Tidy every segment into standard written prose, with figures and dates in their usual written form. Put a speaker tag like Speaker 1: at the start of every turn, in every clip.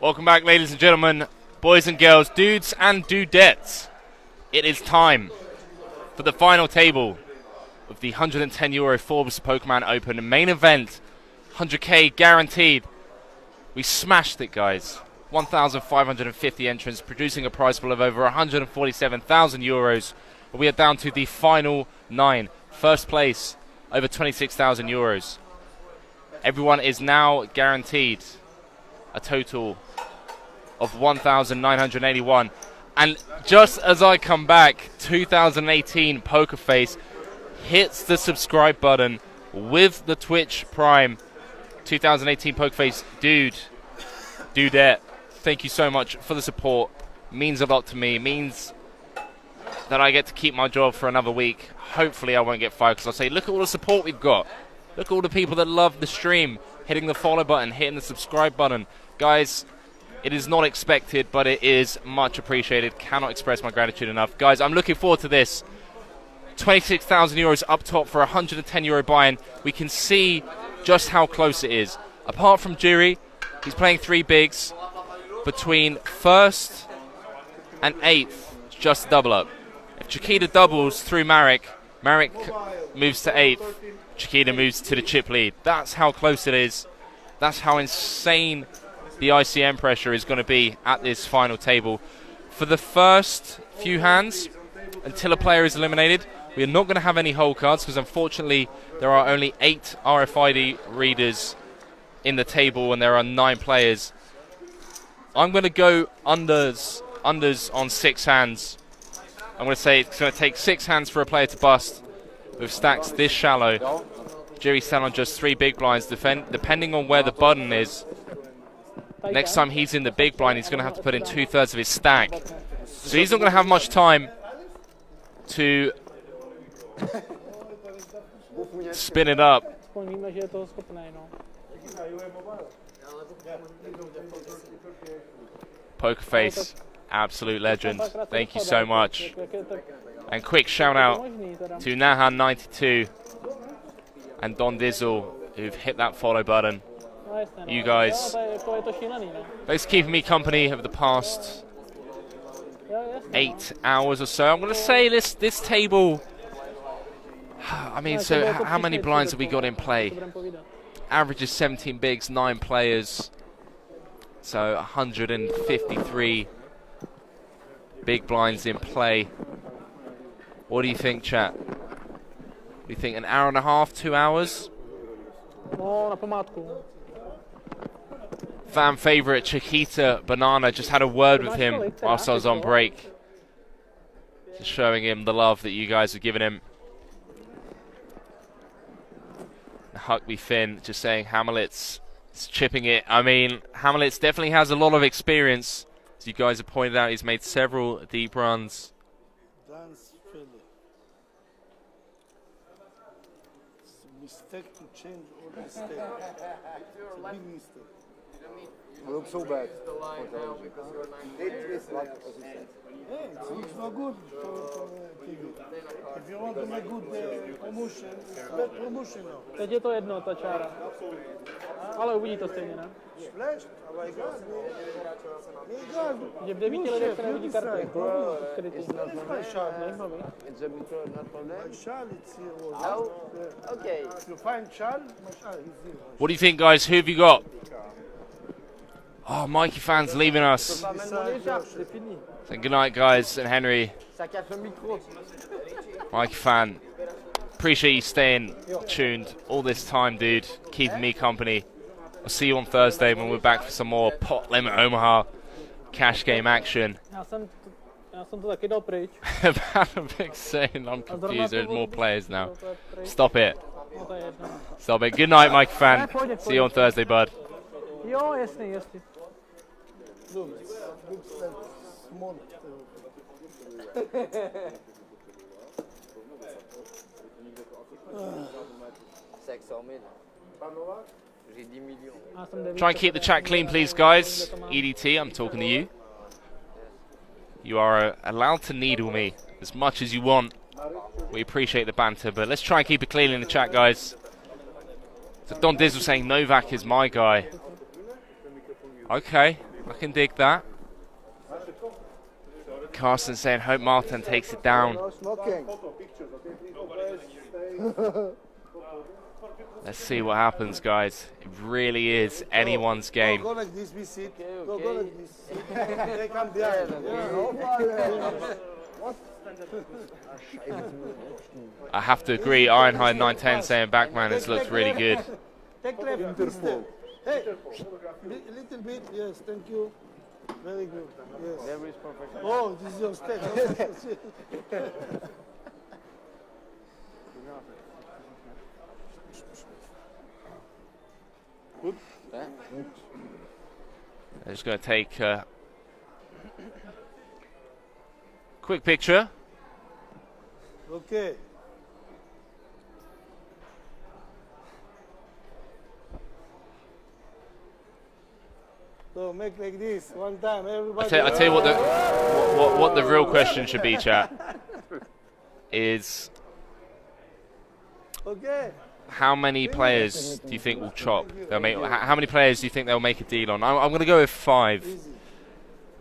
Speaker 1: Welcome back, ladies and gentlemen, boys and girls, dudes and dudettes. It is time for the final table of the €110 Forbes Pokerman Open main event. 100k guaranteed. We smashed it, guys. 1,550 entrants, producing a prize pool of over €147,000. We are down to the final 9. First place, over €26,000. Everyone is now guaranteed a total of 1,981. And just as I come back, 2018 Poker Face hits the subscribe button with the Twitch Prime. 2018 Poker Face dudette, thank you so much for the support. Means a lot to me. Means that I get to keep my job for another week. Hopefully I won't get fired, because I'll say, look at all the support we've got. Look at all the people that love the stream, hitting the follow button, hitting the subscribe button. Guys, it is not expected, but it is much appreciated. Cannot express my gratitude enough. Guys, I'm looking forward to this. €26,000 up top for a €110 buy-in. We can see just how close it is. Apart from Jury, he's playing 3 bigs. Between first and 8th, it's just a double up. If Chiquita doubles through Marek moves to 8th. Chiquita moves to the chip lead. That's how close it is. That's how insane the ICM pressure is going to be at this final table. For the first few hands, until a player is eliminated, we are not going to have any hole cards, because unfortunately there are only 8 RFID readers in the table and there are 9 players. I'm going to go unders on 6 hands. I'm going to say it's going to take 6 hands for a player to bust with stacks this shallow. Jerry's sat on just 3 big blinds, depending on where the button is. Next time he's in the big blind, he's going to have to put in 2/3 of his stack. So he's not going to have much time to spin it up. Poker Face, absolute legend. Thank you so much. And quick shout out to Nahan92 and Don Dizzle, who've hit that follow button. You guys, thanks for keeping me company over the past 8 hours or so. I'm going to say this table, I mean, so how many blinds have we got in play? Average is 17 bigs, 9 players. So 153 big blinds in play. What do you think, chat? Do you think an hour and a half, 2 hours? Fan favorite Chiquita Banana, just had a word with him whilst I was on break. Just showing him the love that you guys have given him. Huckby Finn just saying Hamlet's chipping it. I mean, Hamlet's definitely has a lot of experience. As you guys have pointed out, he's made several deep runs.
Speaker 2: Mistake to change or mistake. It's a big mistake. I look so bad. Hey, it's not good for TV. If you want to make good promotion, it's bad promotion now.
Speaker 3: Teď je to jedno, ta čára. Ale uvidí to stejně, ne?
Speaker 2: Flash, aber egal. Egal.
Speaker 3: Že v 9 lidech se nevidí karty. Skrytý.
Speaker 2: It's not my shal, it's here.
Speaker 4: Oh, okay.
Speaker 2: If you find shal, my shal is here.
Speaker 1: What do you think, guys? Who have you got? Oh, Mikey Fan's leaving us. So good night, guys, and Henry. Mikey Fan, appreciate you staying tuned all this time, dude. Keeping me company. I'll see you on Thursday when we're back for some more Pot Limit Omaha cash game action.
Speaker 3: Já jsem to taky dal pryč.
Speaker 1: Big saying I'm confused. There's more players now. Stop it. Stop it. Good night, Mikey Fan. See you on Thursday, bud.
Speaker 3: Jo, jasný.
Speaker 1: Try and keep the chat clean, please, guys. EDT, I'm talking to you. You are allowed to needle me as much as you want. We appreciate the banter, but let's try and keep it clean in the chat, guys. So Don Dizzle saying Novak is my guy. Okay. I can dig that. Carsten saying hope Martin takes it down.
Speaker 2: No smoking.
Speaker 1: Let's see what happens, guys. It really is anyone's game.
Speaker 2: Go like this, be sit. Go like this. They come behind. Yeah.
Speaker 1: I have to agree, Ironhide 910 saying backman, this looks really good.
Speaker 2: Take left, mister. Hey, little bit, yes, thank you. Very good, yes. Oh, this is your step. Good.
Speaker 1: I'm just going to take a quick picture.
Speaker 2: Okay. So make like this one time, everybody.
Speaker 1: I tell you what the real question should be, chat, is
Speaker 2: Okay.
Speaker 1: how many players do you think will chop? They'll make. How many players do you think they'll make a deal on? I'm going to go with 5.
Speaker 2: Easy.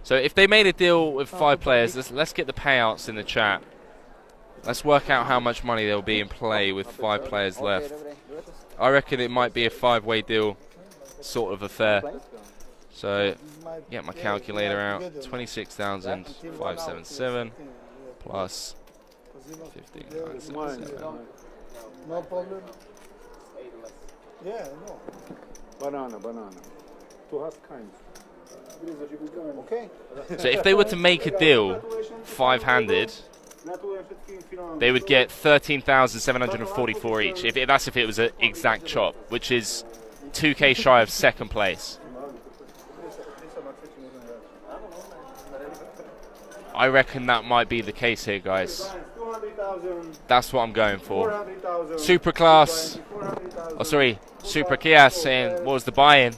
Speaker 1: So if they made a deal with 5 players, let's get the payouts in the chat. Let's work out how much money there will be in play with 5 players left. I reckon it might be a 5-way deal sort of affair. So get my calculator out. 26,577 plus 15,977.
Speaker 2: No problem. Yeah, no.
Speaker 3: Banana. Tu hast keins.
Speaker 2: Okay.
Speaker 1: So if they were to make a deal 5-handed, they would get 13,744 each. That's if it was an exact chop, which is 2k shy of second place. I reckon that might be the case here, guys. That's what I'm going for. Super Class. Oh, sorry. Super Kias saying, what was the buy-in?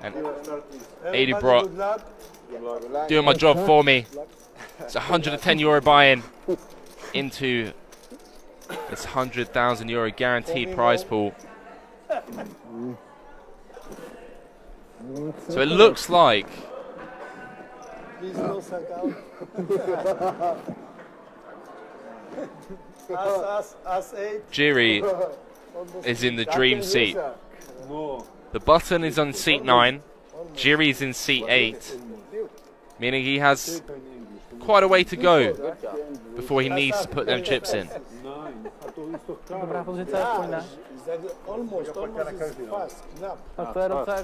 Speaker 1: And 80 brought doing my job for me. It's €110 buy-in into this €100,000 guaranteed prize pool. So it looks like
Speaker 2: Please no suck out. Us 8.
Speaker 1: Jiri is in the dream seat. The button is on seat 9. Jiri's in seat 8. Meaning he has quite a way to go before he needs to put them chips in.
Speaker 2: Almost is fast.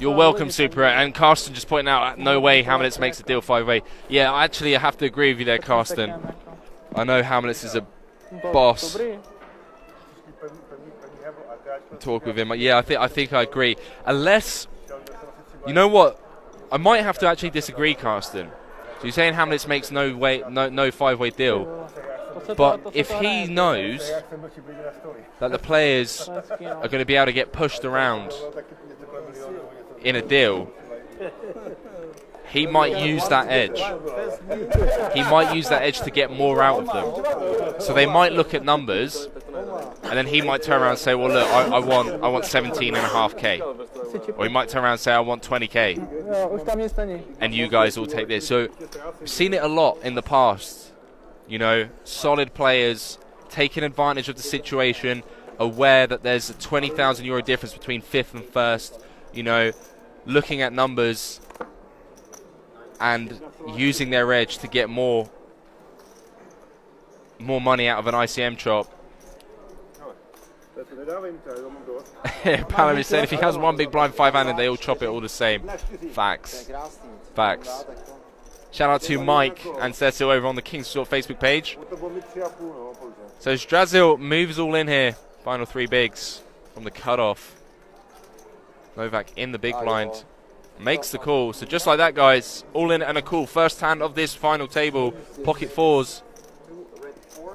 Speaker 1: You're welcome, Super. And Carsten just pointing out, no way Hamlets makes a deal 5-way. Yeah, actually, I have to agree with you there, Carsten. I know Hamlets is a boss. Talk with him. Yeah, I think I agree. Unless, you know what? I might have to actually disagree, Carsten. So you're saying Hamlets makes no 5-way deal, but if he knows that the players are going to be able to get pushed around in a deal, he might use that edge. He might use that edge to get more out of them. So they might look at numbers, and then he might turn around and say, well, look, I want 17.5k. Or he might turn around and say, I want 20k. And you guys all take this. So we've seen it a lot in the past. You know, solid players taking advantage of the situation, aware that there's a €20,000 difference between 5th and 1st, you know, looking at numbers and using their edge to get more money out of an ICM chop. Palam is saying if he has one big blind 5-handed, they all chop it all the same. Facts. Facts. Shout out to Mike and Cecil over on the King's Resort Facebook page. So Strazil moves all in here. Final 3 bigs from the cutoff. Novak in the big blind. Makes the call. So just like that, guys, all in and a call. First hand of this final table. Pocket 4s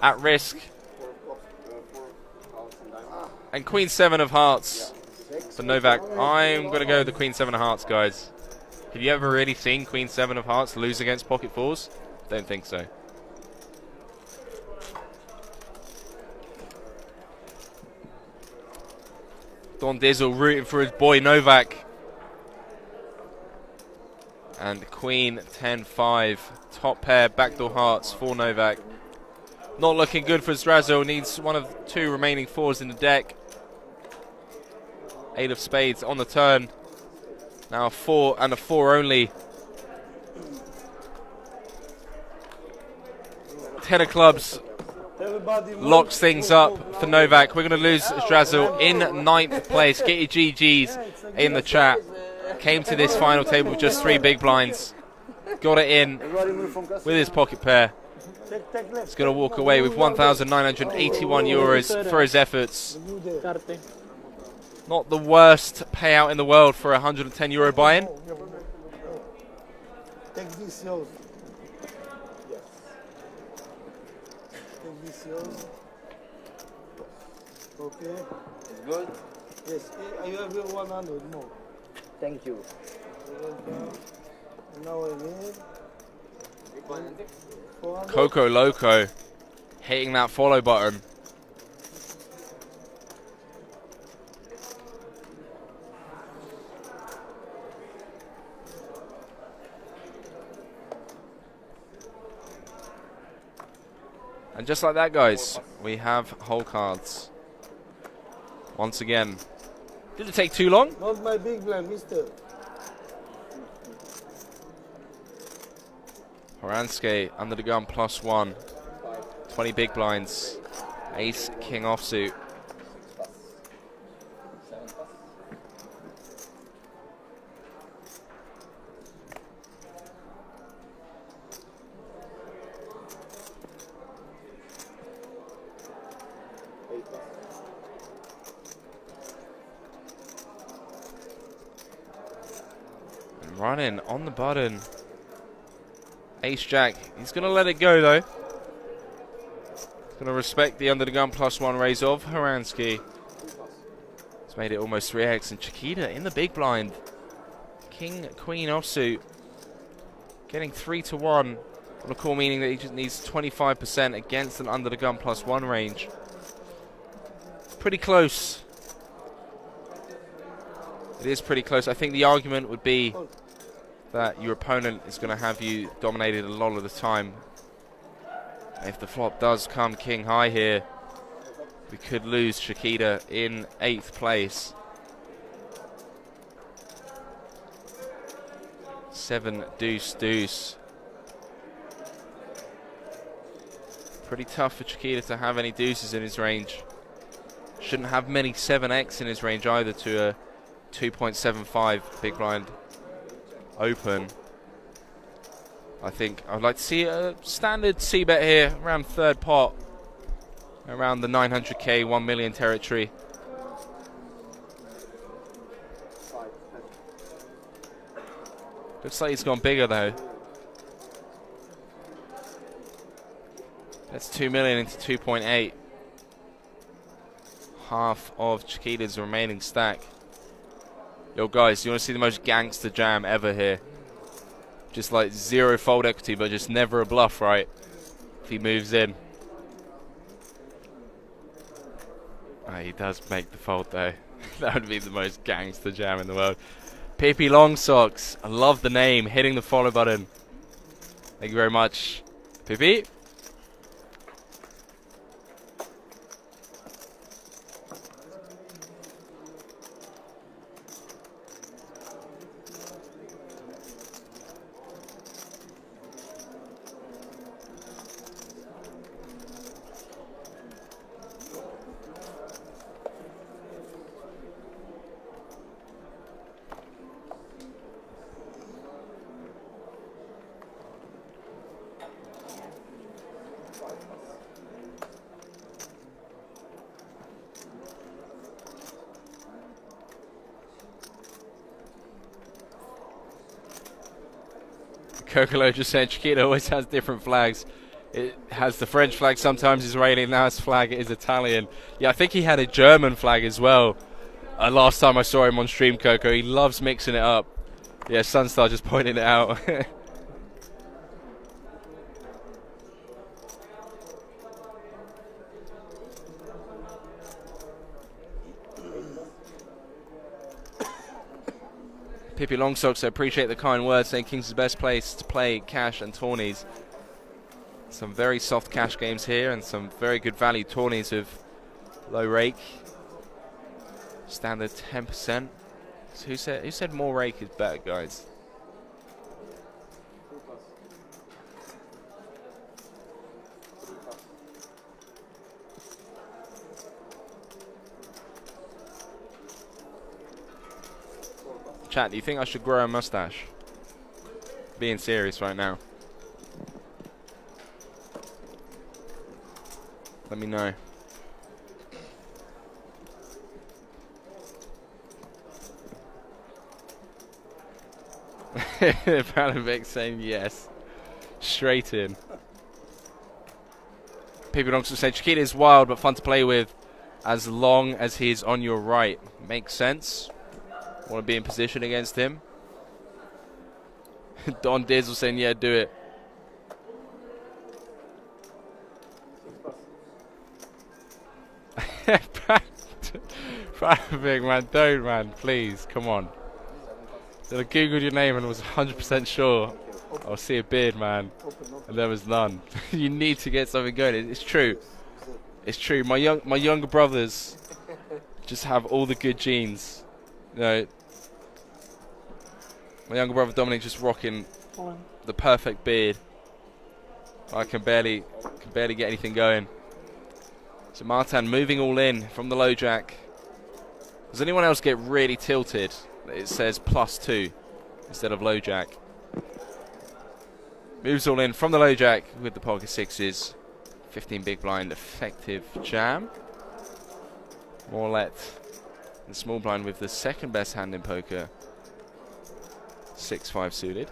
Speaker 1: at risk. And Queen 7 of hearts for Novak. I'm going to go with the Queen 7 of hearts, guys. Have you ever really seen Queen 7 of hearts lose against Pocket 4s? Don't think so. Don Dizzle rooting for his boy Novak. And Queen 10-5. Top pair, backdoor hearts for Novak. Not looking good for Zdrazo. Needs one of 2 remaining 4s in the deck. 8 of spades on the turn. Now a 4 and a 4 only. 10 of clubs locks things up for Novak. We're going to lose Zdrazo in 9th place. Get your GGs in the chat. Came to this final table with just 3 big blinds. Got it in with his pocket pair. He's going to walk away with 1,981 euros for his efforts. Not the worst payout in the world for a 110 euro buy-in.
Speaker 2: Take this yours. Yes. Take this yours. Okay.
Speaker 4: It's good.
Speaker 2: Yes. You have your 100 more.
Speaker 4: Thank you.
Speaker 2: And now again. 400.
Speaker 1: Coco Loco hitting that follow button. And just like that, guys, we have whole cards. Once again. Did it take too long?
Speaker 2: Not my big blind, mister.
Speaker 1: Horanske under the gun +1. 20 big blinds. Ace, king offsuit. And running on the button. Ace Jack. He's going to let it go though. He's going to respect the under the gun +1 raise of Horanske. He's made it almost 3x. And Chiquita in the big blind. King, queen offsuit. Getting 3-1. On a call meaning that he just needs 25% against an under the gun +1 range. Pretty close. It is pretty close. I think the argument would be that your opponent is going to have you dominated a lot of the time. If the flop does come king high here, we could lose Chiquita in 8th place. 7 deuce deuce. Pretty tough for Chiquita to have any deuces in his range. Shouldn't have many 7x in his range either to a 2.75 big blind open. I think I'd like to see a standard C-bet here around 3rd pot, around the 900k 1 million territory. Looks like he's gone bigger though. That's 2 million into 2.8. Half of Chiquita's remaining stack. Yo guys, you want to see the most gangster jam ever here? Just like 0 fold equity, but just never a bluff, right? If he moves in. Oh, he does make the fold though. That would be the most gangster jam in the world. Pippi Long Socks, I love the name, hitting the follow button. Thank you very much, Pippi. Kokolo just said Chiquita always has different flags. It has the French flag, sometimes Israeli, now his flag is Italian. Yeah, I think he had a German flag as well. Last time I saw him on stream, Coco, he loves mixing it up. Yeah, Sunstar just pointed it out. Pippi Longsocks, I appreciate the kind words, saying King's the best place to play cash and tourneys. Some very soft cash games here and some very good value tourneys with low rake. Standard 10%. So who said more rake is better, guys? Chat, do you think I should grow a mustache? Being serious right now. Let me know. Panavic saying yes. Straight in. People don't say Chiquita is wild but fun to play with as long as he is on your right. Makes sense. Want to be in position against him. Don Dizzle saying yeah, do it. Big man, don't, man, please, come on. So I googled your name and was 100% sure I'll see a beard, man, and there was none. You need to get something going. It's true. It's true. My younger brothers just have all the good genes. You know, my younger brother Dominic just rocking the perfect beard. I can barely get anything going. So Martin moving all in from the low jack. Does anyone else get really tilted? It says +2 instead of low jack. Moves all in from the low jack with the pocket sixes. 15 big blind effective jam. Morlet and small blind with the second best hand in poker. 6-5 suited.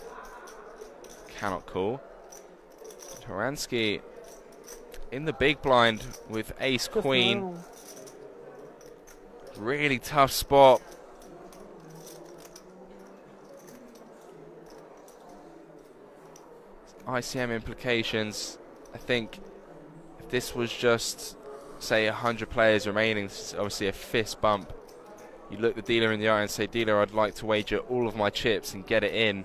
Speaker 1: Cannot call. Horansky in the big blind with ace queen. Really tough spot. ICM implications. I think if this was just, say, 100 players remaining, this is obviously a fist bump. You look the dealer in the eye and say, dealer, I'd like to wager all of my chips and get it in.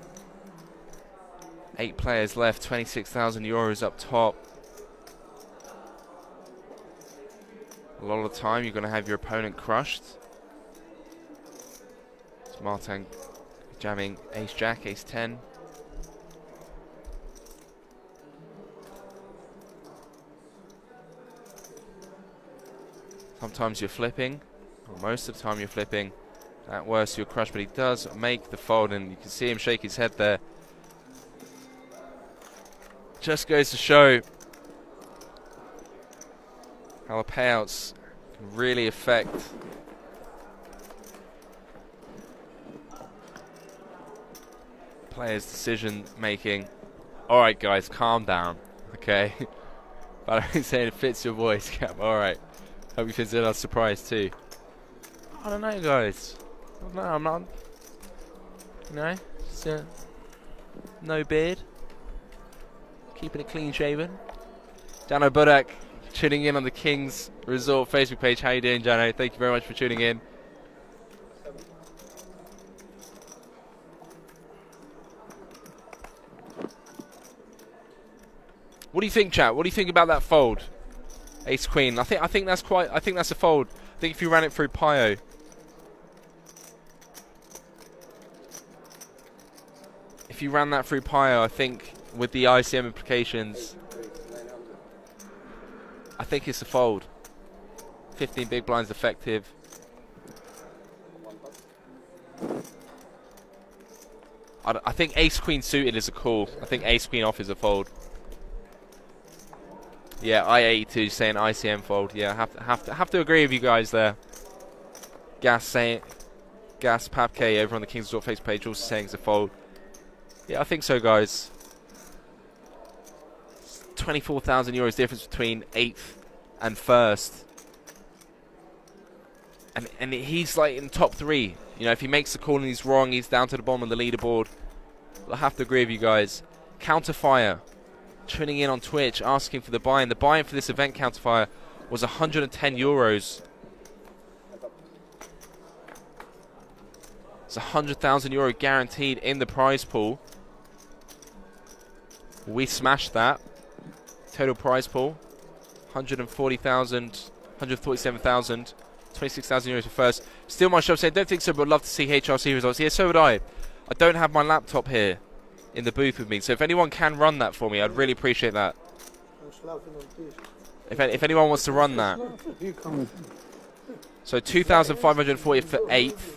Speaker 1: 8 players left, 26,000 euros up top. A lot of the time you're going to have your opponent crushed. It's Martin jamming ace jack, ace 10. Sometimes you're flipping, or most of the time you're flipping. At worst you're crushed, but he does make the fold, and you can see him shake his head there. Just goes to show how the payouts can really affect players' decision making. Alright guys, calm down, okay? But I'm saying it fits your voice, Cap. Alright. Hope you consider that surprise too. I don't know, guys. I don't know, I'm not. You know, just, no beard. Keeping it clean shaven. Jano Budak tuning in on the Kings Resort Facebook page. How you doing, Jano? Thank you very much for tuning in. What do you think, chat? What do you think about that fold? Ace Queen. I think that's a fold. I think if you ran it through Pio. If you ran that through Pio, I think with the ICM implications, I think it's a fold. 15 big blinds effective. I think Ace Queen suited is a call. I think Ace Queen off is a fold. Yeah, I82 saying ICM fold. Yeah, have to agree with you guys there. Gas Papke over on the Kings Resort Facebook page also saying it's a fold. Yeah, I think so, guys. 24,000 euros difference between 8th and 1st. And he's like in top 3. You know, if he makes the call and he's wrong, he's down to the bottom of the leaderboard. I have to agree with you guys. Counterfire tuning in on Twitch, asking for the buy-in. The buy-in for this event, Counterfire, was 110 euros. It's €100,000 guaranteed in the prize pool. We smashed that. Total prize pool, 140,000, 147,000, 26,000 euros for first. Still my shop saying, don't think so, but would love to see HRC results. Yeah, so would I. I don't have my laptop here in the booth with me, so if anyone can run that for me, I'd really appreciate that. If anyone wants to run that. So 2,540 for 8th,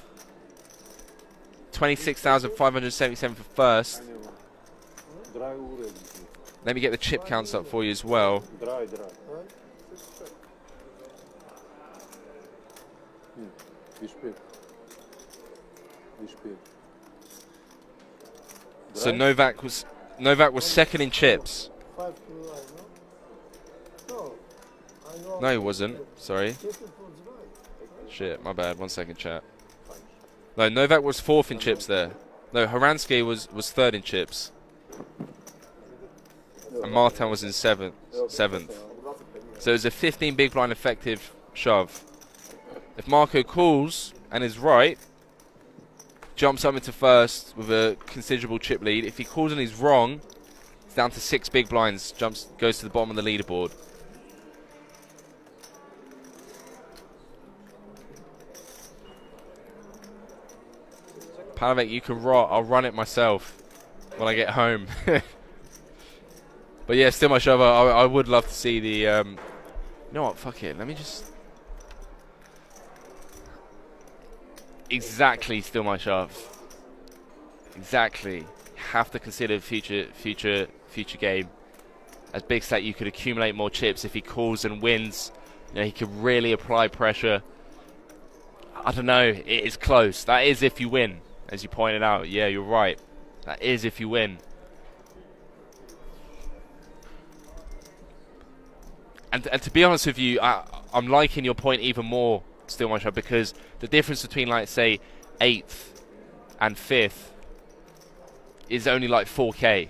Speaker 1: 26,577 for first. Let me get the chip counts up for you as well. So Novak was second in chips. No, he wasn't. Sorry. Shit, my bad. 1 second, chat. No, Novak was 4th in chips there. No, Horansky was 3rd in chips. And Martin was in 7th. So it was a 15 big blind effective shove. If Marco calls and is right, jumps up into first with a considerable chip lead. If he calls and he's wrong, it's down to 6 big blinds, goes to the bottom of the leaderboard. Palavek, you can rot. I'll run it myself when I get home. But yeah, still my shove. I would love to see the... you know what? Fuck it. Let me just... Exactly, still my shove. Exactly. Have to consider future game. As big stat, you could accumulate more chips if he calls and wins. You know, he could really apply pressure. I don't know. It is close. That is if you win, as you pointed out. Yeah, you're right. That is if you win. And to be honest with you, I'm liking your point even more, still my shove, because the difference between, like, say, 8th and 5th is only like 4k.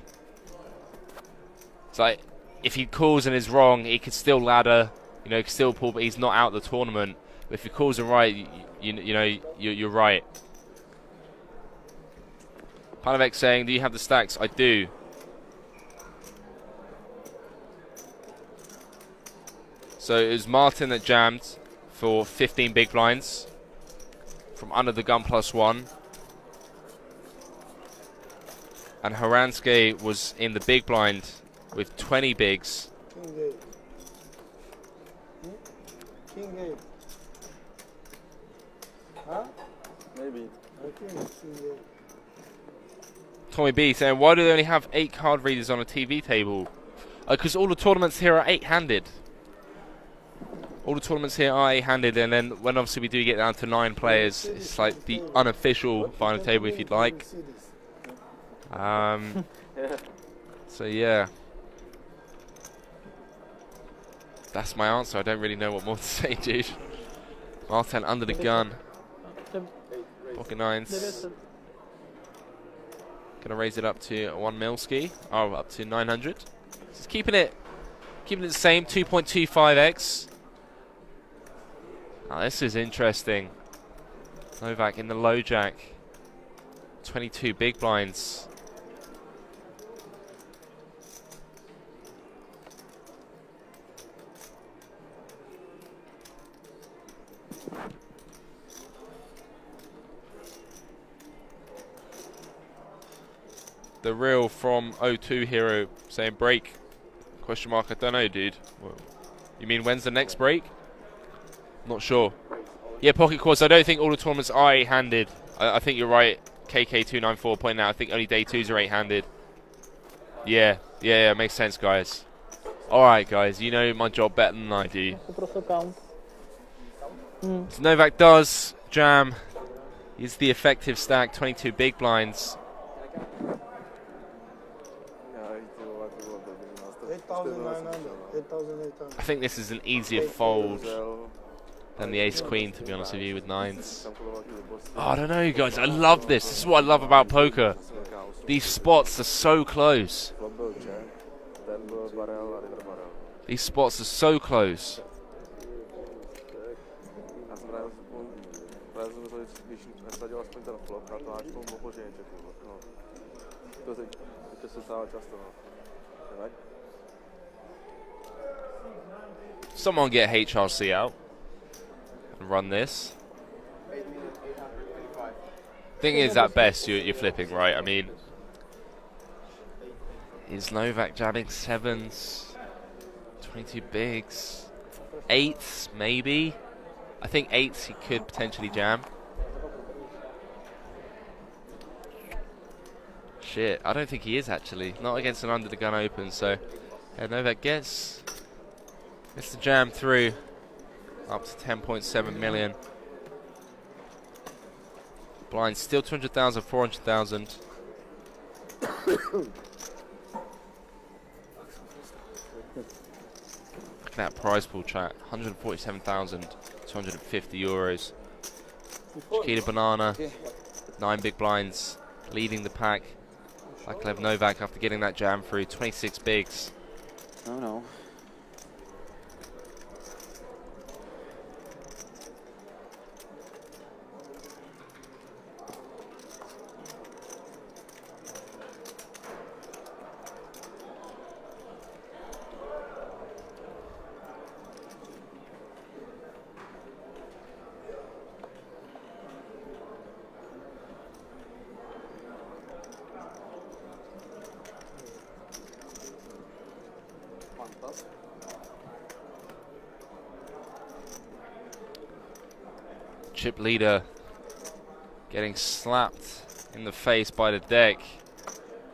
Speaker 1: It's like, if he calls and is wrong, he could still ladder, you know, he could still pull, but he's not out of the tournament. But if he calls and right, you know, you're right. Palavek saying, do you have the stacks? I do. So it was Martin that jammed for 15 big blinds from under the gun +1. And Horansky was in the big blind with 20 bigs.
Speaker 2: King 8. Huh? Maybe. I think it's King 8.
Speaker 1: Tommy B saying, why do they only have 8 card readers on a TV table? Because all the tournaments here are 8-handed. All the tournaments here are 8-handed, and then when obviously we do get down to 9 players, it's like the unofficial final table, if you'd like. So yeah, that's my answer. I don't really know what more to say, dude. Martin under the gun. Pocket 9s. Gonna raise it up to 1 Milski. Oh, up to 900. Just keeping it the same. 2.25x. Oh, this is interesting. Novak in the low jack. 22 big blinds. The real from O2 Hero saying break? Question mark. I don't know, dude. You mean when's the next break? Not sure. Yeah, Pocket Course. I don't think all the tournaments are 8-handed. I think you're right. KK294 pointing out. I think only day 2s are 8-handed. Yeah, makes sense, guys. All right, guys. You know my job better than I do. So Novak does jam. He's the effective stack. 22 big blinds.
Speaker 2: 8,800.
Speaker 1: I think this is an easier fold than the ace-queen, to be honest with you, with 9s. Oh, I don't know, you guys. I love this. This is what I love about poker. These spots are so close. These spots are so close.
Speaker 5: Muita no flop, cara, acho que eu vou gente aqui, não. Because it's all just right?
Speaker 1: Someone get HRC out and run this. Thing is, at best, you're flipping, right? I mean, is Novak jamming 7s, 22 bigs, 8s maybe? I think 8s he could potentially jam. Shit, I don't think he is actually. Not against an under the gun open, so yeah, Novak gets the jam through up to 10.7 million. Blind still 200,000, 400,000. Look at that prize pool, chat. 147,250 euros. Chiquita Banana, 9 big blinds, leading the pack. Vaclav Novak after getting that jam through 26 bigs.
Speaker 5: Oh no.
Speaker 1: Chip leader getting slapped in the face by the deck.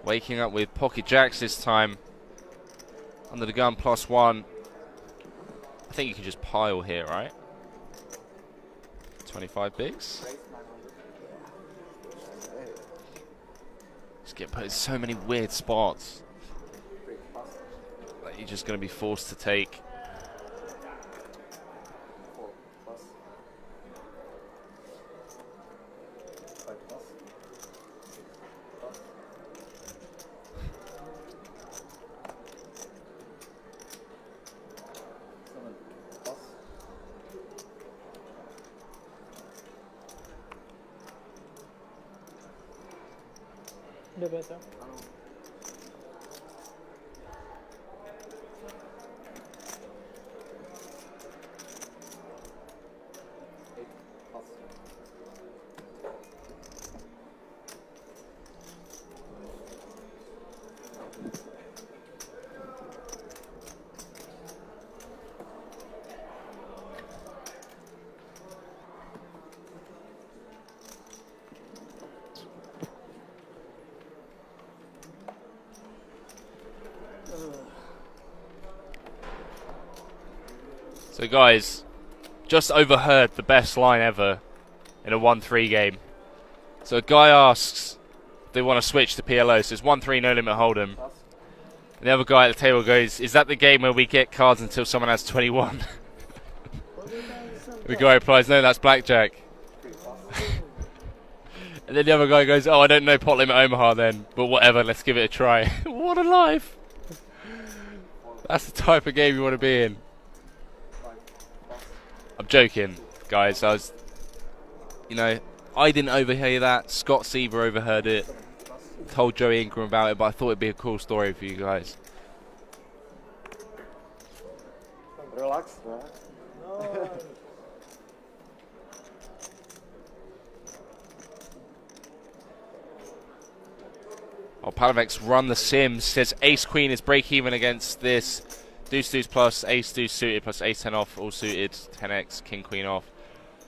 Speaker 1: Waking up with pocket jacks this time. Under the gun +1. I think you can just pile here, right? 25 bigs. Just get put in so many weird spots that you're just going to be forced to take.
Speaker 3: The better.
Speaker 1: So guys, just overheard the best line ever in a 1-3 game. So a guy asks if they want to switch to PLO, so it's 1-3 no limit hold'em. And the other guy at the table goes, is that the game where we get cards until someone has 21? The guy replies, no, that's blackjack. And then the other guy goes, oh, I don't know pot limit Omaha then, but whatever, let's give it a try. What a life! That's the type of game you want to be in. I'm joking, guys. I didn't overhear that. Scott Seaver overheard it. Told Joey Ingram about it, but I thought it'd be a cool story for you guys.
Speaker 5: Relax.
Speaker 1: Oh, Palavex run the Sims. Says Ace Queen is break even against this. Deuce Deuce plus Ace Deuce suited plus Ace 10 off, all suited, 10x, King Queen off.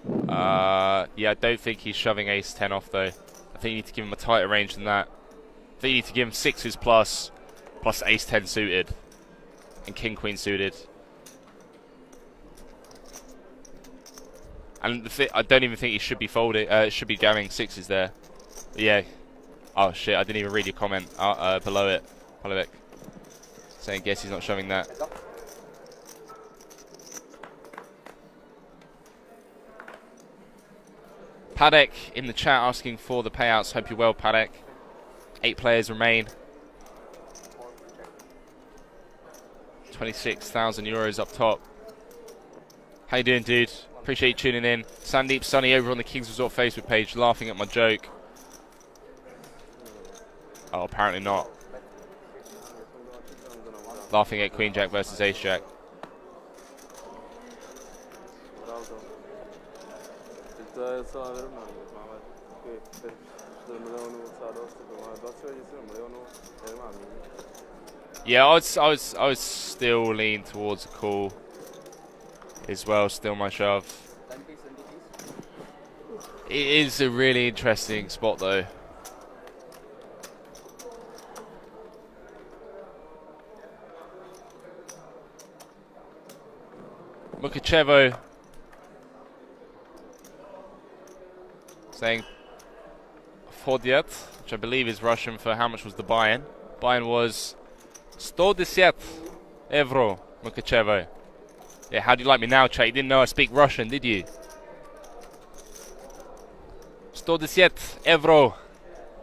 Speaker 1: Yeah, I don't think he's shoving Ace 10 off though. I think you need to give him a tighter range than that. I think you need to give him 6s plus Ace 10 suited and King Queen suited. And I don't even think he should be folding. Should be jamming 6s there. But yeah. Oh shit! I didn't even read your comment below it, Palavex. Saying guess he's not shoving that. Paddock in the chat asking for the payouts. Hope you're well, Paddock. 8 players remain. 26,000 euros up top. How you doing, dude? Appreciate you tuning in. Sandeep Sunny over on the Kings Resort Facebook page laughing at my joke. Oh, apparently not. Laughing at Queen Jack versus Ace Jack. Yeah, I was still leaning towards a call as well. Still my shove. It is a really interesting spot though. Mukachevo saying Fodiat, which I believe is Russian for how much was the buy-in. Buy-in was 110 euro, Mukachevo. Yeah, how do you like me now, chat? You didn't know I speak Russian, did you? 110 euro,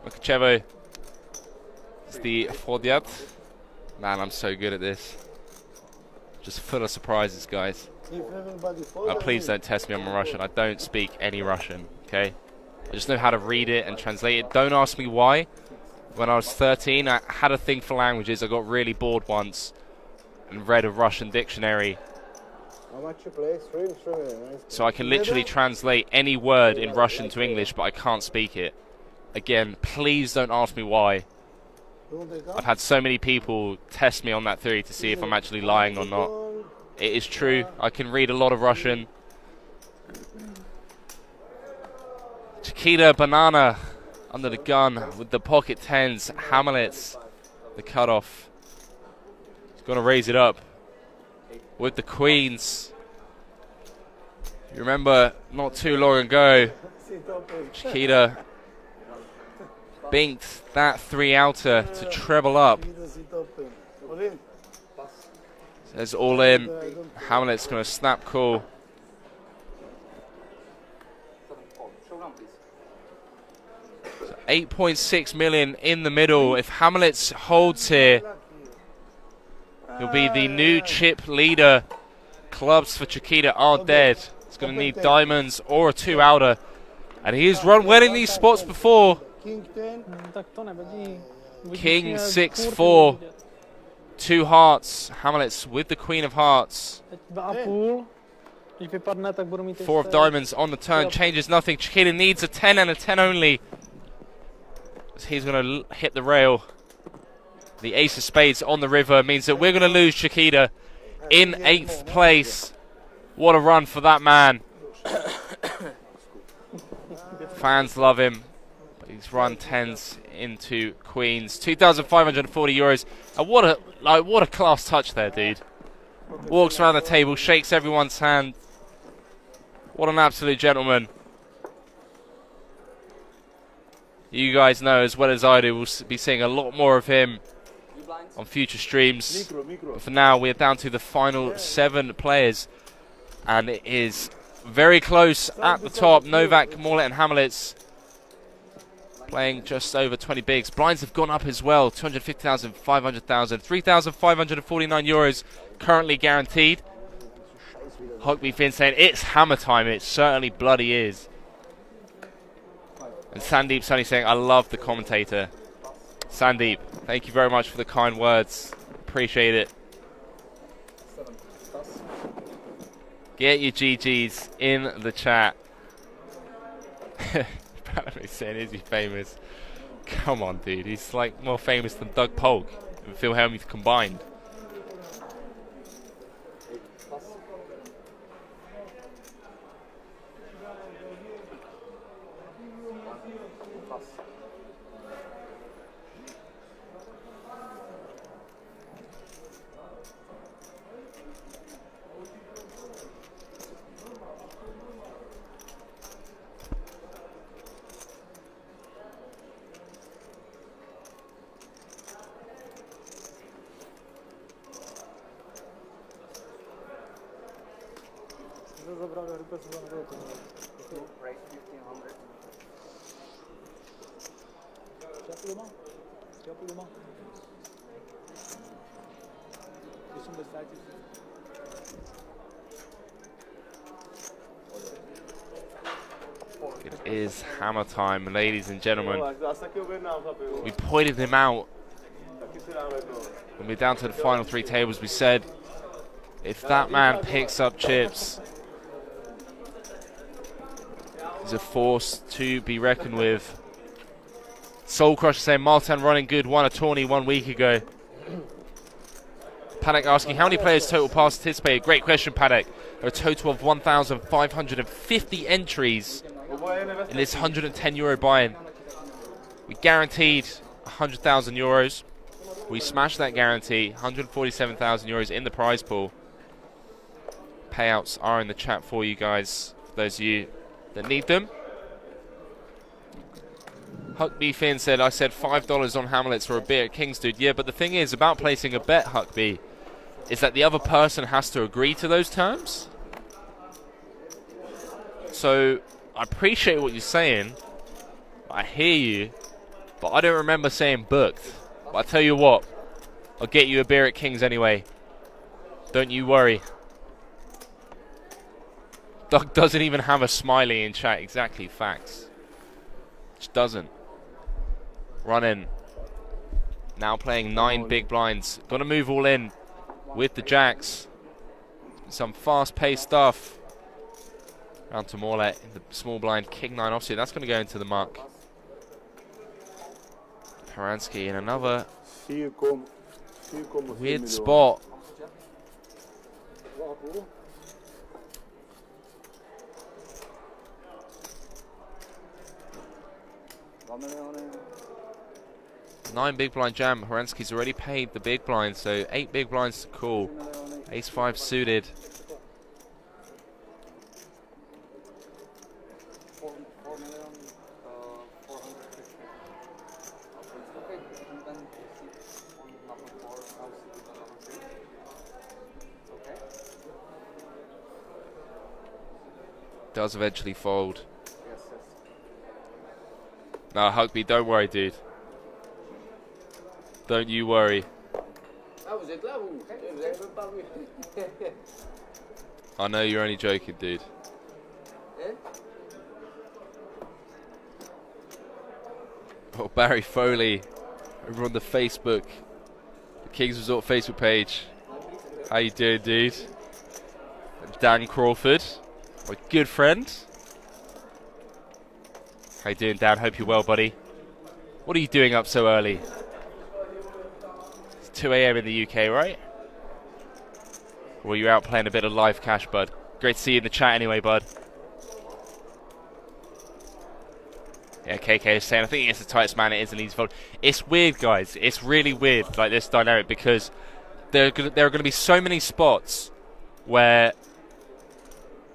Speaker 1: Mukachevo. It's the Fodiat. Man, I'm so good at this. Just full of surprises, guys. Please don't test me on my Russian. I don't speak any Russian, okay? I just know how to read it and translate it. Don't ask me why. When I was 13, I had a thing for languages. I got really bored once and read a Russian dictionary. So I can literally translate any word in Russian to English, but I can't speak it. Again, please don't ask me why. I've had so many people test me on that theory to see if I'm actually lying or not. It is true. I can read a lot of Russian. Chiquita Banana under the gun with the pocket tens. Hamlets, the cutoff. He's going to raise it up with the queens. You remember not too long ago, Chiquita binked that 3-outer to treble up. Says all in. Hamlet's going to snap call. So 8.6 million in the middle. If Hamlet holds here, he'll be the new chip leader. Clubs for Chiquita are dead. He's going to need diamonds or a 2-outer. And he has run well in these spots before. King 6-4. 2 hearts. Hamlet's with the Queen of Hearts. 4 of diamonds on the turn. Changes nothing. Chiquita needs a 10 and a 10 only. He's going to hit the rail. The ace of spades on the river means that we're going to lose Chiquita in 8th place. What a run for that man. Fans love him. But he's run 10s into queens. 2,540 euros. And what a class touch there, dude. Walks around the table, shakes everyone's hand. What an absolute gentleman. You guys know as well as I do, we'll be seeing a lot more of him on future streams. But for now, we're down to the final 7 players. And it is very close at the top. Novak, Morlet and Hamlets playing just over 20 bigs. Blinds have gone up as well. 250,000, 500,000, 3,549 euros currently guaranteed. Hogby Finn saying it's hammer time. It certainly bloody is. And Sandeep Sunny saying, I love the commentator. Sandeep, thank you very much for the kind words. Appreciate it. Get your GGs in the chat. Apparently saying, is he famous? Come on, dude. He's like more famous than Doug Polk and Phil Hellmuth combined. is hammer time, ladies and gentlemen.
Speaker 5: Asta que eu ganhava, rapaz.
Speaker 1: We pointed him out
Speaker 5: Aqui será legal.
Speaker 1: when we're down to the final 3 tables. We said, if that man picks up chips, he's a force to be reckoned with. Soul Crusher saying Martin running good, won a tourney 1 week ago. Paddock asking how many players total participated. Great question, Paddock. There are a total of 1,550 entries in this €110 buy-in. We guaranteed €100,000. We smashed that guarantee. €147,000 in the prize pool. Payouts are in the chat for you guys, for those of you that need them. Huckbee Finn said, I said $5 on Hamlets for a beer at King's, dude. Yeah, but the thing is about placing a bet, Huckbee, is that the other person has to agree to those terms. So I appreciate what you're saying. I hear you, but I don't remember saying booked. But I tell you what, I'll get you a beer at King's anyway. Don't you worry. Doug doesn't even have a smiley in chat. Exactly, facts. Just doesn't. Run in. Now playing 9 big blinds. Got to move all in with the jacks. Some fast-paced stuff. Round to Morlet in the small blind. King 9 offsuit. That's going to go into the muck. Horansky in another weird spot. Nine big blind jam. Horansky's already paid the big blind, so 8 big blinds to call. Ace 5 suited. Does eventually fold. No, Huckbee, don't worry, dude. Don't you worry. I know you're only joking, dude. Oh, Barry Foley over on the Facebook, the Kings Resort Facebook page. How you doing, dude? Dan Crawford, my good friend. How you doing, Dan? Hope you're well, buddy. What are you doing up so early? It's 2 AM in the UK, right? Or were you out playing a bit of live cash, bud? Great to see you in the chat anyway, bud. Yeah, KK is saying, I think it's the tightest man it is, and he's folding. It's weird, guys. It's really weird, like this dynamic, because there are going to be so many spots where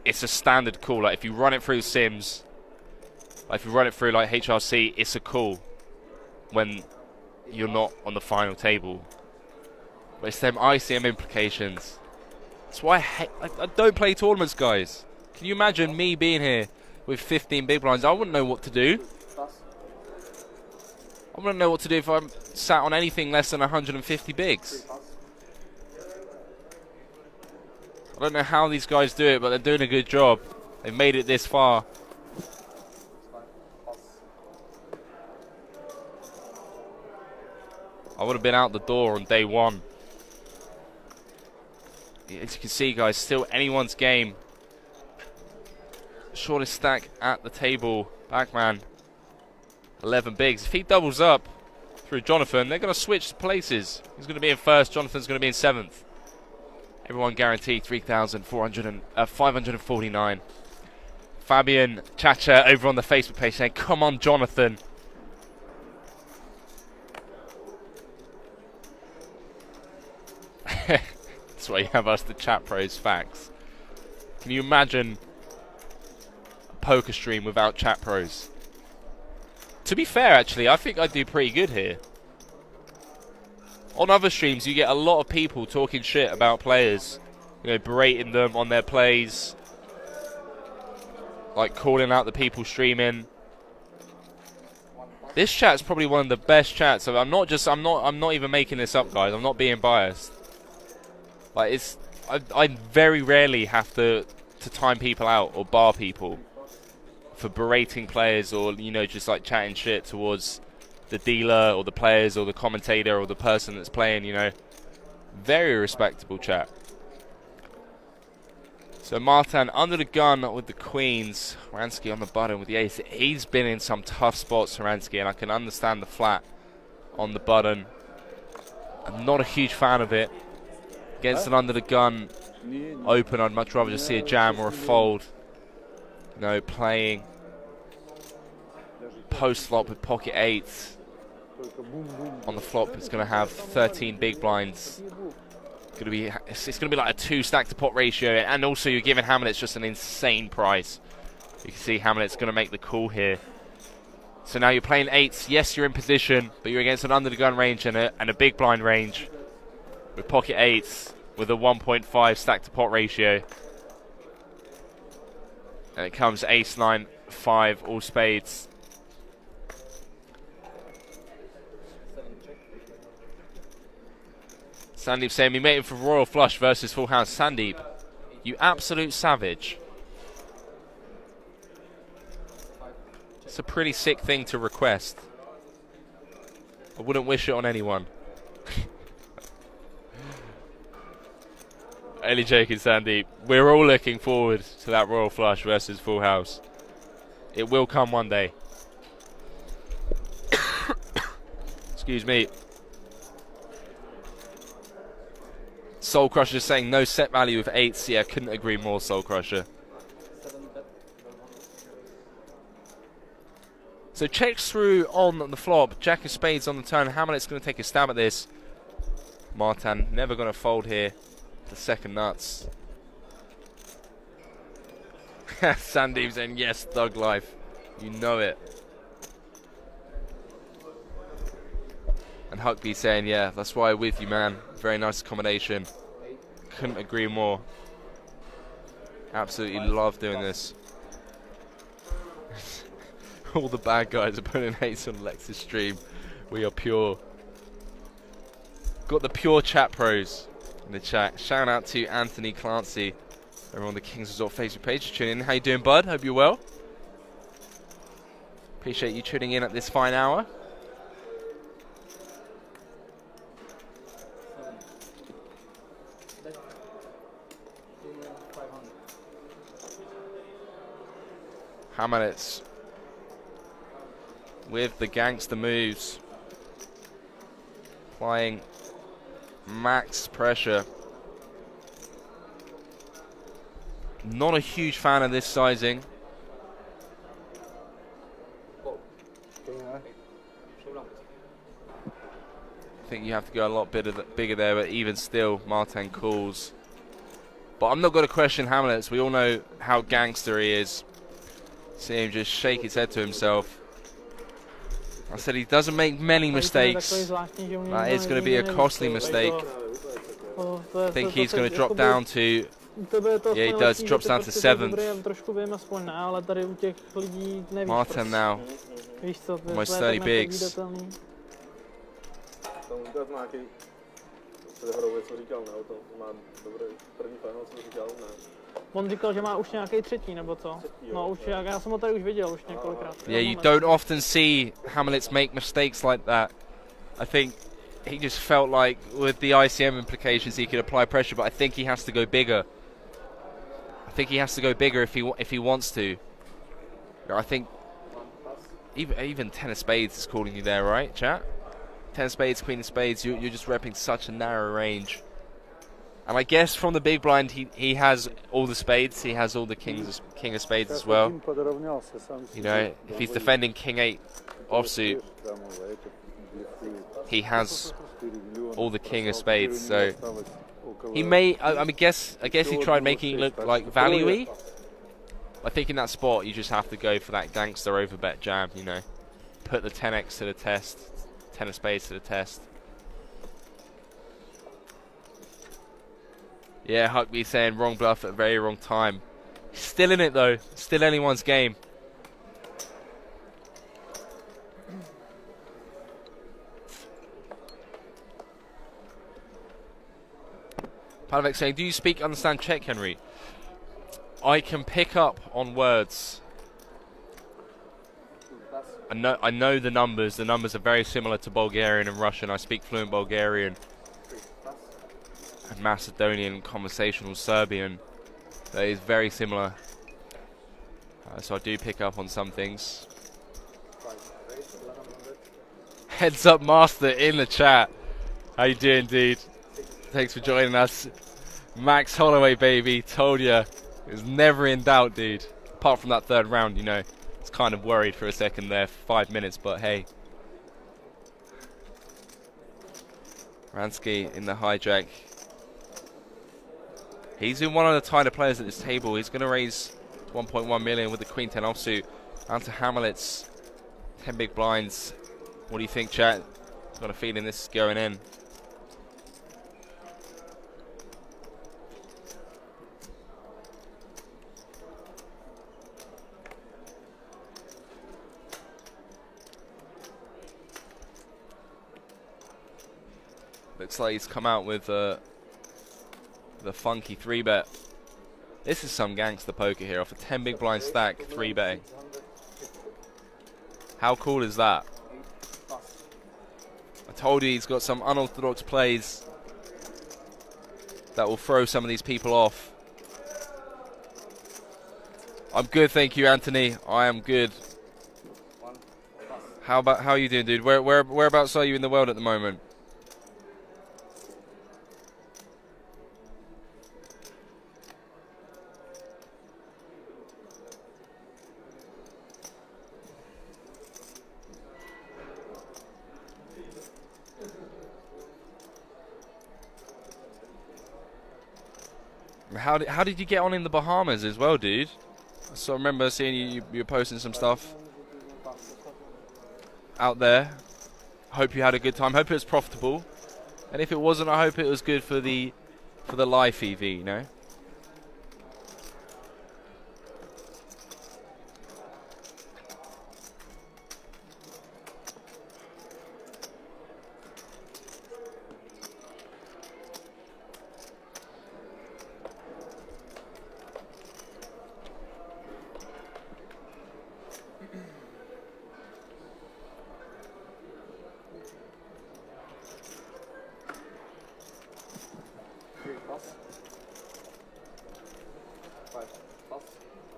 Speaker 1: it's a standard call. Like if you run it through Sims, like if you run it through like HRC, it's a call when you're not on the final table. But it's them ICM implications. That's why I don't play tournaments, guys. Can you imagine me being here with 15 big blinds? I wouldn't know what to do. I wouldn't know what to do if I'm sat on anything less than 150 bigs. I don't know how these guys do it, but they're doing a good job. They've made it this far. I would have been out the door on day one. As you can see, guys, still anyone's game. Shortest stack at the table. Backman, 11 bigs. If he doubles up through Jonathan, they're going to switch places. He's going to be in first. Jonathan's going to be in seventh. Everyone guaranteed 549. Fabian Chacha over on the Facebook page saying, "Come on, Jonathan." That's why you have us, the chat pros, facts. Can you imagine a poker stream without chat pros? To be fair, actually, I think I do pretty good here. On other streams, you get a lot of people talking shit about players. You know, berating them on their plays. Like, calling out the people streaming. This chat's probably one of the best chats. So I'm not even making this up, guys. I'm not being biased. Like, I very rarely have to time people out or bar people for berating players or, you know, just like chatting shit towards the dealer or the players or the commentator or the person that's playing, you know. Very respectable chat. So Martin under the gun with the queens. Horansky on the button with the ace. He's been in some tough spots, Horansky, and I can understand the flat on the button. I'm not a huge fan of it. Against an under the gun open, I'd much rather just see a jam or a fold. You know, playing post flop with pocket eights. On the flop, it's going to have 13 big blinds. It's going to be like a 2 stack to pot ratio, and also you're giving Hamlet's just an insane price. You can see Hamlet's going to make the call here. So now you're playing eights. Yes, you're in position, but you're against an under the gun range and a big blind range with pocket eights with a 1.5 stack to pot ratio. And it comes ace, 9, 5, all spades. Sandeep saying we made him for Royal Flush versus Full House. Sandeep, you absolute savage. It's a pretty sick thing to request. I wouldn't wish it on anyone. Only joking, Sandeep. We're all looking forward to that Royal Flush versus Full House. It will come one day. Excuse me. Soul Crusher saying no set value with eights. Yeah, couldn't agree more, Soul Crusher. So checks through on the flop. Jack of spades on the turn. Hamlet's going to take a stab at this. Martin never going to fold here. The second nuts. Sandeep saying yes, thug life. You know it. And Huckby saying, yeah, that's why I'm with you, man. Very nice accommodation. Couldn't agree more. Absolutely love doing this. All the bad guys are putting hates on Lex's stream. We are pure. Got the pure chat pros in the chat. Shout out to Anthony Clancy over on the Kings Resort Facebook page. Tuning in. How you doing, bud? Hope you're well. Appreciate you tuning in at this fine hour. Hamlet's with the gangster moves, applying max pressure. Not a huge fan of this sizing. I think you have to go a lot bigger there, but even still, Martin calls. But I'm not going to question Hamlet's. We all know how gangster he is. See him just shake his head to himself. I said he doesn't make many mistakes. That is going to be a costly mistake. I think he's going to drop down to... Yeah, he does. Drops down to 7th. Martin now. Almost 30 bigs.
Speaker 3: On říkal, že má už nějaký třetí, nebo co? No už, já jsem ho tady už viděl už několikrát.
Speaker 1: Yeah, you don't often see Hamlets make mistakes like that. I think he just felt like with the ICM implications he could apply pressure, but I think he has to go bigger. I think he has to go bigger if he wants to. I think even 10 of spades is calling you there, right, chat? 10 of spades, queen of spades, you're just repping such a narrow range. And I guess from the big blind, he has all the spades. He has all the king of spades as well. You know, if he's defending king 8 offsuit, he has all the king of spades. So he may. I guess he tried making it look like value-y. I think in that spot you just have to go for that gangster overbet jam. You know, put the 10x to the test, 10 of spades to the test. Yeah, Huckby saying wrong bluff at a very wrong time. Still in it though. Still anyone's game. Palavek saying, do you understand Czech, Henry? I can pick up on words. I know the numbers. The numbers are very similar to Bulgarian and Russian. I speak fluent Bulgarian and Macedonian, conversational Serbian. That is very similar. So I do pick up on some things. Heads up master in the chat. How you doing, dude? Thanks for joining us. Max Holloway, baby. Told ya. It was never in doubt, dude. Apart from that third round, you know. I was kind of worried for a second there, 5 minutes, but hey. Ransky in the hijack. He's in one of the tighter players at this table. He's going to raise 1.1 million with the Queen 10 offsuit. Down to Hamlet's 10 big blinds. What do you think, chat? Got a feeling this is going in. Looks like he's come out with the funky 3-bet. This is some gangster poker here off a 10 big blind stack, 3-betting. How cool is that? I told you he's got some unorthodox plays that will throw some of these people off. I'm good, thank you, Anthony. I am good. How are you doing, dude? Whereabouts are you in the world at the moment? How did you get on in the Bahamas as well, dude? So I remember seeing you were posting some stuff out there. Hope you had a good time. Hope it was profitable. And if it wasn't, I hope it was good for the live EV, you know?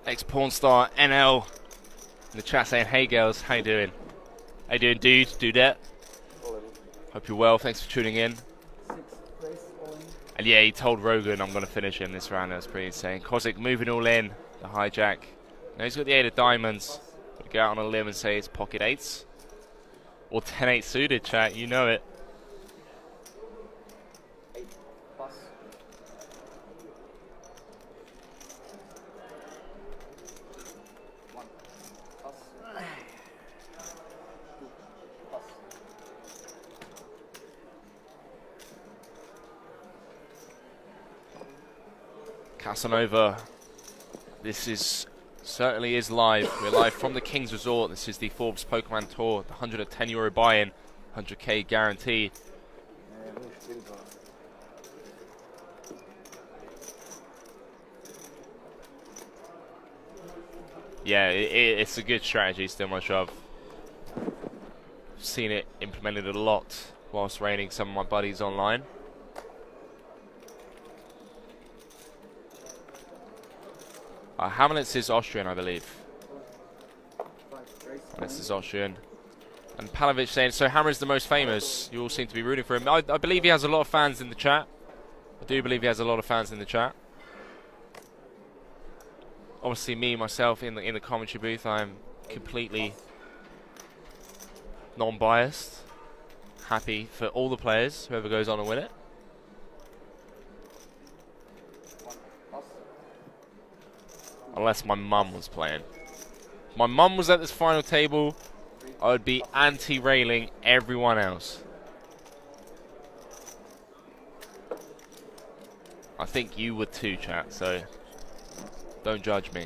Speaker 1: Ex-porn star NL in the chat saying, hey girls, how you doing? How you doing, dude? Dudette? Hope you're well, thanks for tuning in. And yeah, he told Rogan I'm going to finish in this round. That's pretty insane. Kozik moving all in, the hijack. Now he's got the 8 of diamonds. But go out on a limb and say it's pocket 8s. Or 10-8 suited, chat, you know it. Casanova, this is certainly is live. We're live from the King's Resort. This is the Forbes Pokerman Tour, the €110 buy-in, 100k guarantee. Yeah, it's a good strategy still, my shove. I've seen it implemented a lot whilst raining some of my buddies online. Hamlet's is Austrian, I believe. Hamlet's is Austrian. And Palovich saying, so Hammer is the most famous. You all seem to be rooting for him. I believe he has a lot of fans in the chat. I do believe he has a lot of fans in the chat. Obviously, me, myself, in the commentary booth, I'm completely non-biased. Happy for all the players, whoever goes on and win it. Unless my mum was playing. If my mum was at this final table, I would be anti-railing everyone else. I think you would too, chat, so don't judge me.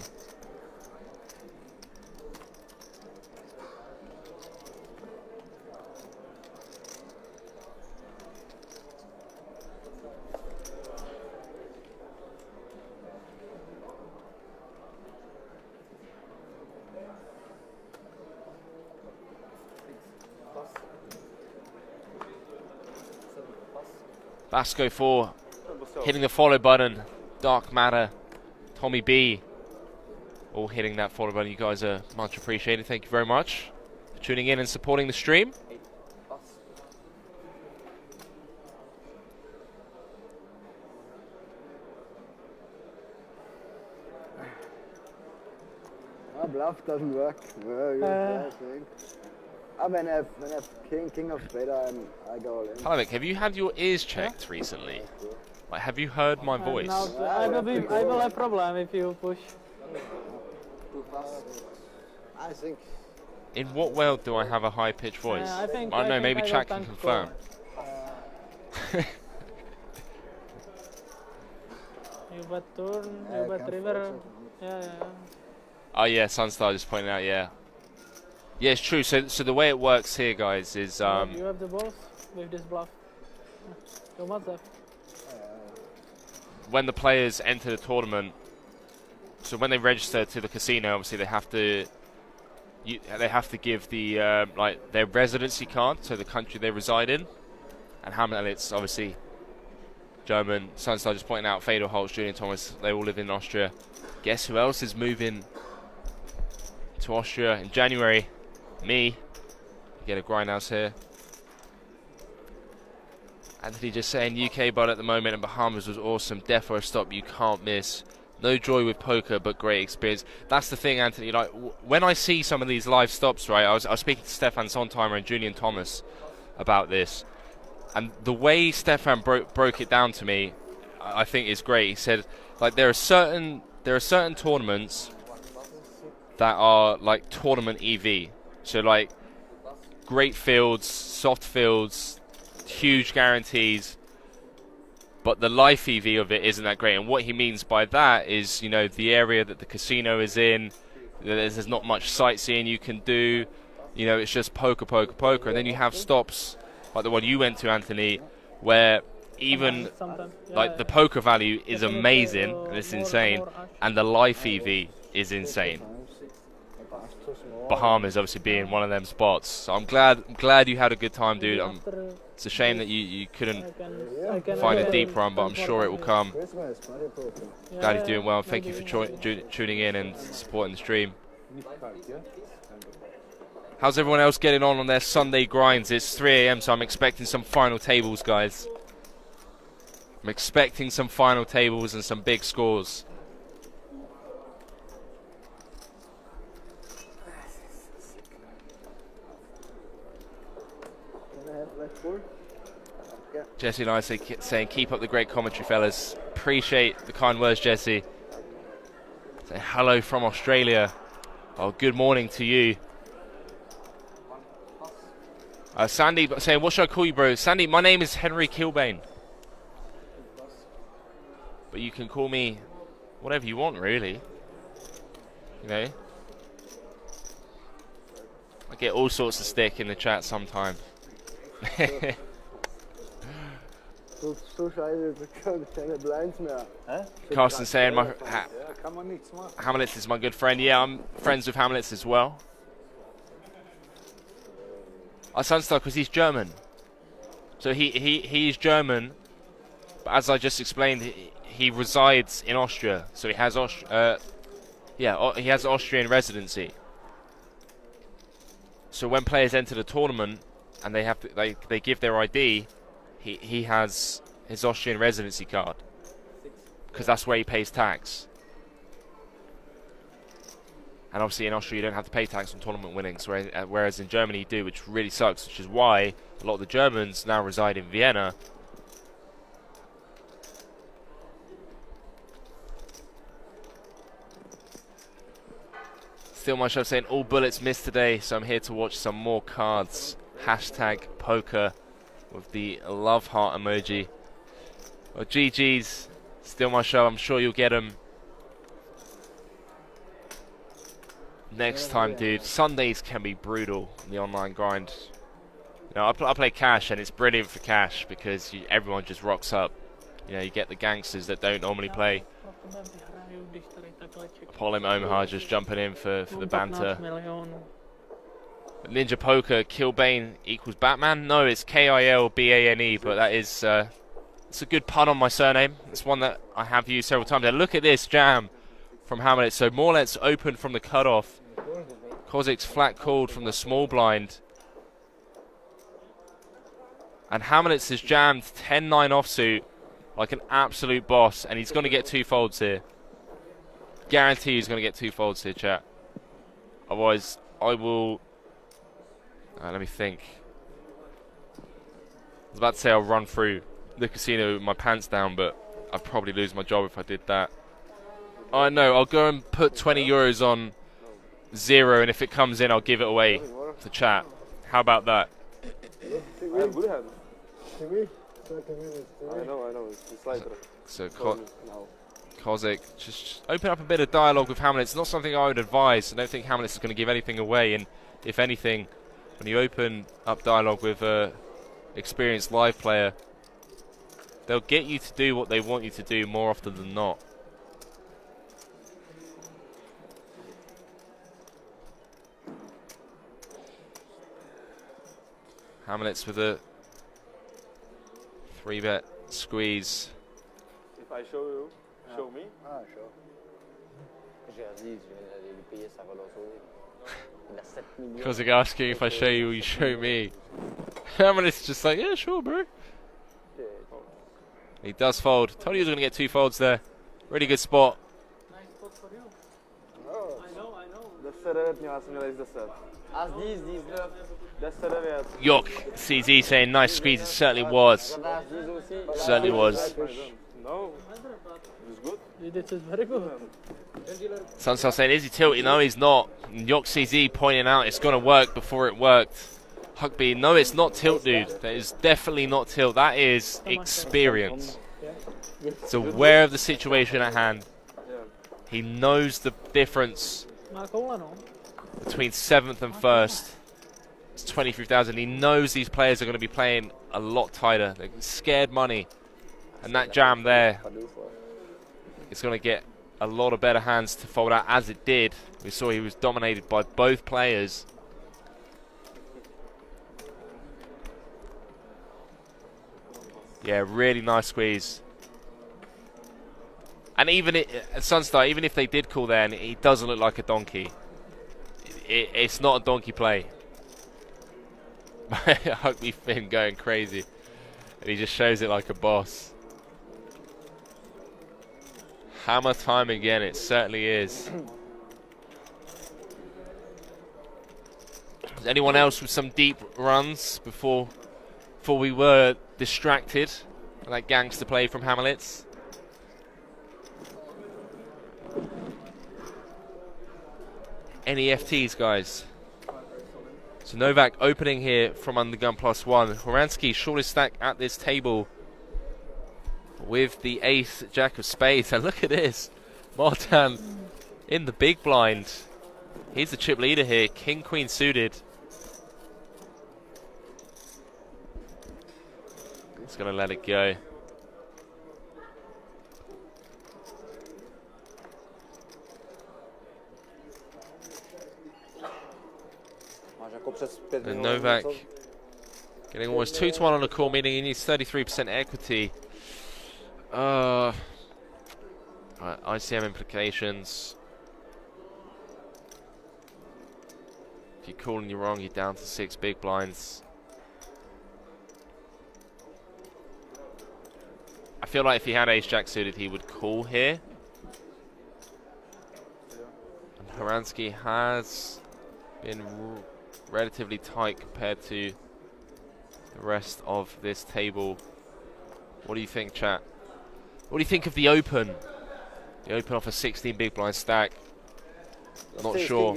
Speaker 1: Vasco 4 hitting the follow button. Dark Matter, Tommy B, all hitting that follow button. You guys are much appreciated. Thank you very much for tuning in and supporting the stream.
Speaker 6: My bluff doesn't work. I think. When I have king of spade, I go all in.
Speaker 1: Palavik, have you had your ears checked recently? Like, have you heard my voice?
Speaker 3: No, I will have problem if you push.
Speaker 6: I think.
Speaker 1: In what world do I have a high-pitched voice?
Speaker 3: I think
Speaker 1: I don't know, maybe
Speaker 3: I
Speaker 1: chat
Speaker 3: will
Speaker 1: can
Speaker 3: tank
Speaker 1: confirm.
Speaker 3: You bet turn, you bet river. Yeah.
Speaker 1: Oh yeah, Sunstar just pointed out, yeah. Yeah, it's true. So the way it works here, guys, is
Speaker 3: You have the balls with this bluff. You must have.
Speaker 1: when the players enter the tournament, so when they register to the casino, obviously they have to give the like their residency card, so the country they reside in, and Hamlet's obviously German. Sunstar just pointing out Fedor Holtz, Julian Thomas, they all live in Austria. Guess who else is moving to Austria in January? Me. Get a grindhouse here. Anthony just saying UK bud at the moment and Bahamas was awesome. Defo a stop you can't miss. No joy with poker, but great experience. That's the thing, Anthony. Like when I see some of these live stops, right? I was speaking to Stefan Sontheimer and Julian Thomas about this, and the way Stefan broke it down to me, I think is great. He said, like there are certain tournaments that are like tournament EV. So like great fields, soft fields, huge guarantees, but the life EV of it isn't that great. And what he means by that is, you know, the area that the casino is in, there's not much sightseeing you can do. You know, it's just poker. And then you have stops like the one you went to, Anthony, where even like the poker value is amazing and it's insane, and the life EV is insane. Bahamas obviously being one of them spots. So I'm glad you had a good time, dude. It's a shame that you couldn't find a deep run, but I'm sure it will come. Glad you're doing well. Thank you for tuning in and supporting the stream. How's everyone else getting on their Sunday grinds? It's 3 AM, so I'm expecting some final tables, guys. I'm expecting some final tables and some big scores. Jesse and I saying keep up the great commentary, fellas. Appreciate the kind words, Jesse. Say hello from Australia. Oh, good morning to you. Sandy saying, what should I call you, bro? Sandy, my name is Henry Kilbane, but you can call me whatever you want, really. You know, I get all sorts of stick in the chat sometimes. Carsten saying Hamlets is my good friend. Yeah, I'm friends with Hamlets as well. Sunstar, because he's German. So he's German, but as I just explained, he resides in Austria. So he has he has Austrian residency. So when players enter the tournament and they give their ID, he has his Austrian residency card, because that's where he pays tax. And obviously in Austria you don't have to pay tax on tournament winnings, whereas in Germany you do, which really sucks, which is why a lot of the Germans now reside in Vienna. Still my show saying all bullets missed today, so I'm here to watch some more cards. Hashtag poker with the love heart emoji. Well, GG's. Still my show. I'm sure you'll get them next time, dude. Sundays can be brutal in the online grind. You know, I play cash, and it's brilliant for cash because everyone just rocks up. You know, you get the gangsters that don't normally play. Apollo Omaha just jumping in for the banter. Ninja Poker, Kilbane equals Batman? No, it's Kilbane, but that is It's a good pun on my surname. It's one that I have used several times. And look at this jam from Hamlet. So Morlet's open from the cutoff. Kozik's flat called from the small blind. And Hamlet's has jammed 10-9 offsuit like an absolute boss. And he's going to get 2 folds here. Guarantee he's going to get 2 folds here, chat. Otherwise, I will... let me think. I was about to say I'll run through the casino with my pants down, but I'd probably lose my job if I did that. I know, I'll go and put 20 euros on 0, and if it comes in, I'll give it away to chat. How about that?
Speaker 5: I have good hands. I know. It's lighter.
Speaker 1: So, Kozik, just open up a bit of dialogue with Hamlet. It's not something I would advise. I don't think Hamlet is going to give anything away, and if anything, when you open up dialogue with a experienced live player, they'll get you to do what they want you to do more often than not. Hamlet's with a 3-bet squeeze.
Speaker 5: If I show you, show me.
Speaker 6: Ah, sure.
Speaker 1: Because they're asking if I show you, you show me. Hamlet's just like, yeah, sure, bro. He does fold. Told you he was going to get 2 folds there. Really good spot.
Speaker 3: Nice spot for you.
Speaker 6: Oh.
Speaker 3: I know.
Speaker 5: 10-9 měla jsem měla jít 10.
Speaker 4: As these
Speaker 5: 10-9.
Speaker 1: Yok CZ saying nice squeeze. It certainly was. Certainly was.
Speaker 5: No, it's good.
Speaker 3: This is very good.
Speaker 1: Sunstar saying, is he tilted? No, he's not. Yok CZ pointing out it's going to work before it worked. Huckby, no, it's not tilt, dude. That is definitely not tilt. That is experience. He's aware of the situation at hand. He knows the difference between 7th and 1st. It's 23,000. He knows these players are going to be playing a lot tighter. They're scared money. And that jam there is going to get a lot of better hands to fold out, as it did. We saw he was dominated by both players. Yeah, really nice squeeze. And even Sunstar, even if they did call there, and he doesn't look like a donkey. It's not a donkey play. Huckby Finn going crazy. And he just shows it like a boss. Hammer time again, it certainly is. Is anyone else with some deep runs before we were distracted by that gangster play from Hamlet's? Any FTs, guys? So Novak opening here from under gun +1. Horansky, shortest stack at this table with the ace jack of spades. And look at this. Martin in the big blind. He's the chip leader here. King, queen suited. He's going to let it go. And Novak getting almost 2-1 on the call, meaning he needs 33% equity. ICM implications. If you call and you're wrong, you're down to 6 big blinds. I feel like if he had ace jack suited, he would call here. And Horansky has been relatively tight compared to the rest of this table. What do you think, chat? What do you think of the open? The open off a 16 big blind stack. Not sure.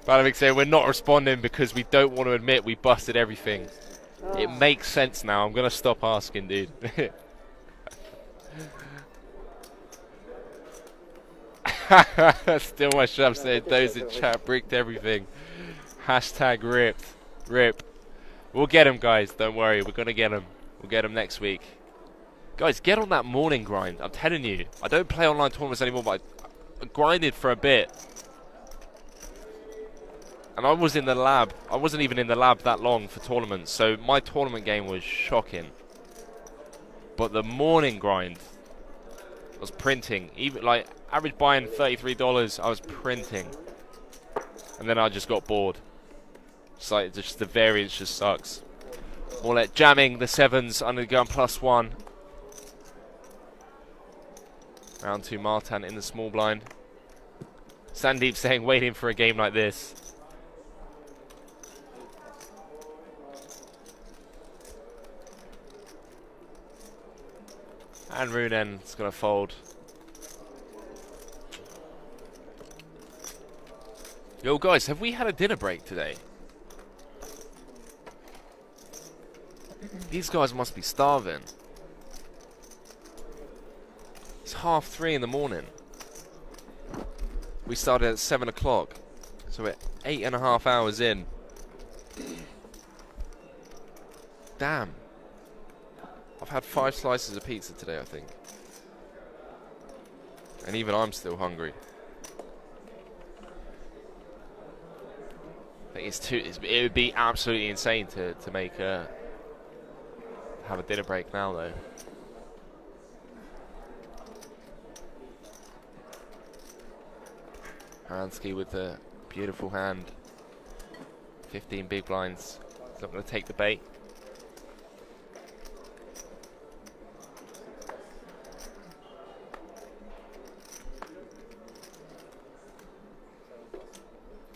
Speaker 1: Balavik saying we're not responding because we don't want to admit we busted everything. It makes sense now. I'm going to stop asking, dude. Still my shop said those in chat bricked everything. Hashtag ripped. Rip. We'll get him, guys. Don't worry. We're going to get him. We'll get him next week. Guys, get on that morning grind. I'm telling you. I don't play online tournaments anymore, but I grinded for a bit. And I was in the lab. I wasn't even in the lab that long for tournaments, so my tournament game was shocking. But the morning grind was printing. Even like average buy-in $33, I was printing. And then I just got bored. It's like just the variance just sucks. More like jamming the sevens under the gun +1. Round 2 Martin in the small blind. Sandeep saying waiting for a game like this. And Runen's gonna fold. Yo guys, have we had a dinner break today? These guys must be starving. It's 3:30 in the morning. We started at 7 o'clock. So we're 8.5 hours in. Damn. I've had 5 slices of pizza today, I think. And even I'm still hungry. I think it would be absolutely insane to make have a dinner break now, though. Haransky with the beautiful hand. 15 big blinds. He's not going to take the bait.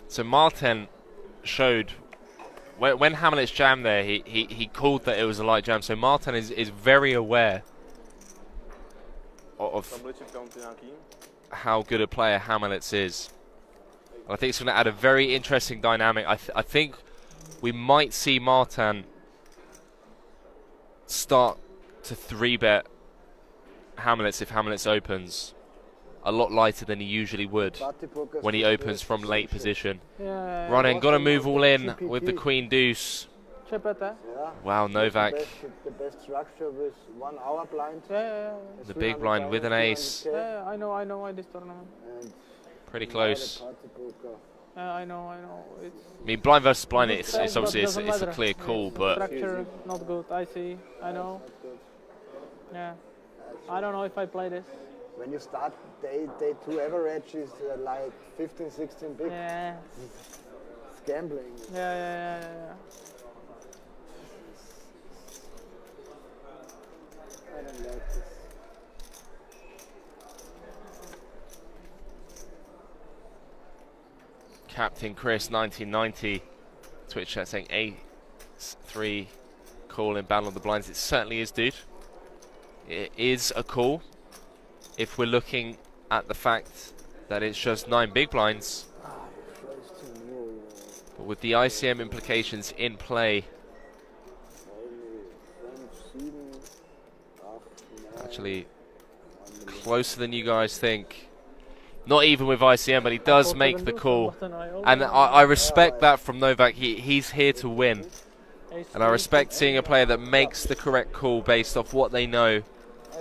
Speaker 1: So Martin showed when Hamlet's jammed there, he called that it was a light jam. So Martin is very aware of how good a player Hamlet's is. And I think it's going to add a very interesting dynamic. I think we might see Martin start to 3-bet Hamlet's if Hamlet's opens a lot lighter than he usually would when he opens from late position.
Speaker 3: Yeah,
Speaker 1: Ronen got to move all in with the Queen Deuce. Wow, Novak.
Speaker 6: The best structure with 1 hour blind.
Speaker 1: The big blind with an ace.
Speaker 3: Yeah, I know this tournament.
Speaker 1: Pretty close.
Speaker 3: I know. It's
Speaker 1: I mean, blind versus blind, it's obviously it's a clear call, but
Speaker 3: structure not good. I see. I know. Yeah. I don't know if I play this.
Speaker 6: When you start day 2 average is like 15, 16 big.
Speaker 3: Yeah.
Speaker 6: It's gambling.
Speaker 3: Yeah.
Speaker 6: I don't like this.
Speaker 1: Captain Chris 1990 Twitch chat saying ace-3 call in Battle of the Blinds. It certainly is, dude. It is a call. If we're looking at the fact that it's just 9 big blinds, but with the ICM implications in play, actually closer than you guys think. Not even with ICM, but he does make the call, and I respect that from Novak. He's here to win, and I respect seeing a player that makes the correct call based off what they know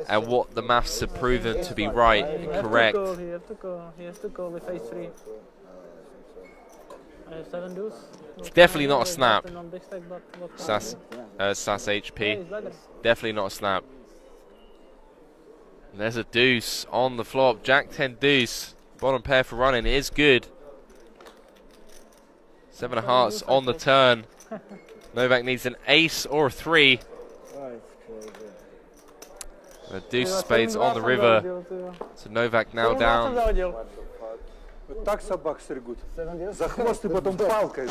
Speaker 1: and what the maths have proven to be right and correct.
Speaker 3: He has to call with ace-3. 7 deuce.
Speaker 1: It's definitely not a snap. SAS HP. Definitely not a snap. And there's a deuce on the flop. Jack 10 deuce. Bottom pair for running is good. 7 of hearts on the turn. Novak needs an ace or a 3. The deuce of spades on the river. So Novak now down.
Speaker 5: Tak sabak, Sergut. Za chvost i potom pálkej.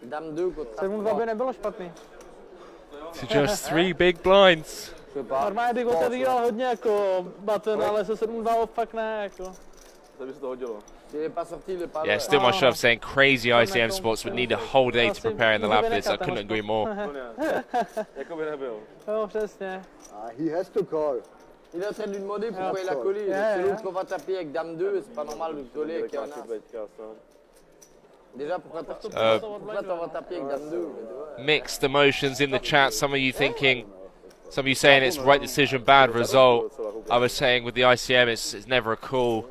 Speaker 4: Dám 2 kot.
Speaker 3: 7-2 by nebylo špatný.
Speaker 1: To just 3 big blinds.
Speaker 3: Normálně bych otevíral hodně jako button, ale se 7-2 fakt ne jako.
Speaker 5: To by se to hodilo.
Speaker 1: Yeah, still my shove saying crazy ICM spots would need a whole day to prepare in the lab for this. I couldn't agree more.
Speaker 5: Jako by nebyl.
Speaker 3: Jo, přesně.
Speaker 6: He has to call.
Speaker 4: Il est en train de lui demander pourquoi il a collé. C'est l'autre qu'on va taper avec Dame 2, c'est pas normal de coller avec un as. Déjà, pourquoi t'en vas taper avec Dame 2?
Speaker 1: Mixed emotions in the chat. Some of you thinking, some of you saying it's right decision, bad result. I was saying with the ICM it's never a call.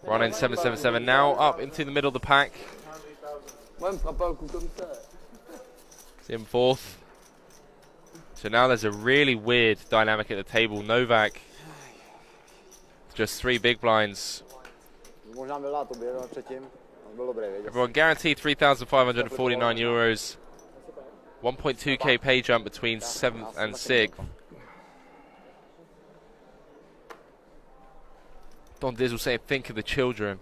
Speaker 1: Running 777 now, up into the middle of the pack.
Speaker 4: Moi, me fera pas un coup comme ça.
Speaker 1: It's in fourth. So now there's a really weird dynamic at the table. Novak, just 3 big blinds. Everyone guaranteed €3,549. 1.2k pay jump between 7th and 6th. Don Dizzle saying, think of the children.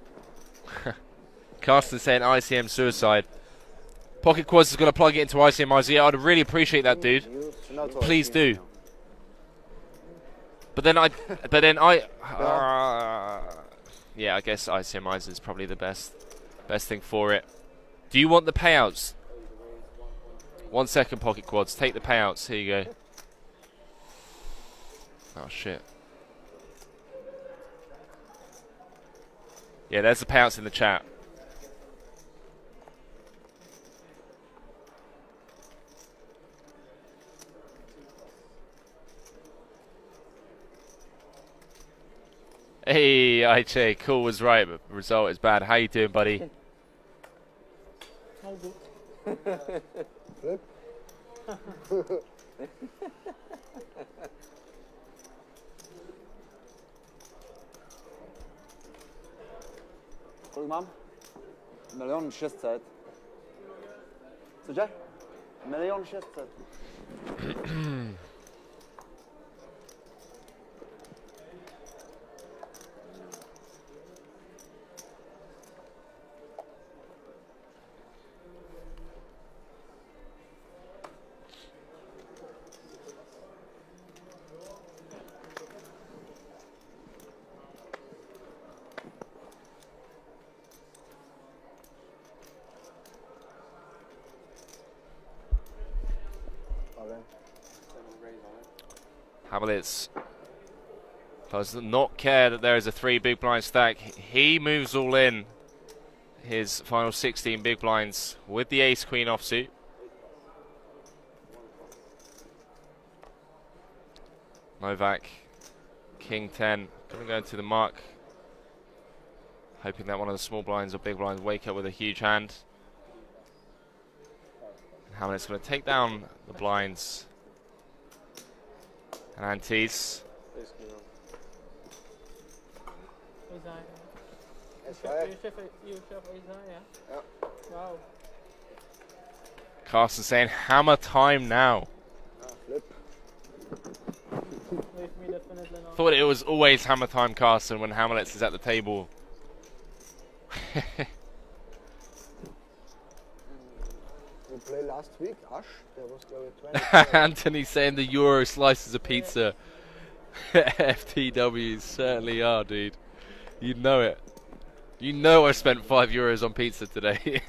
Speaker 1: Carsten saying ICM suicide. Pocket Quads is going to plug it into ICM IZ. I'd really appreciate that, dude. Please do. But then yeah, I guess ICM IZ is probably the best thing for it. Do you want the payouts? 1 second, Pocket Quads. Take the payouts. Here you go. Oh, shit. Yeah, there's the payouts in the chat. Hey, IJ, cool was right, but the result is bad. How you doing, buddy?
Speaker 3: All good.
Speaker 6: Kolik mám? 1 600 000. Cože? 1 600 000.
Speaker 1: Hamlets does not care that there is a 3 big blind stack. He moves all in his final 16 big blinds with the ace queen offsuit. Novak, king 10, going to go into the mark, hoping that one of the small blinds or big blinds wake up with a huge hand. Hamlet's going to take down the blinds and antes.
Speaker 3: Wow.
Speaker 1: Carsten saying hammer time now. Thought it was always hammer time, Carsten, when Hamlets is at the table.
Speaker 6: We played last week, Ash. There was 20.
Speaker 1: Anthony saying the Euro slices of pizza. FTWs certainly are, dude. You know it. You know I spent €5 on pizza today.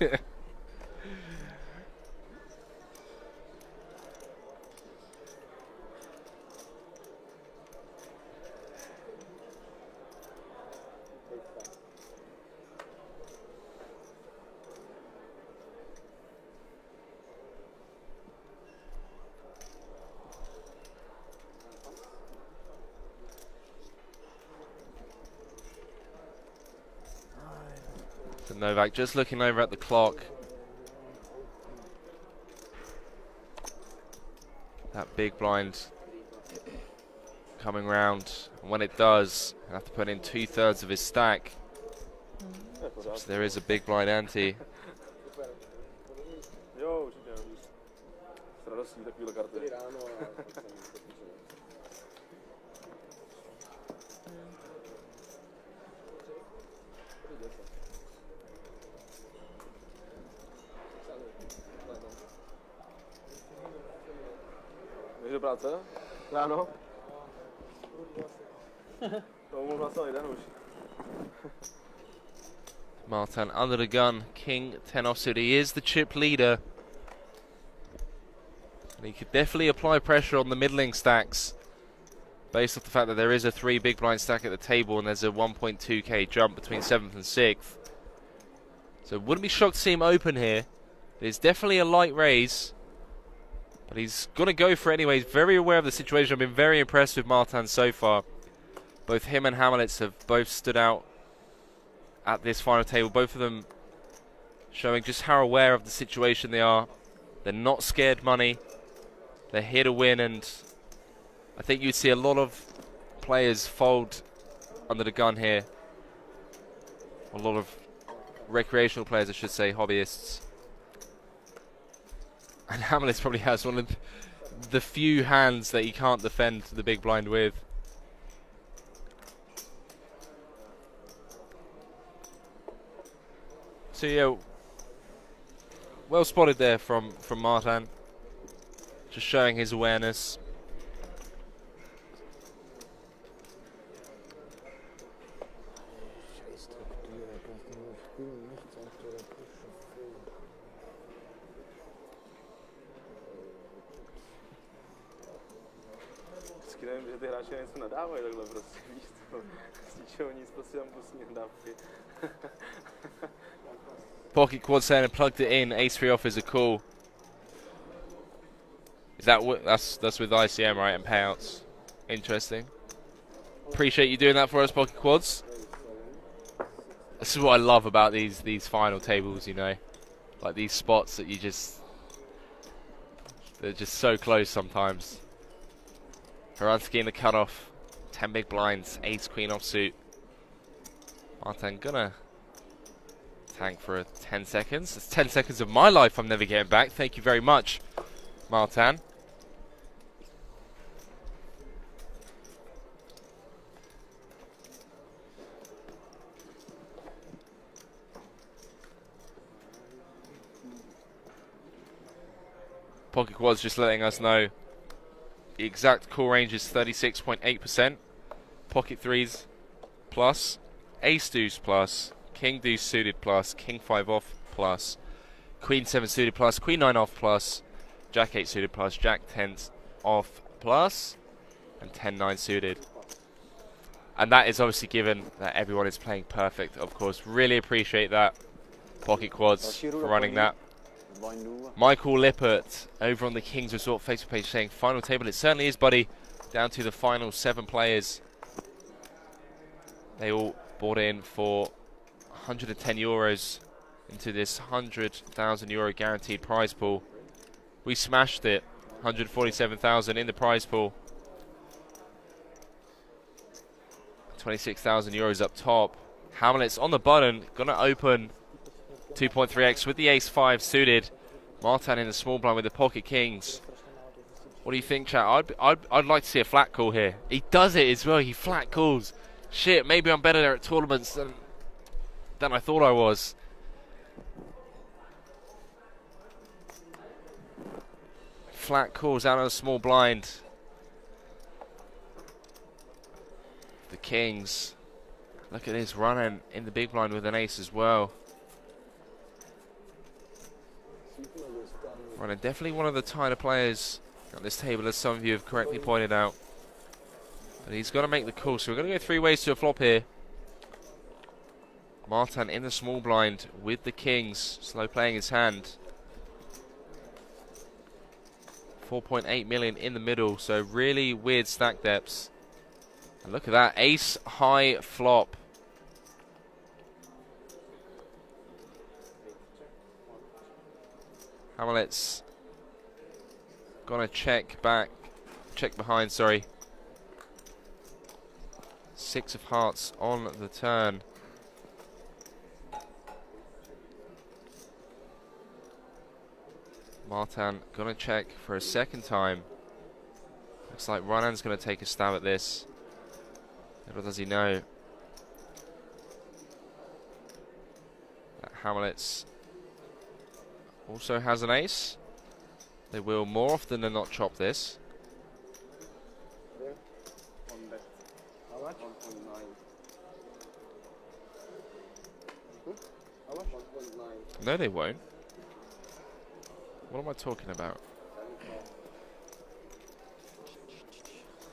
Speaker 1: Novak just looking over at the clock. That big blind coming round. And when it does, I have to put in 2/3 of his stack. So there is a big blind ante.
Speaker 5: Do práce? Ráno? To mohl vlastně jeden už.
Speaker 1: Martin under the gun, king 10 offsuit. He is the chip leader. And he could definitely apply pressure on the middling stacks based off the fact that there is a 3 big blind stack at the table and there's a 1.2k jump between 7th and 6th. So wouldn't be shocked to see him open here. There's definitely a light raise. But he's going to go for it anyway. He's very aware of the situation. I've been very impressed with Martin so far. Both him and Hamlets have both stood out at this final table. Both of them showing just how aware of the situation they are. They're not scared money. They're here to win, and I think you'd see a lot of players fold under the gun here. A lot of recreational players, I should say, hobbyists. And Hamlet probably has one of the few hands that he can't defend the big blind with. So yeah, well spotted there from Martin. Just showing his awareness.
Speaker 5: Nevím, že ty hráči něco nadávají takhle prostě, víš to, z ničeho nic, prostě tam pustí nadávky.
Speaker 1: Pocket quad saying and plugged it in. Ace-3 offers a call. Is that that's with ICM, right? And payouts. Interesting. Appreciate you doing that for us, Pocket Quads. This is what I love about these final tables, you know, like these spots that you they're just so close sometimes. Haransky in the cutoff. 10 big blinds. Ace Queen offsuit. Martin gonna tank for 10 seconds. It's 10 seconds of my life I'm never getting back. Thank you very much, Martin. Pocket Quads just letting us know the exact call range is 36.8%. Pocket 3s plus, Ace Deuce plus, King Deuce suited plus, King 5 off plus, Queen 7 suited plus, Queen 9 off plus, Jack 8 suited plus, Jack 10 off plus, and 10-9 suited. And that is obviously given that everyone is playing perfect, of course. Really appreciate that, Pocket Quads, for running that. Michael Lippert over on the Kings Resort Facebook page saying final table. It certainly is, buddy. Down to the final 7 players. They all bought in for 110 euros into this 100,000 euro guaranteed prize pool. We smashed it. 147,000 in the prize pool. 26,000 euros up top. Hamlet's on the button. Gonna open 2.3x with the Ace 5 suited. Martin in the small blind with the Pocket Kings. What do you think, chat? I'd like to see a flat call here. He does it as well. He flat calls. Shit, maybe I'm better there at tournaments than I thought I was. Flat calls out of a small blind. The Kings. Look at this, running in the big blind with an ace as well. Running definitely one of the tighter players on this table, as some of you have correctly pointed out. But he's got to make the call, so we're going to go 3 ways to a flop here. Martin in the small blind with the Kings, slow playing his hand. 4.8 million in the middle, so really weird stack depths. And look at that, ace high flop. Hamlet's gonna check behind, sorry. 6 of hearts on the turn. Martin gonna check for a second time. Looks like Ronan's gonna take a stab at this. Little does he know that Hamlet's also has an ace. They will more often than not chop this.
Speaker 6: How much? 1.9.
Speaker 1: No, they won't. What am I talking about?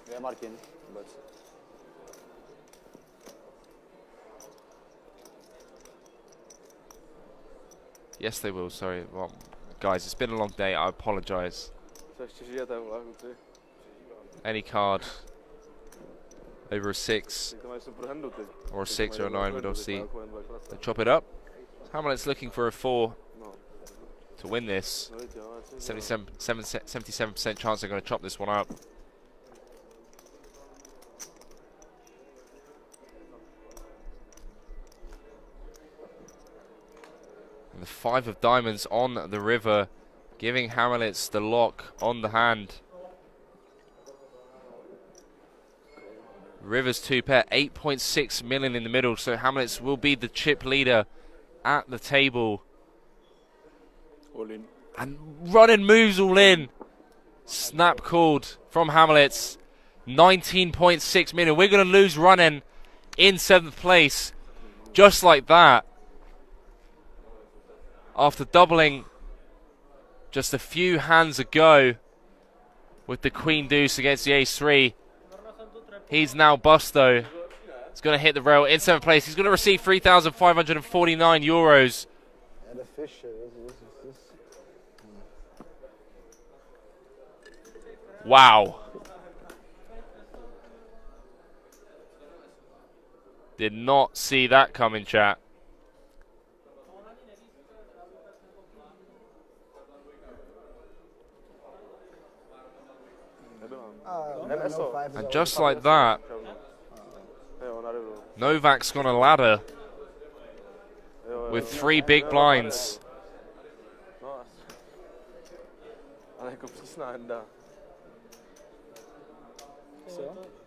Speaker 6: We are marking, but
Speaker 1: Yes, they will. Sorry, well, guys, it's been a long day. I apologise. Any card over a 6 or a 6 or a 9 would obviously They chop it up. Hamlet's looking for a 4 to win this. 77% chance they're going to chop this one up. And the 5 of diamonds on the river, giving Hamlets the lock on the hand. River's 2 pair, 8.6 million in the middle, so Hamlets will be the chip leader at the table.
Speaker 5: All in.
Speaker 1: And running moves all in. Snap called from Hamlets. 19.6 million. We're going to lose running in 7th place. Just like that. After doubling just a few hands ago with the Queen Deuce against the Ace 3. He's now Busto. He's going to hit the rail in 7th place. He's going to receive €3,549.
Speaker 6: Yeah, the fish. This.
Speaker 1: Wow. Did not see that coming, chat. And just like that, Novak's got a ladder with 3 big blinds.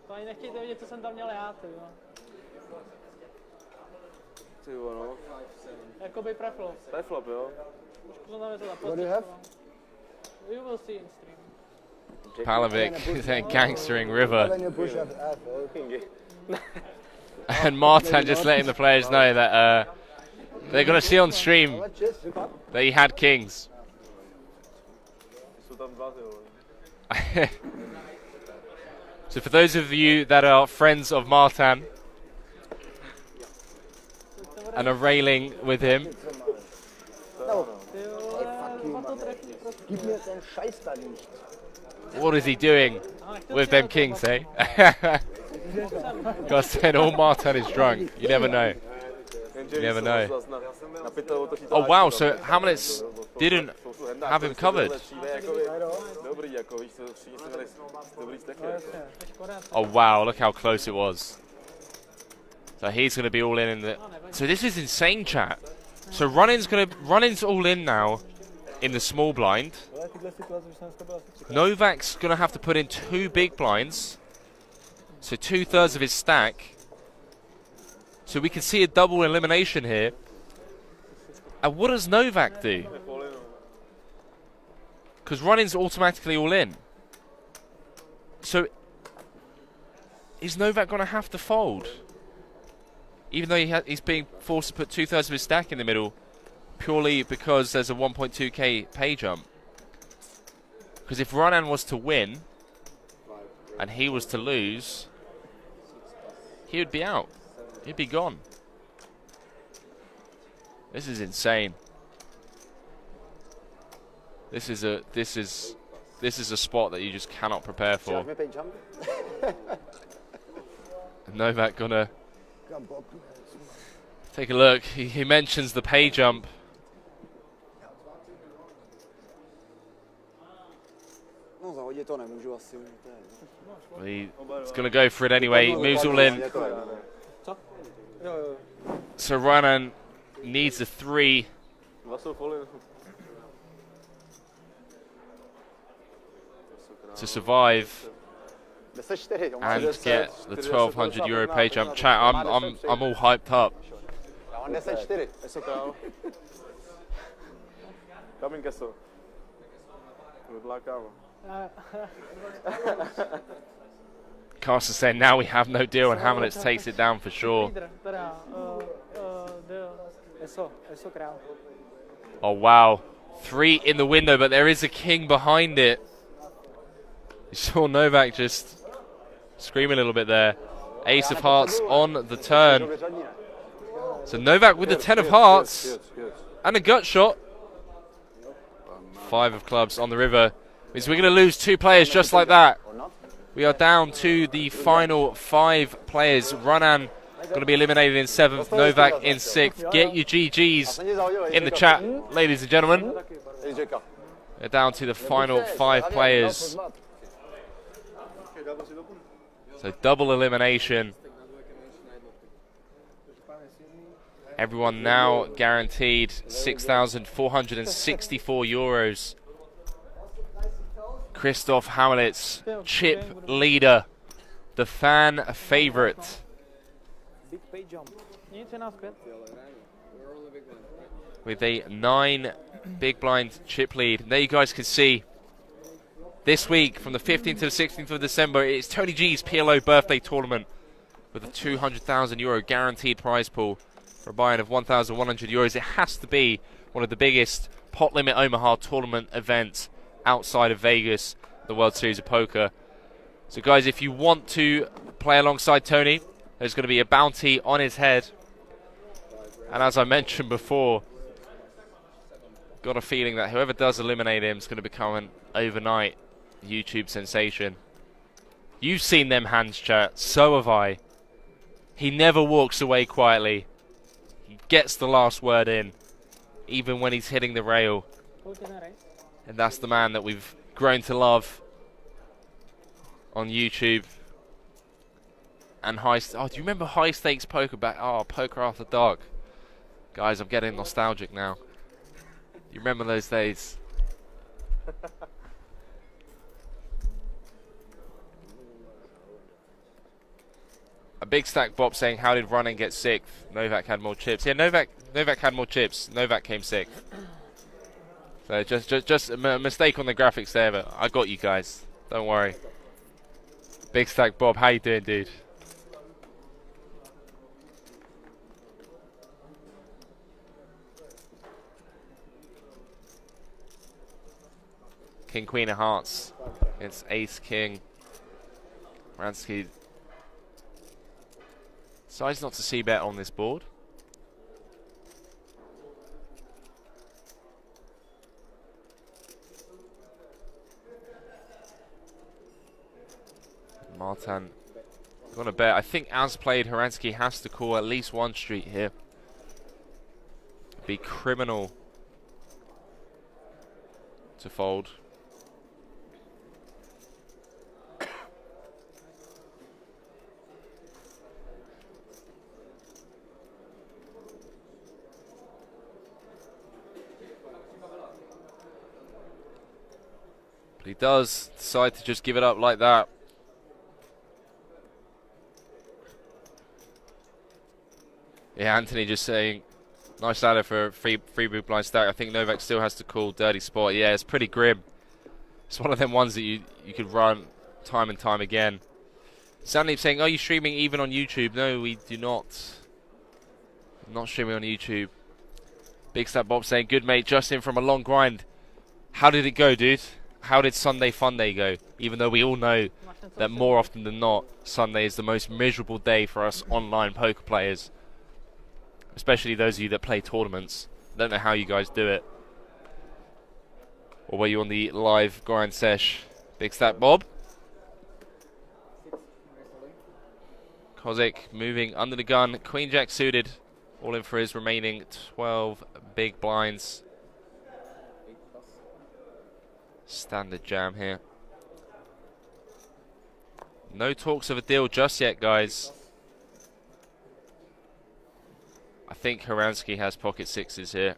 Speaker 3: To ani nechtějte vidět, co jsem tam měl já, ty jo. Jakoby preflop.
Speaker 5: Preflop, jo.
Speaker 3: Trošku jsem tam je to
Speaker 6: What do you have?
Speaker 3: You will see in stream.
Speaker 1: Palovic is then gangstering River.
Speaker 6: Then you push up F.
Speaker 1: And Martin just letting the players know that they're going to see on stream that he had kings. So for those of you that are friends of Martin and are railing with him, what is he doing with them kings, eh? Gotta say, all Martin is drunk. You never know. You never know. Oh wow, so Hamlets didn't have him covered. Oh wow, look how close it was. So he's going to be all in the... So this is insane, chat. So run-in's all in now in the small blind. Novak's going to have to put in 2 big blinds. So 2/3 of his stack. So we can see a double elimination here. And what does Novak do? Because run-in's automatically all in. So is Novak going to have to fold? Even though he's being forced to put 2/3 of his stack in the middle, purely because there's a 1.2k pay jump. Because if Ronan was to win, and he was to lose, he would be out. He'd be gone. This is insane. This is a spot that you just cannot prepare for. Novak gonna take a look. He mentions the pay jump. He's gonna go for it anyway. Moves all in. So Ronan needs a 3 to survive and get the €1,200 pay jump. Chat, I'm all hyped up. Carson saying now we have no deal, and Hamlets takes it down for sure. Oh wow, 3 in the window, but there is a king behind it. You saw Novak just scream a little bit there. Ace of hearts on the turn. So Novak with the 10 of hearts and a gut shot. 5 of clubs on the river. Means we're going to lose 2 players just like that. We are down to the final 5 players. Ronan Going to be eliminated in 7th. Novak in 6th. Get your GGs in the chat, ladies and gentlemen. They're down to the final 5 players. So double elimination. Everyone now guaranteed 6,464 euros. Christoph Hamlitz, chip leader, the fan favorite. With a 9 big blind chip lead. And there you guys can see, this week from the 15th to the 16th of December, it's Tony G's PLO birthday tournament with a 200,000 euro guaranteed prize pool for a buy-in of 1,100 euros. It has to be one of the biggest pot limit Omaha tournament events outside of Vegas, the World Series of Poker. So guys, if you want to play alongside Tony, there's going to be a bounty on his head. And as I mentioned before, got a feeling that whoever does eliminate him is going to become an overnight YouTube sensation. You've seen them hands, chat. So have I. He never walks away quietly. He gets the last word in, even when he's hitting the rail. And that's the man that we've grown to love on YouTube. And do you remember high stakes poker back? Oh, Poker After Dark. Guys, I'm getting nostalgic now. You remember those days? A big stack Bob saying, how did Running get 6th? Novak had more chips. Yeah, Novak had more chips. Novak came 6th. So just a mistake on the graphics there, but I got you guys. Don't worry. Big stack Bob, how you doing, dude? King Queen of Hearts against Ace King. Ransky decides not to see bet on this board. Martin gonna bet. I think as played, Horansky has to call at least one street here. Be criminal to fold. But he does decide to just give it up like that. Yeah, Anthony just saying, nice ladder for a free big blind stack. I think Novak still has to call dirty spot. Yeah, it's pretty grim. It's one of them ones that you could run time and time again. Stanley saying, are you streaming even on YouTube? No, we do not. I'm not streaming on YouTube. Big Stat Bob saying, good mate, just in from a long grind. How did it go, dude? How did Sunday Fun Day go? Even though we all know that more often than not, Sunday is the most miserable day for us online poker players. Especially those of you that play tournaments. I don't know how you guys do it. Or were you on the live grind sesh? Big Stat Bob. Kozik moving under the gun. Queen Jack suited. All in for his remaining 12 big blinds. Standard jam here. No talks of a deal just yet, guys. I think Horansky has pocket sixes here.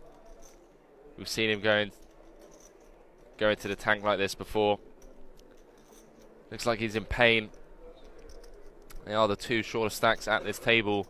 Speaker 1: We've seen him go into the tank like this before. Looks like he's in pain. They are the two shorter stacks at this table.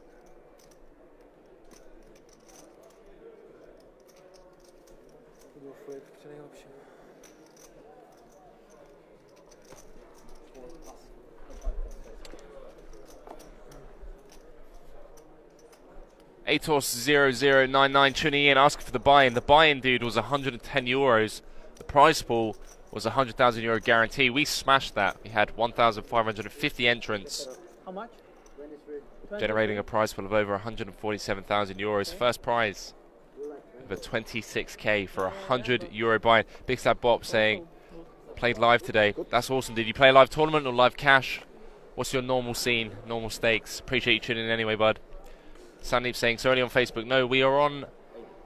Speaker 1: Atos0099 tuning in, asking for the buy-in. The buy-in, dude, was 110 euros. The prize pool was 100,000 euro guarantee. We smashed that. We had 1,550 entrants.
Speaker 3: How much? 23.
Speaker 1: Generating a prize pool of over 147,000 euros. First prize of a 26k for a 100 euro buy-in. Big Stab Bob saying, played live today. That's awesome. Did you play a live tournament or live cash? What's your normal scene, normal stakes? Appreciate you tuning in anyway, bud. Sandeep saying, so only on Facebook. No, we are on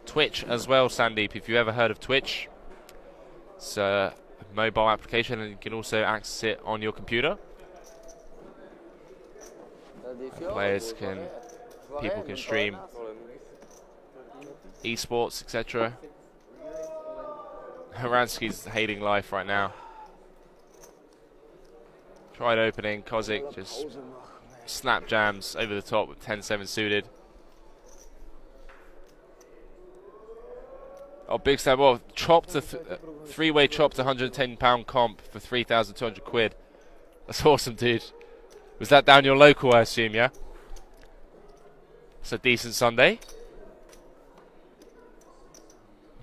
Speaker 1: Twitch as well, Sandeep, if you ever heard of Twitch. It's a mobile application and you can also access it on your computer. Players can, people can stream esports, etc. Horansky's hating life right now. Tried opening, Kozik just snap jams over the top with 10-7 suited. Oh, big stab. Well, chopped a three-way chopped £110 comp for 3,200 quid. That's awesome, dude. Was that down your local, I assume, yeah? It's a decent Sunday.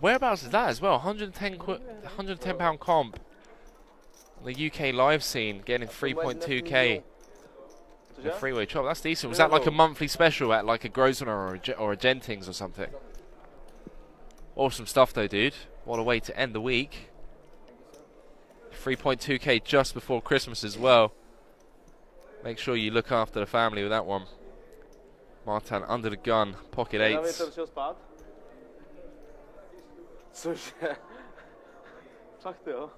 Speaker 1: Whereabouts is that as well? £110 comp. On the UK live scene, getting 3.2k. A three-way chop. That's decent. Was that like a monthly special at like a Grosvenor or a Gentings or something? Awesome stuff though, dude. What a way to end the week. 3.2k just before Christmas as well. Make sure you look after the family with that one. Martin under the gun, pocket eights.
Speaker 5: Cože? Fakt jo.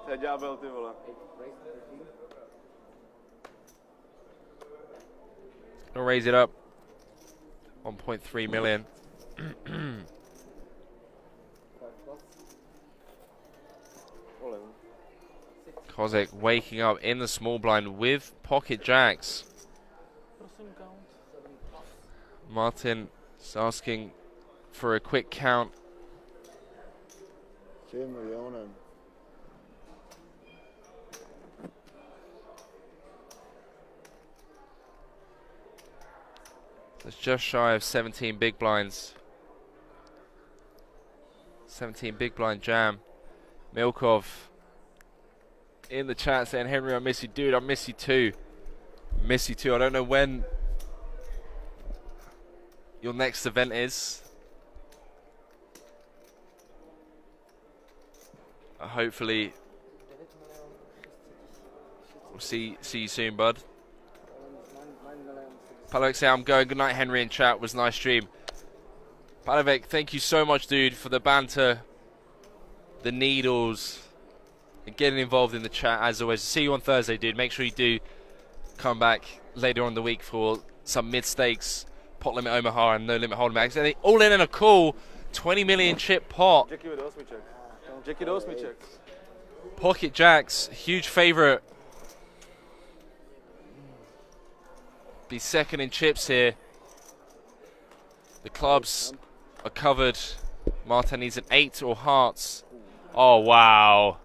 Speaker 5: To je ďábel, ty vole.
Speaker 1: Gonna raise it up. 1.3 million. Kozik waking up in the small blind with pocket jacks. Martin is asking for a quick count.
Speaker 6: 10 millionen.
Speaker 1: It's just shy of 17 big blinds. 17 big blind jam. Milkov in the chat saying, Henry, I miss you. Dude, I miss you too. Miss you too. I don't know when your next event is. Hopefully we'll see you soon, bud. Palovek say I'm going. Good night, Henry, in chat. Was a nice stream. Palovek, thank you so much, dude, for the banter, the needles, and getting involved in the chat as always. See you on Thursday, dude. Make sure you do come back later on in the week for some mid-stakes, pot limit Omaha, and no limit hold'em max. All in a cool 20 million chip pot. Pocket jacks, huge favorite. Be second in chips here. The clubs are covered. Martin needs an 8 or hearts. Oh, wow.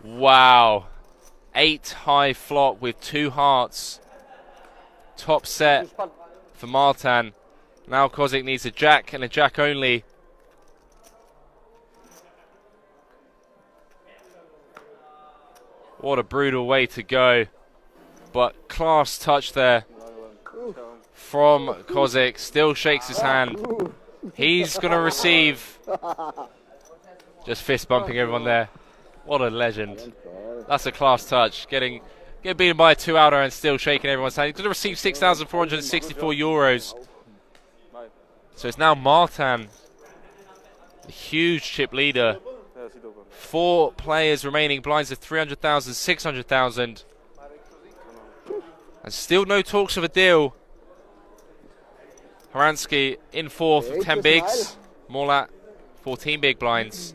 Speaker 1: Wow. 8 high flop with 2 hearts. Top set for Martin. Now Kozik needs a jack and a jack only. What a brutal way to go. But class touch there from Kozik. Still shakes his hand. He's going to receive. Just fist bumping everyone there. What a legend. That's a class touch. Getting beaten by a 2-outer and still shaking everyone's hand. He's going to receive 6,464 euros. So it's now Martin, the huge chip leader. 4 players remaining, blinds of 300,000, 600,000. And still no talks of a deal. Horansky in 4th with 10 bigs. Morlat, 14 big blinds.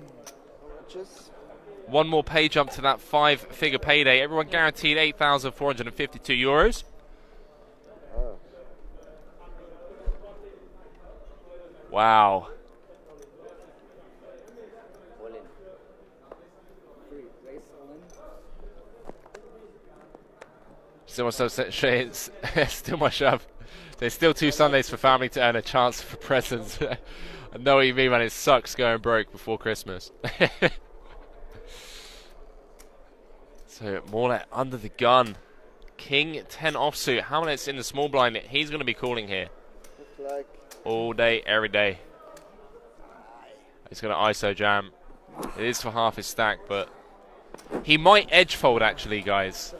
Speaker 1: One more pay jump to that 5-figure payday. Everyone guaranteed 8,452 euros. Wow. Still myself, still my shove. There's still 2 Sundays for family to earn a chance for presents. I know what you mean, man. It sucks going broke before Christmas. So Morlet under the gun. King 10 offsuit. Hamlet's in the small blind. He's going to be calling here. All day, every day. He's going to ISO jam. It is for half his stack, but He might edge fold actually, guys.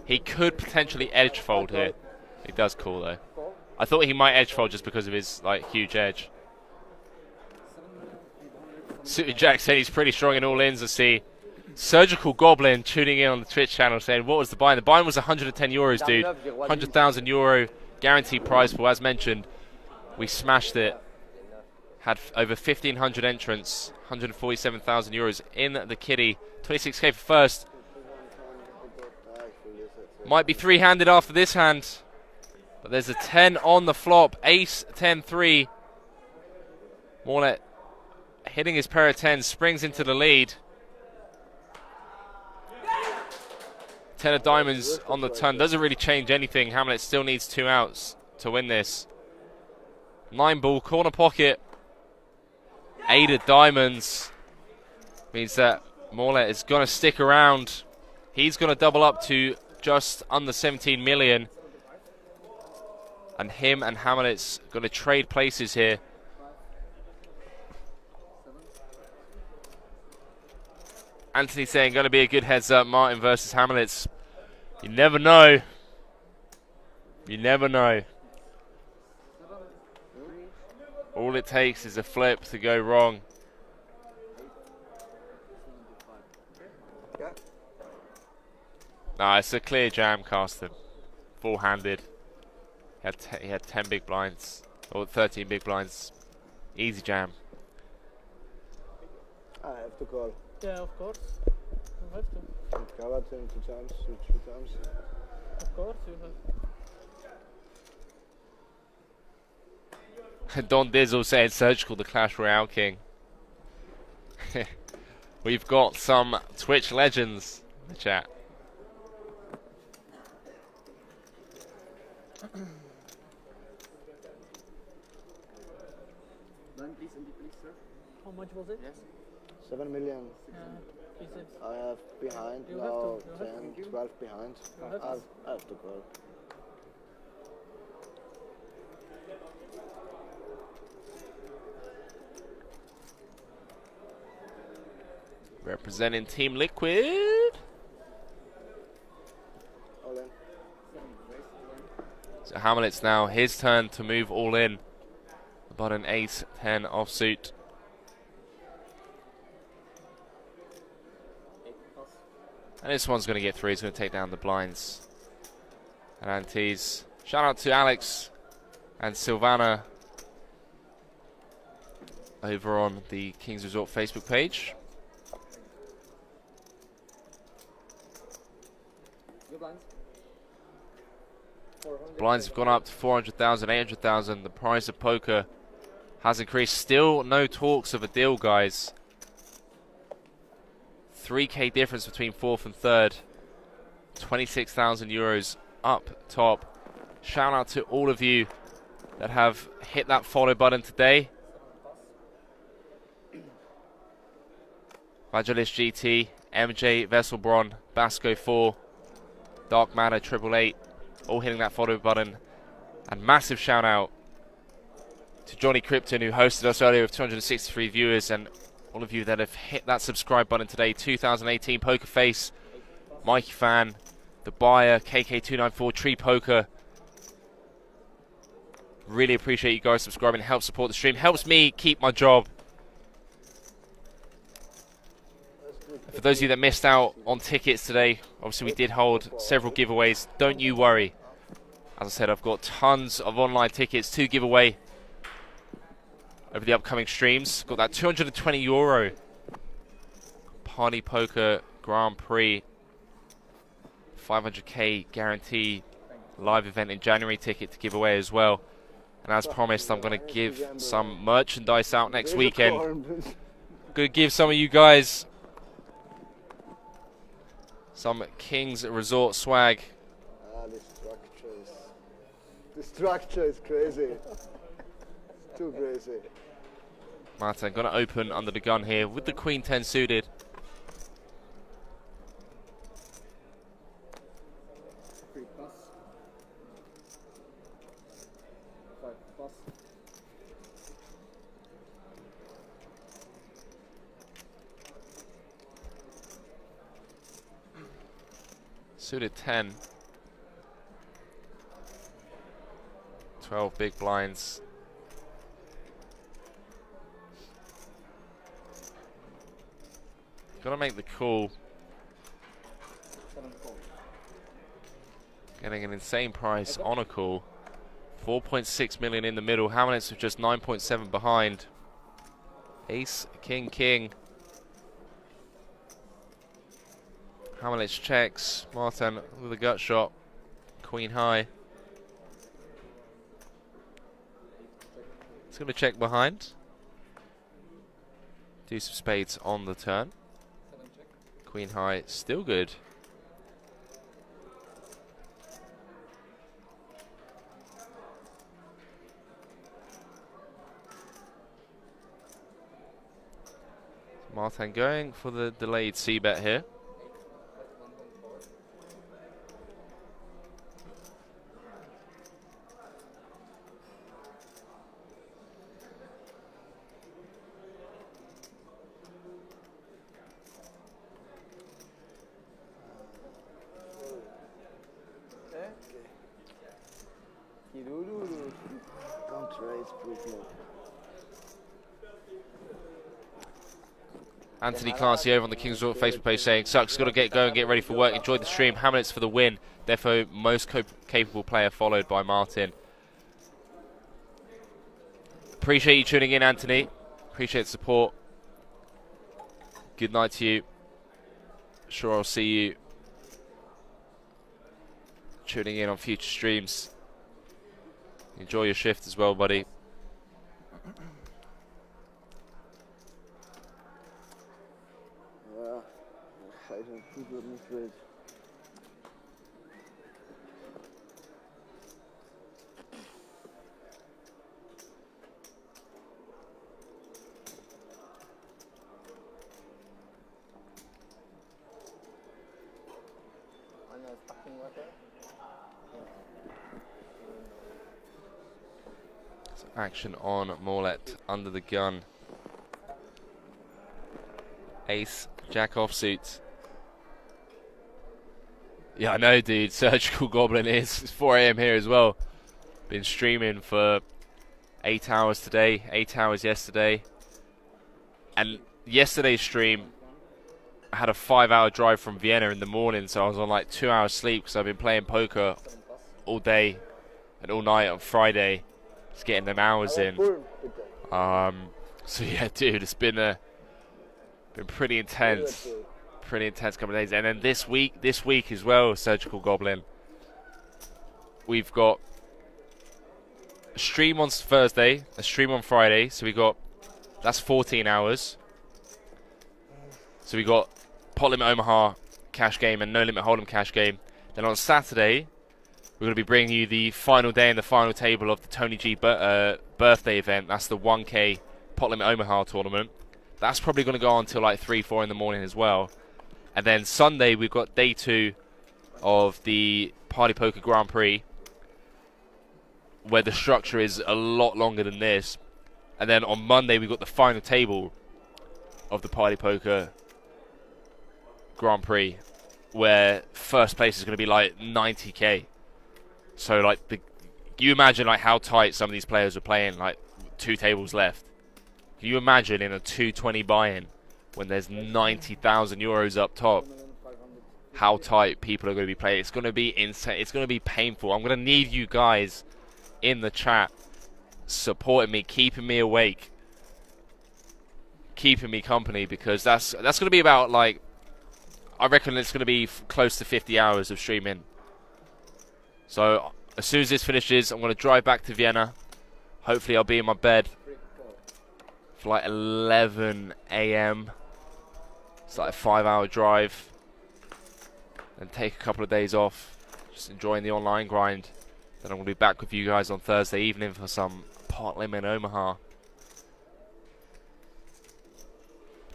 Speaker 1: He could potentially edge fold here. He does call though. I thought he might edge fold just because of his like huge edge. Suited Jack said he's pretty strong in all ins. I see Surgical Goblin tuning in on the Twitch channel saying, what was the buy-in? The buy-in was 110 euros, dude. 100,000 euro guaranteed prize pool. As mentioned, we smashed it. Had over 1,500 entrants, 147,000 euros in the kitty. 26k for first. Might be three-handed after this hand. But there's a 10 on the flop. Ace, 10, 3. Morlet hitting his pair of 10s, springs into the lead. 10 of diamonds on the turn. Doesn't really change anything. Hamlet still needs 2 outs to win this. 9 ball, corner pocket. 8 of diamonds. Means that Morlet is going to stick around. He's going to double up to just under 17 million. And him and Hamlet's going to trade places here. Anthony saying going to be a good heads up. Martin versus Hamlet's. You never know. You never know. All it takes is a flip to go wrong. Nah, it's a clear jam, Carsten. Full-handed. He had 10 big blinds. Or 13 big blinds. Easy jam.
Speaker 6: I have to call.
Speaker 3: Yeah, of course. You have to.
Speaker 6: It covered him 2 times, 3 times.
Speaker 3: Of course you have.
Speaker 1: Don Dizzle saying Surgical the Clash Royale King. We've got some Twitch legends in the chat.
Speaker 3: How much was it?
Speaker 4: Yes.
Speaker 6: 7 million.
Speaker 3: Is it?
Speaker 6: I have behind
Speaker 3: You have
Speaker 6: now,
Speaker 3: to, you
Speaker 6: 10, 12 behind.
Speaker 3: have to.
Speaker 6: I have to call.
Speaker 1: Representing Team Liquid.
Speaker 6: All in.
Speaker 1: So Hamlet's now his turn to move all in. The button ace 10 offsuit. And this one's going to get through. He's going to take down the blinds and antes. Shout out to Alex and Silvana over on the Kings Resort Facebook page. Blinds have gone up to 400,000, 800,000. The price of poker has increased. Still no talks of a deal, guys. 3k difference between 4th and 3rd. 26,000 euros up top. Shout out to all of you that have hit that follow button today. Vagelis GT, MJ, Vesselbron, Basco 4, Dark Matter, 888, all hitting that follow button. And massive shout out to Johnny Krypton, who hosted us earlier with 263 viewers, and all of you that have hit that subscribe button today. 2018 Poker Face, Mikey Fan, The Buyer, KK294, Tree Poker. Really appreciate you guys subscribing. It helps support the stream. Helps me keep my job. For those of you that missed out on tickets today, obviously we did hold several giveaways. Don't you worry. As I said, I've got tons of online tickets to give away over the upcoming streams. Got that 220 euro Party Poker Grand Prix 500k guarantee live event in January ticket to give away as well. And as promised, I'm going to give some merchandise out next weekend. Going to give some of you guys some Kings Resort swag.
Speaker 6: The structure is crazy. It's too crazy.
Speaker 1: Martin going to open under the gun here with the Queen 10 suited. Suited 10. 12 big blinds. Gotta make the call. Getting an insane price on a call. 4.6 million in the middle. Hamlet's with just 9.7 behind. Ace, king, king. Hamlet's checks. Martin with a gut shot. Queen high. It's going to check behind. Do some spades on the turn. Queen high, still good. Martin going for the delayed c-bet here.
Speaker 6: Don't raise, please, no.
Speaker 1: Anthony Clancy over on the King's Resort Facebook page saying, "Sucks, got to get going, get ready for work. Enjoyed the stream. Hamlet's for the win. Defo most capable player, followed by Martin." Appreciate you tuning in, Anthony. Appreciate the support. Good night to you. Sure, I'll see you tuning in on future streams. Enjoy your shift as well, buddy.
Speaker 6: Ja, scheiße, gut wird nicht wild.
Speaker 1: Action on Morlet under the gun. Ace, jack offsuit. Yeah, I know, dude. Surgical Goblin is. It's 4 AM here as well. Been streaming for 8 hours today, 8 hours yesterday. And yesterday's stream, I had a 5-hour drive from Vienna in the morning, so I was on like 2 hours sleep because I've been playing poker all day and all night on Friday. Just getting them hours in. So yeah, dude, it's been pretty intense. Pretty intense couple of days. And then this week as well, Surgical Goblin, we've got a stream on Thursday, a stream on Friday, so that's 14 hours. So we got Pot Limit Omaha cash game and No Limit Hold'em cash game. Then on Saturday, we're going to be bringing you the final day and the final table of the Tony G birthday event. That's the 1K Pot Limit Omaha tournament. That's probably going to go on until like 3, 4 in the morning as well. And then Sunday, we've got day 2 of the Party Poker Grand Prix, where the structure is a lot longer than this. And then on Monday, we've got the final table of the Party Poker Grand Prix, where first place is going to be like 90k. So like you imagine like how tight some of these players are playing, like 2 tables left. Can you imagine in a 220 buy-in when there's 90,000 euros up top, how tight people are going to be playing? It's going to be insane. It's going to be painful. I'm going to need you guys in the chat supporting me, keeping me awake, keeping me company, because that's going to be about like, I reckon it's going to be close to 50 hours of streaming. So as soon as this finishes, I'm going to drive back to Vienna. Hopefully I'll be in my bed for like 11 AM. It's like a 5-hour drive. And take a couple of days off. Just enjoying the online grind. Then I'm going to be back with you guys on Thursday evening for some Pot Limit Omaha.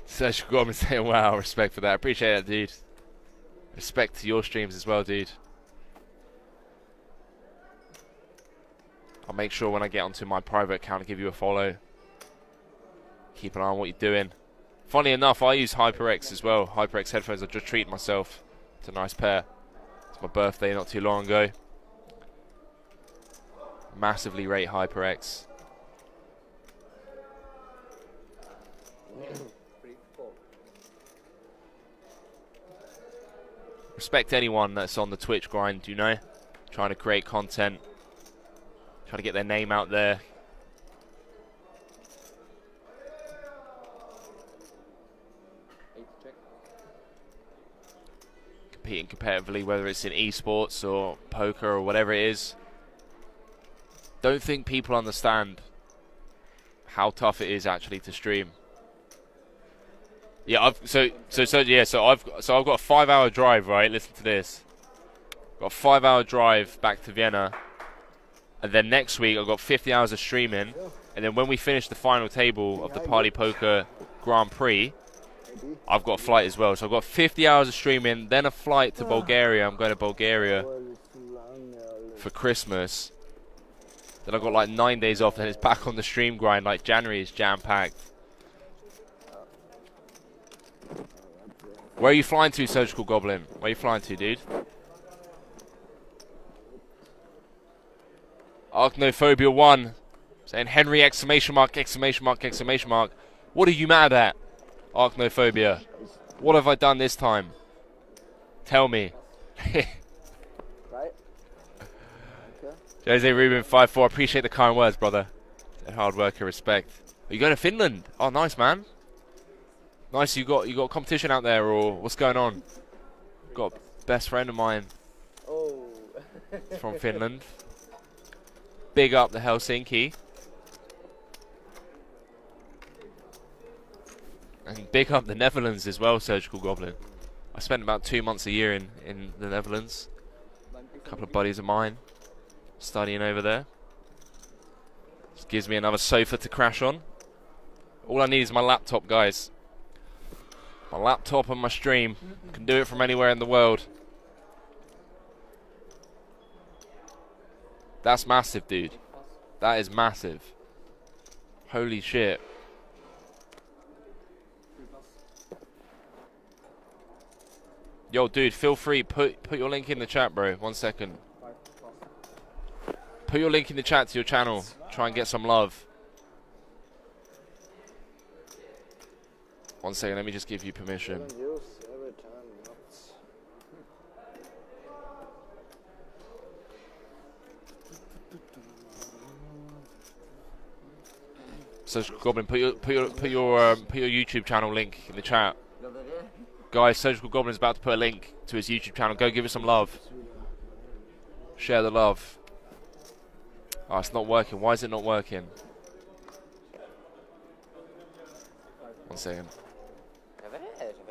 Speaker 1: Surgical Goblin saying, wow, respect for that. Appreciate that, dude. Respect to your streams as well, dude. I'll make sure when I get onto my private account to give you a follow. Keep an eye on what you're doing. Funny enough, I use HyperX as well. HyperX headphones. I just treated myself. It's a nice pair. my birthday not too long ago. Massively rate HyperX. Respect anyone that's on the Twitch grind, you know, trying to create content, trying to get their name out there. Competing competitively, whether it's in esports or poker or whatever it is. Don't think people understand how tough it is actually to stream. Yeah, I've got a 5-hour drive, right? Listen to this. Got a 5-hour drive back to Vienna, and then next week I've got 50 hours of streaming, and then when we finish the final table of the Party Poker Grand Prix, I've got a flight as well. So I've got 50 hours of streaming, then a flight to Bulgaria. I'm going to Bulgaria for Christmas. Then I've got like 9 days off, then it's back on the stream grind. Like January is jam-packed. Where are you flying to, Surgical Goblin? Where are you flying to, dude? Arachnophobia 1 saying Henry exclamation mark, exclamation mark, exclamation mark. What are you mad at, Arachnophobia? What have I done this time? Tell me.
Speaker 6: Right? Okay.
Speaker 1: Jose Rubin 5-4. Appreciate the kind words, brother. Hard worker, respect. Are you going to Finland? Oh, nice, man. Nice, you got competition out there, or what's going on? Got a best friend of mine from Finland. Big up the Helsinki. And big up the Netherlands as well, Surgical Goblin. I spent about 2 months a year in the Netherlands. A couple of buddies of mine studying over there. Just gives me another sofa to crash on. All I need is my laptop, guys. My laptop and my stream. Can do it from anywhere in the world. That's massive, dude. That is massive. Holy shit. Yo, dude, feel free. Put your link in the chat, bro. 1 second. Put your link in the chat to your channel. Try and get some love. 1 second, let me just give you permission. So Goblin, put your YouTube channel link in the chat. Guys, Surgical Goblin is about to put a link to his YouTube channel. Go give it some love. Share the love. Oh, it's not working. Why is it not working? 1 second.
Speaker 4: J'avais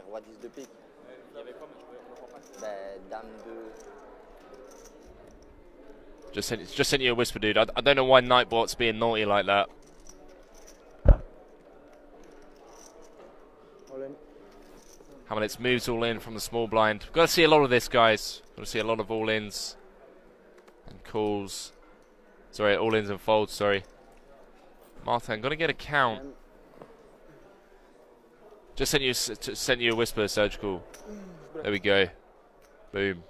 Speaker 4: roi 10 de pique. Il y avait quoi, mais je comprends pas. Ben, dame 2.
Speaker 1: Just sent you a whisper, dude. I don't know why Nightbot's being naughty like that. Hamlet's moves all in from the small blind. Got to see a lot of this, guys. Got to see a lot of all-ins and calls. Sorry, all-ins and folds, sorry. Martin, got to get a count. Just sent you a whisper, Surgical. There we go. Boom.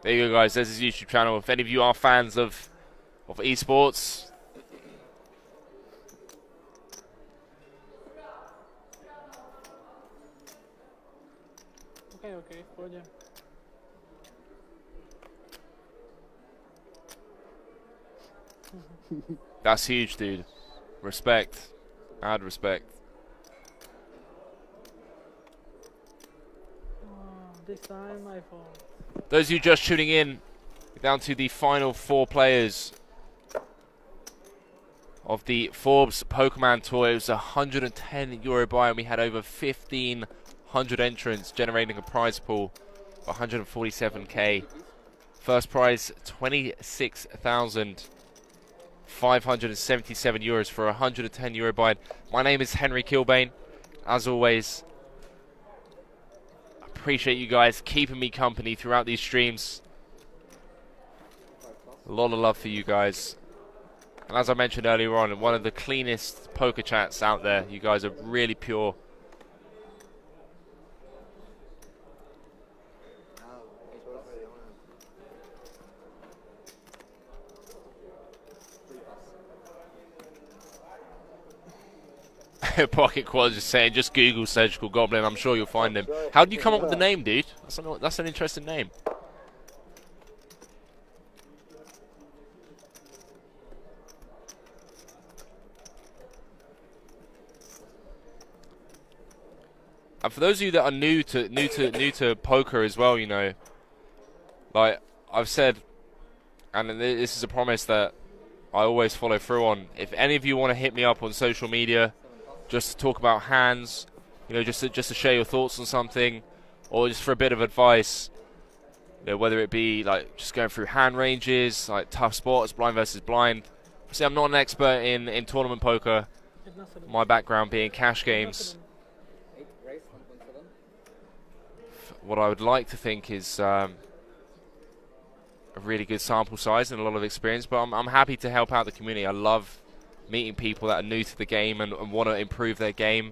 Speaker 1: There you go, guys. There's his YouTube channel. If any of you are fans of esports,
Speaker 3: Okay, oye.
Speaker 1: that's huge, dude. Respect. Add respect.
Speaker 3: This time my fault.
Speaker 1: Those of you just tuning in, we're down to the final 4 players of the Forbes Pokerman Tour. It was a €110 buy, and we had over 1,500 entrants, generating a prize pool of 147k. First prize, €26,577 for a €110 buy. My name is Henry Kilbane. As always, appreciate you guys keeping me company throughout these streams. A lot of love for you guys. And as I mentioned earlier on, one of the cleanest poker chats out there. You guys are really pure. Pocket Quad is saying, just Google Surgical Goblin. I'm sure you'll find him. How did you come up with the name, dude? That's an interesting name. And for those of you that are new to poker as well, you know, like I've said, and this is a promise that I always follow through on. If any of you want to hit me up on social media, just to talk about hands, you know, just to share your thoughts on something, or just for a bit of advice, you know, whether it be like just going through hand ranges, like tough spots, blind versus blind. See, I'm not an expert in tournament poker. My background being cash games. What I would like to think is a really good sample size and a lot of experience, but I'm happy to help out the community. I love meeting people that are new to the game and want to improve their game.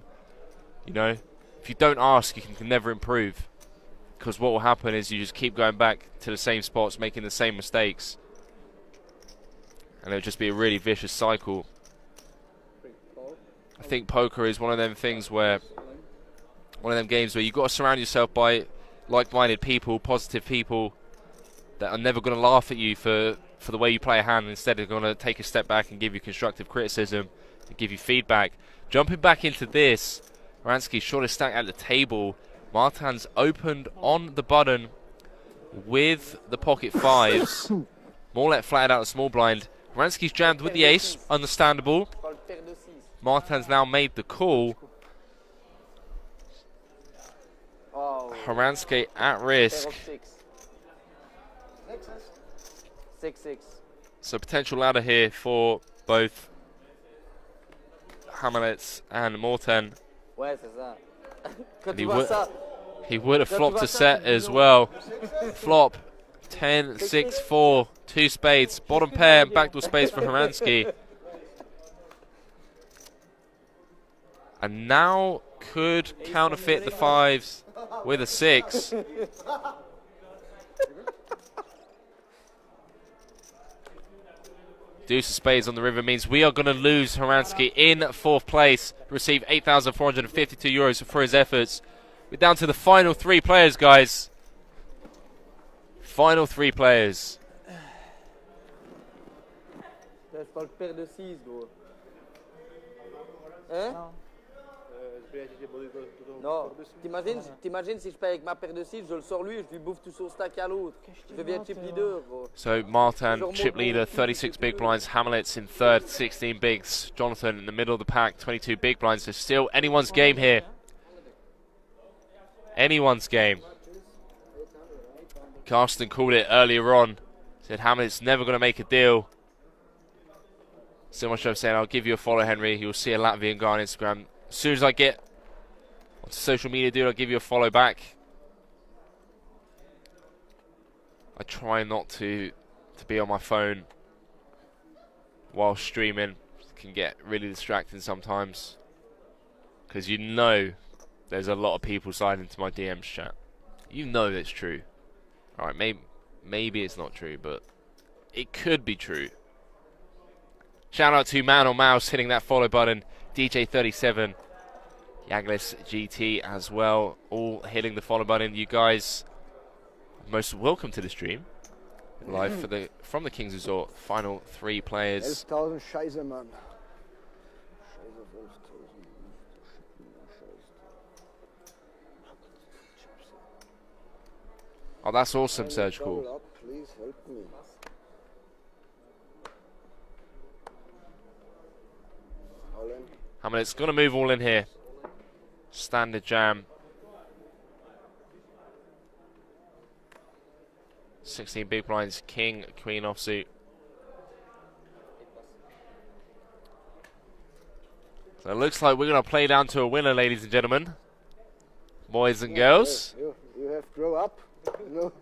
Speaker 1: You know, if you don't ask, you can never improve, because what will happen is you just keep going back to the same spots, making the same mistakes, and it'll just be a really vicious cycle. I think poker is one of them things where, one of them games where you've got to surround yourself by like-minded people, positive people that are never going to laugh at you for the way you play a hand. Instead, they're going to take a step back and give you constructive criticism and give you feedback. Jumping back into this, Horansky's shortest stack at the table. Martin's opened on the button with the pocket fives. Morlet flatted out a small blind. Horansky's jammed with the ace, understandable. Martin's now made the call. Horansky at risk.
Speaker 4: 6-6.
Speaker 1: So potential ladder here for both Hamlet and Morten.
Speaker 4: Ouais, c'est ça. Quand
Speaker 1: He
Speaker 4: tu vois ça,
Speaker 1: He would have flopped a set as well. Flop 10, 6, 4, 2 spades, bottom pair and backdoor spades for Horansky. And now could counterfeit the fives with a 6. Deuce of spades on the river means we are going to lose Horansky in 4th place. Receive €8,452 for his efforts. We're down to the final 3 players, guys. Final 3 players.
Speaker 4: je parle paire de 6, gros. Hein? Non, t'imagines si je paye avec ma paire de 6, je le sors lui et je lui bouffe tout son stack à l'autre. Je deviens chip leader, gros.
Speaker 1: So Martin, chip leader, 36 big blinds. Hamlet's in 3rd, 16 bigs. Jonathan in the middle of the pack, 22 big blinds. So still anyone's game here. Anyone's game. Carsten called it earlier on. Said Hamlet's never going to make a deal. Still myself saying, I'll give you a follow, Henry. You'll see a Latvian guy on Instagram. As soon as I get onto social media, dude, I'll give you a follow back. I try not to be on my phone while streaming. It can get really distracting sometimes, because you know there's a lot of people sliding into my DMs chat. You know it's true. Alright, maybe it's not true, but it could be true. Shout out to Man or Mouse hitting that follow button. DJ37, Yaglis GT as well, all hitting the follow button. You guys are most welcome to the stream. Live from the King's Resort. Final 3 players.
Speaker 6: 11.000 Scheiße, Mann.
Speaker 1: Oh, that's awesome, Surgical.
Speaker 6: Please help me.
Speaker 1: I mean, it's going to move all in here. Standard jam. 16 big blinds, king, queen offsuit. So it looks like we're going to play down to a winner, ladies and gentlemen. Boys and girls.
Speaker 6: You have to grow up. No.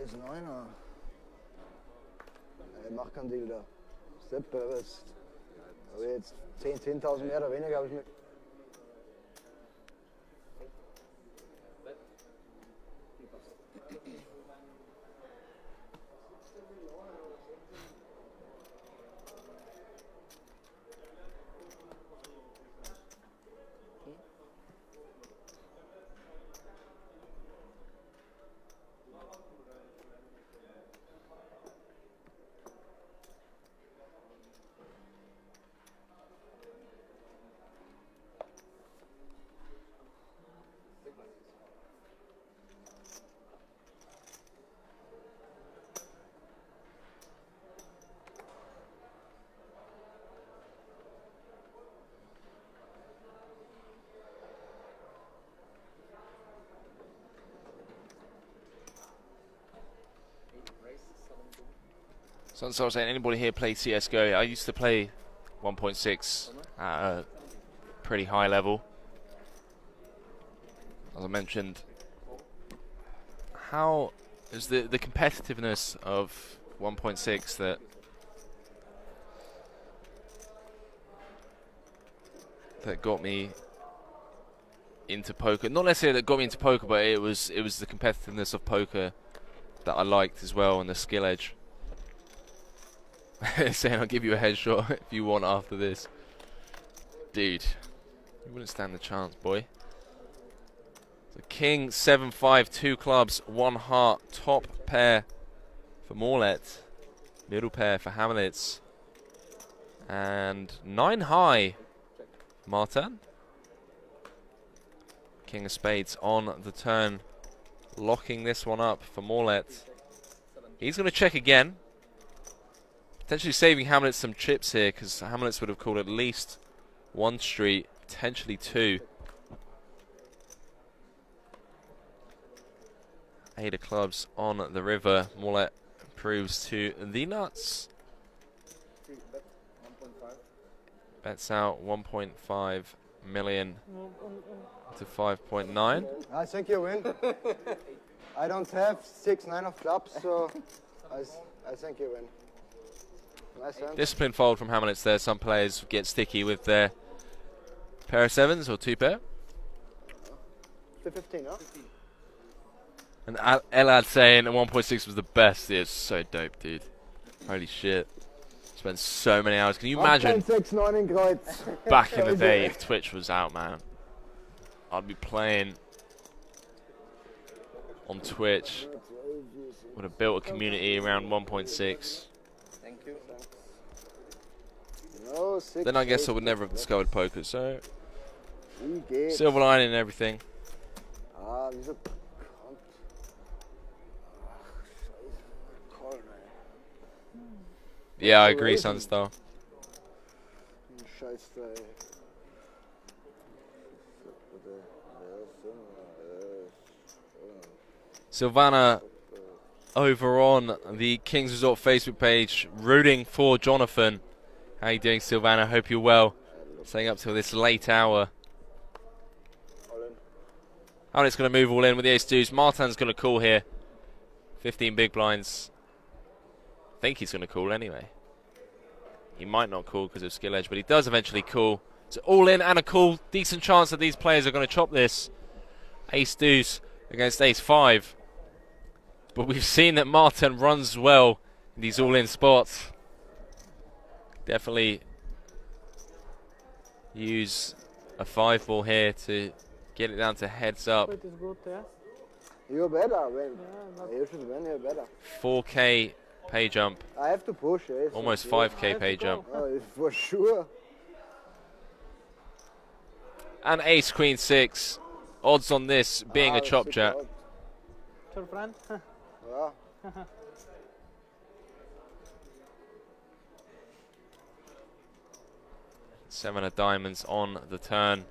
Speaker 6: Ace 9er. Mach keinen Deal da. Sepp, aber jetzt 10.000 mehr oder weniger habe ich mir.
Speaker 1: So I was saying, anybody here play CSGO? I used to play 1.6 at a pretty high level. As I mentioned, how is the competitiveness of 1.6 that got me into poker? Not necessarily that got me into poker, but it was the competitiveness of poker that I liked as well, and the skill edge. Saying I'll give you a headshot if you want after this. Dude, you wouldn't stand the chance, boy. So king, 7-5, 2 clubs, 1 heart, top pair for Morlet, middle pair for Hamlets, and 9 high, Martin. King of spades on the turn, locking this one up for Morlet. He's going to check again. Potentially saving Hamlets some chips here, because Hamlets would have called at least 1 street, potentially 2. 8 of clubs on the river. Morlet proves to the nuts. Bets out 1.5 million to 5.9.
Speaker 6: I think you win. I don't have 6-9 of clubs, so I think you win. Nice hand.
Speaker 1: Discipline fold from Hamlets there. Some players get sticky with their pair of 7s or 2 pair.
Speaker 6: 15, huh?
Speaker 1: And Elad saying 1.6 was the best. It's so dope, dude. Holy shit. Spent so many hours. Can you imagine
Speaker 6: 1.69 in Kreuz.
Speaker 1: back in the day if Twitch was out, man? I'd be playing on Twitch. Would have built a community around 1.6.
Speaker 4: Thank you.
Speaker 6: No, 6,
Speaker 1: Then I guess I would never have discovered poker, so
Speaker 6: Wie geht's?
Speaker 1: silver lining and everything.
Speaker 6: Ah, wieso kommt... Ach, scheiße. Call, ey.
Speaker 1: Yeah, I agree, Sunstar.
Speaker 6: Scheiß da, ey.
Speaker 1: Silvana over on the Kings Resort Facebook page, rooting for Jonathan. How you doing, Silvana? Hope you're well. Staying up till this late hour. Hamlet's going to move all in with the ace-deuce. Martin's going to call here. 15 big blinds. I think he's going to call anyway. He might not call because of skill edge, but he does eventually call. So all in and a call. Decent chance that these players are going to chop this. Ace-deuce against ace-5. But we've seen that Martin runs well in these all-in spots. Definitely use a 5-ball here to get it down to heads up.
Speaker 3: It is good, yeah.
Speaker 6: You're better, win.
Speaker 3: Yeah,
Speaker 6: You should win, you're better.
Speaker 1: 4K pay jump.
Speaker 6: I have to push, eh? So
Speaker 1: Almost
Speaker 6: yeah.
Speaker 1: 5K pay jump.
Speaker 6: Oh, for sure.
Speaker 1: And ace queen 6. Odds on this being a chop jack.
Speaker 3: Your friend?
Speaker 6: Yeah.
Speaker 1: 7 of diamonds on the turn.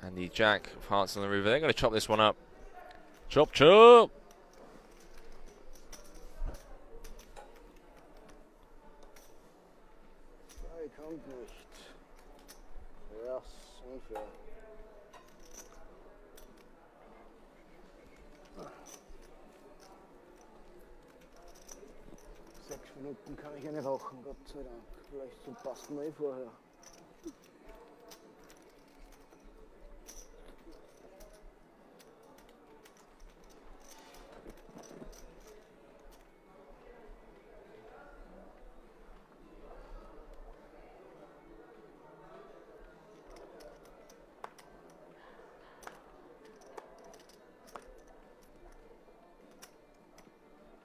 Speaker 1: And the jack of hearts on the river. They're going to chop this one up. Chop, chop!
Speaker 6: Kommt nicht. Yes. Minuten kann ich eine rauchen, Gott sei Dank. Vielleicht zum Pasten mal vorher.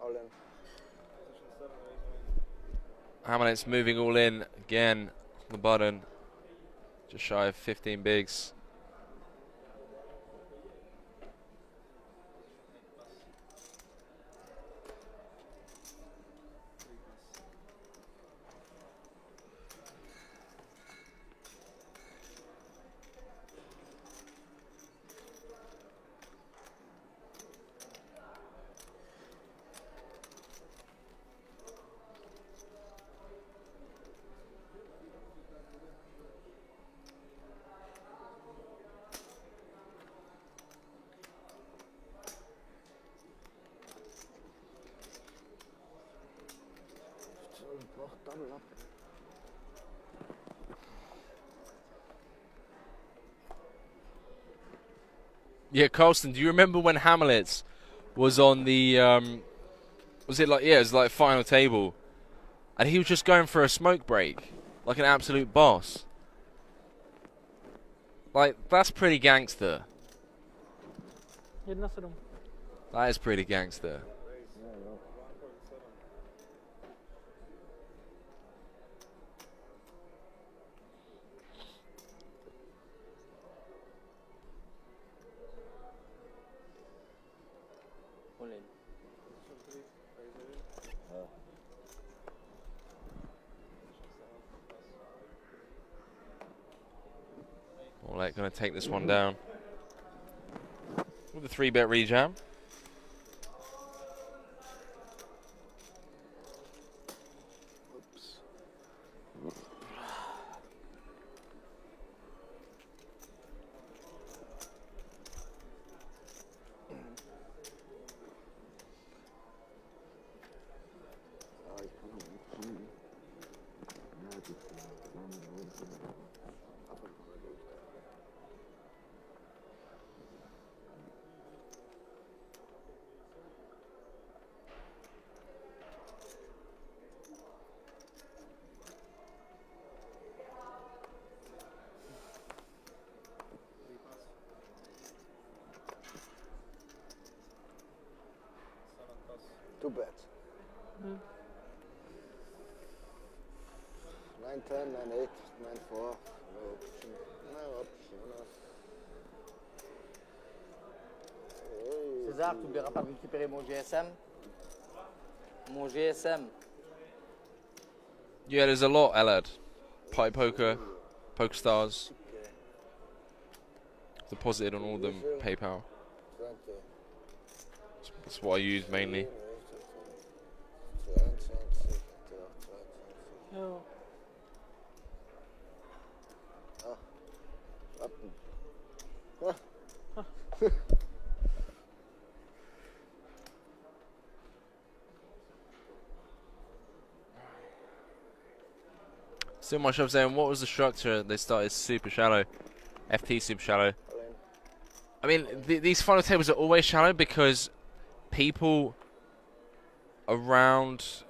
Speaker 6: All in.
Speaker 1: Hamlet's moving all in again on the button. Just shy of 15 bigs.
Speaker 6: Double up.
Speaker 1: Yeah, Carlston, do you remember when Hamlet was on the was it like final table, and he was just going for a smoke break like an absolute boss? Like, that's pretty gangster. That is pretty gangster. Oleg going to take this one down with a 3-bet rejam.
Speaker 6: Too bad. 9, 10, 9, 8, 9, 4. No option. No option.
Speaker 4: César, tu n'oublieras pas de récupérer mon GSM. Mon GSM.
Speaker 1: Yeah, there's a lot, Elad. Pipe Poker, PokerStars. Deposited on all of them, PayPal. That's what I use mainly.
Speaker 3: Oh.
Speaker 1: Still my shop saying, what was the structure? They started super shallow. FT super shallow. I mean, these final tables are always shallow because people around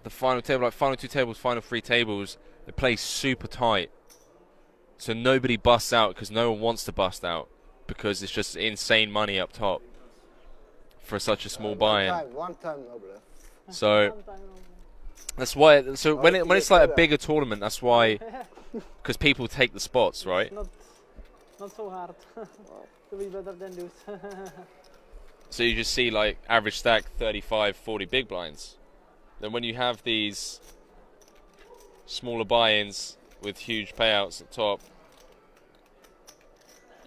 Speaker 1: the final table, like final 2 tables, final 3 tables, they play super tight. So nobody busts out because no one wants to bust out because it's just insane money up top for such a small buy-in.
Speaker 6: One time, no bluff.
Speaker 1: So that's why. So when it's like a bigger tournament, that's why, because people take the spots, right?
Speaker 3: Not so hard to be better than this.
Speaker 1: So you just see like average stack 35, 40 big blinds. Then when you have these smaller buy-ins with huge payouts at top,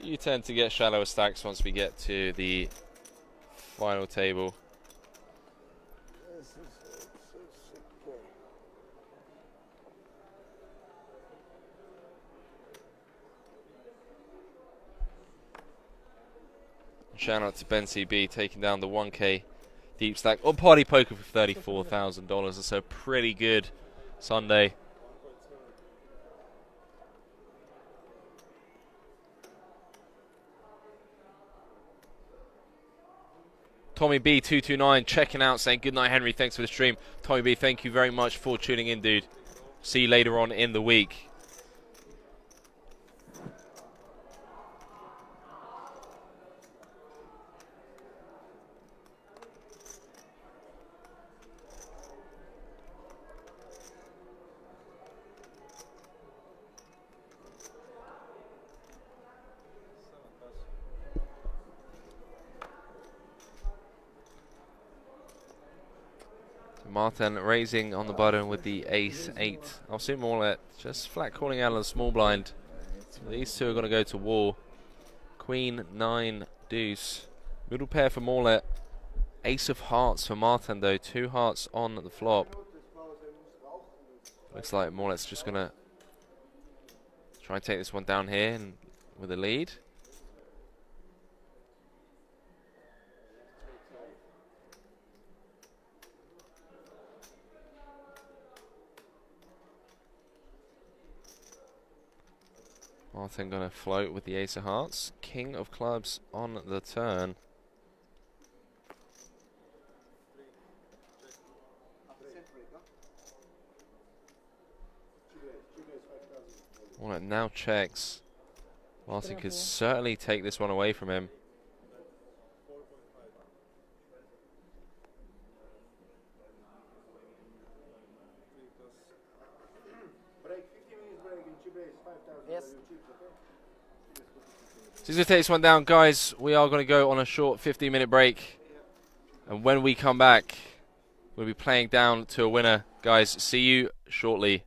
Speaker 1: you tend to get shallower stacks once we get to the final table. Shout out to Ben CB taking down the 1K deep stack. Or party poker for $34,000 or so. Pretty good Sunday. Tommy B229 checking out, saying good night, Henry. Thanks for the stream. Tommy B, thank you very much for tuning in, dude. See you later on in the week. Martin raising on the button with the ace-8. I'll see Morlet just flat calling out on the small blind. So these two are going to go to war. Queen, 9, deuce. Middle pair for Morlet. Ace of hearts for Martin though. 2 hearts on the flop. Looks like Morlet's just going to try and take this one down here and with a lead. Martin going to float with the ace of hearts. King of clubs on the turn. Well, now checks. Martin could certainly take this one away from him.
Speaker 4: Yes.
Speaker 1: So he's going to take this one down, guys. We are going to go on a short 15-minute break. And when we come back, we'll be playing down to a winner. Guys, see you shortly.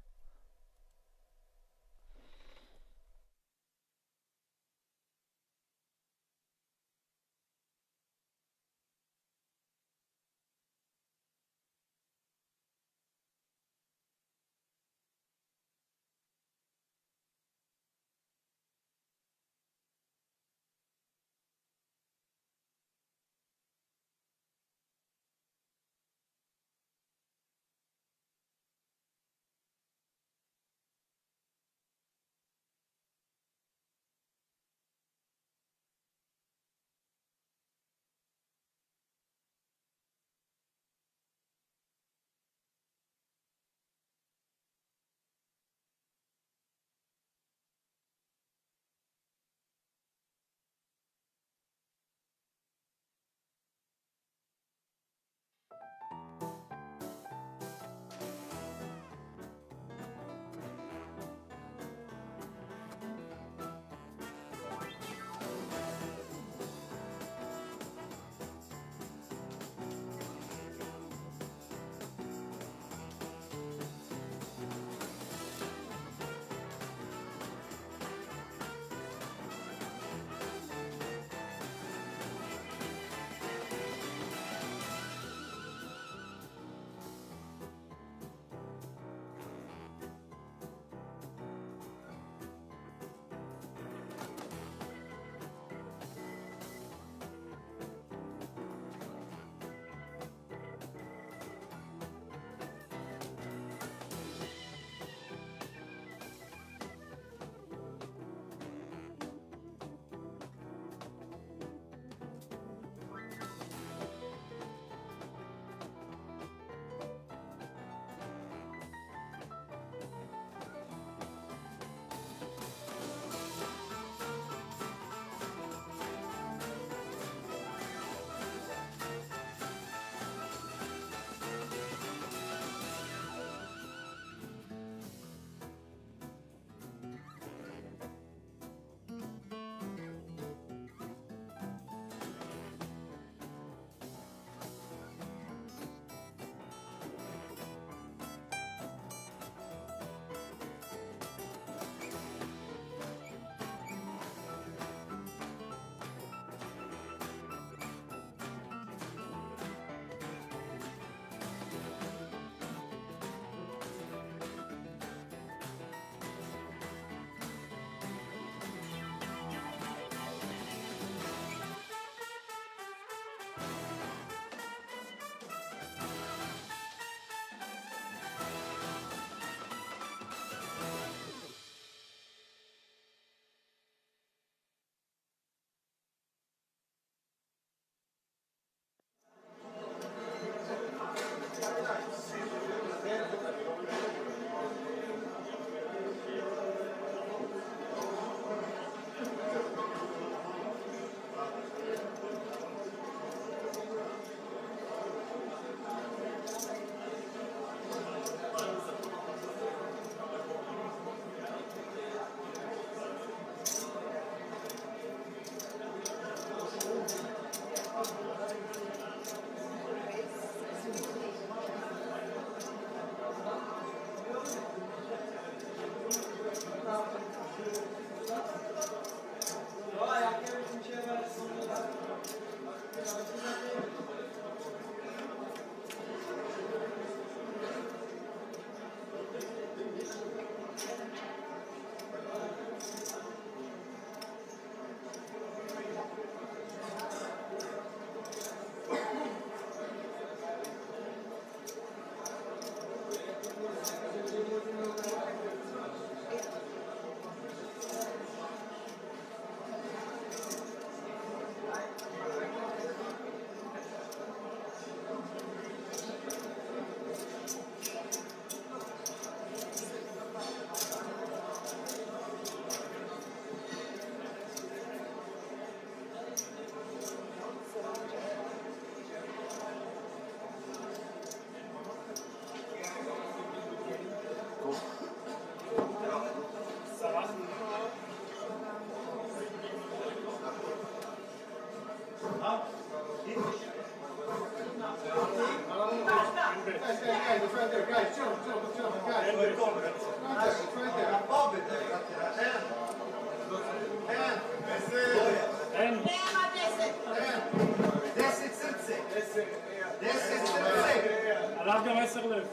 Speaker 3: Laat hem eens lucht.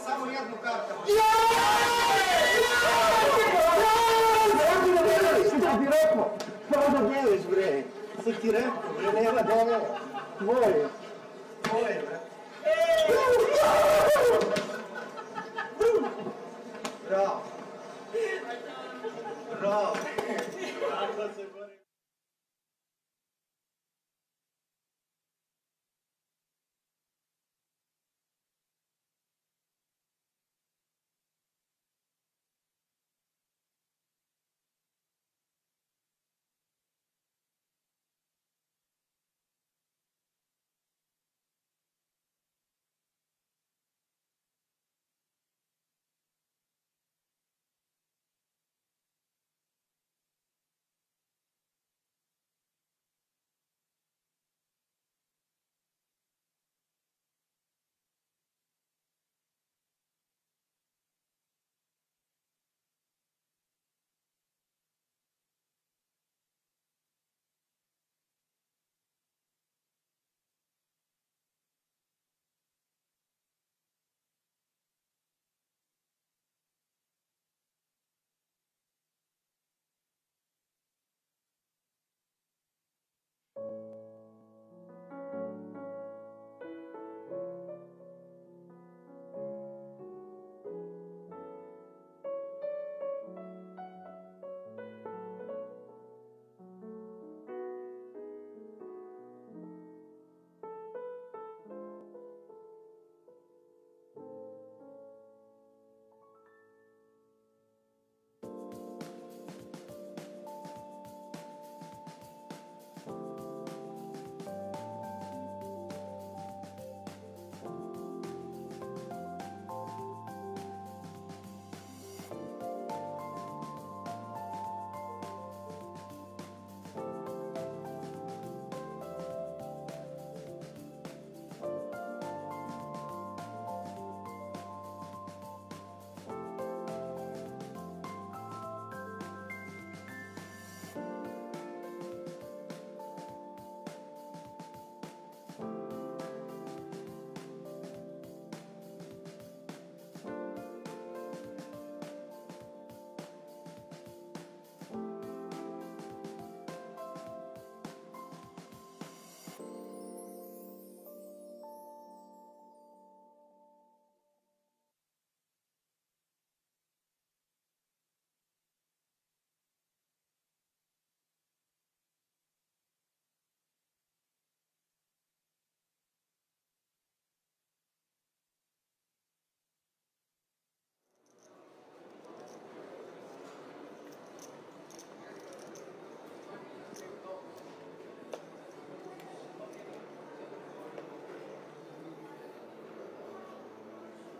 Speaker 2: Samo jednu kartu. Šta ti rekao? Pa da deliš, bre. Sad ti rekao, bre, nema dole. Tvoje. Tvoje, bre. Bravo. Bravo.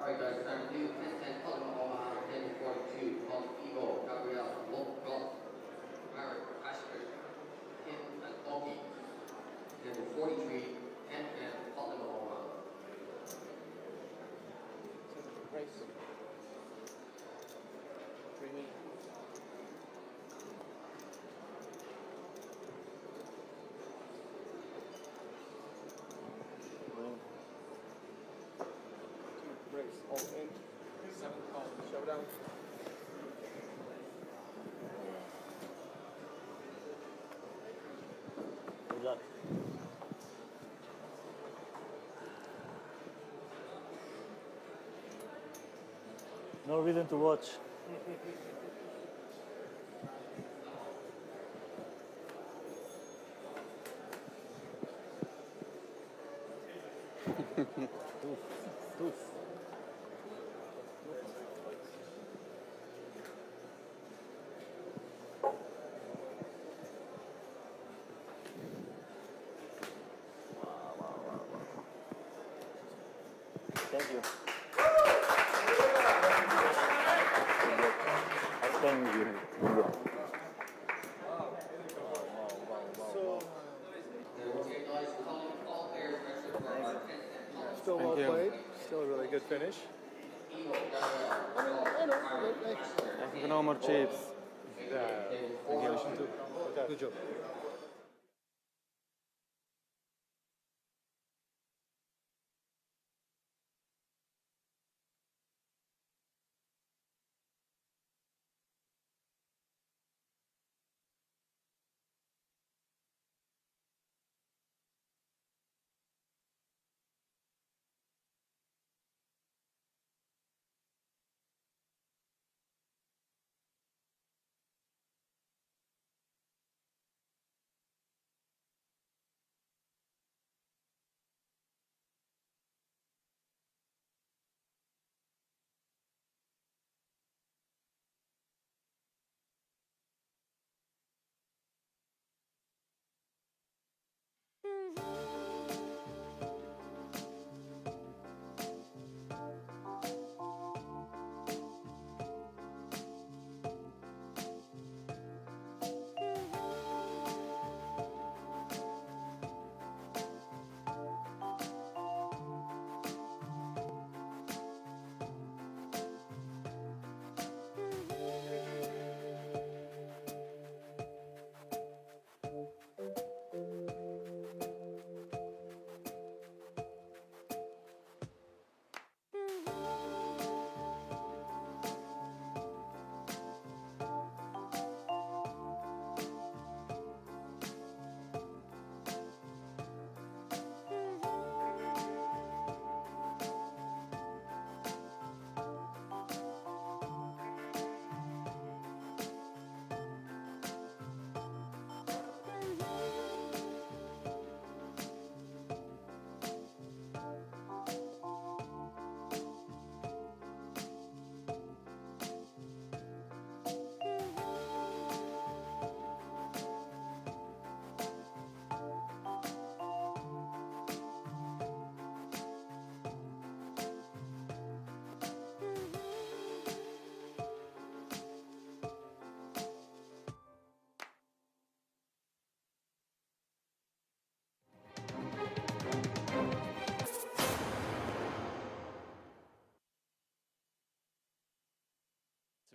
Speaker 7: Alright guys, time to do 10-10 Tottenham Omaha, 10-42, Tom Eagle, Gabriel, Golf, Marek, Ashford, Kim and Augie. Number 43, 10-10 Tottenham Omaha.
Speaker 5: Race. 3 minutes. Race, all in. 7 call, showdown.
Speaker 6: Good luck. No reason to watch. Toof. Thank you. Thank you.
Speaker 5: Still well played. Still a really good finish. Thank you, no more chips.
Speaker 2: Good job.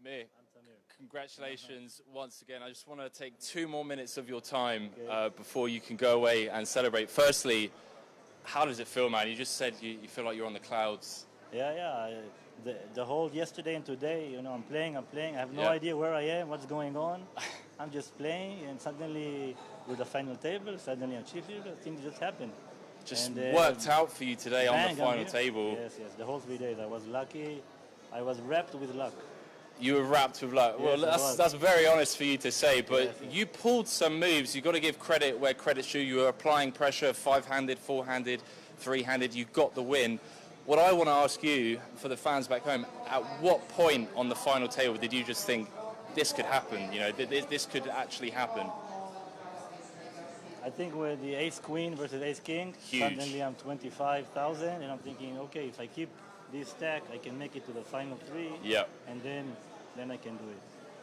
Speaker 1: Tamir, congratulations once again. I just want to take 2 more minutes of your time before you can go away and celebrate. Firstly, how does it feel, man? You just said you feel like you're on the clouds.
Speaker 8: Yeah. The whole yesterday and today, you know, I'm playing. I have no idea where I am, what's going on. I'm just playing, and suddenly, with the final table, suddenly I'm chiefly, things just happened.
Speaker 1: Just worked out for you today on the final table.
Speaker 8: Yes. The whole 3 days, I was lucky. I was wrapped with luck.
Speaker 1: You were wrapped with luck.
Speaker 8: Yes,
Speaker 1: well, that's very honest for you to say, but
Speaker 8: yes.
Speaker 1: You pulled some moves. You've got to give credit where credit's due. You were applying pressure, 5-handed, 4-handed, 3-handed. You got the win. What I want to ask you, for the fans back home, at what point on the final table did you just think, this could happen, you know, this could actually happen?
Speaker 8: I think with the ace-queen versus ace-king, suddenly I'm 25,000, and I'm thinking, okay, if I keep this stack, I can make it to the final 3, and then I can do it.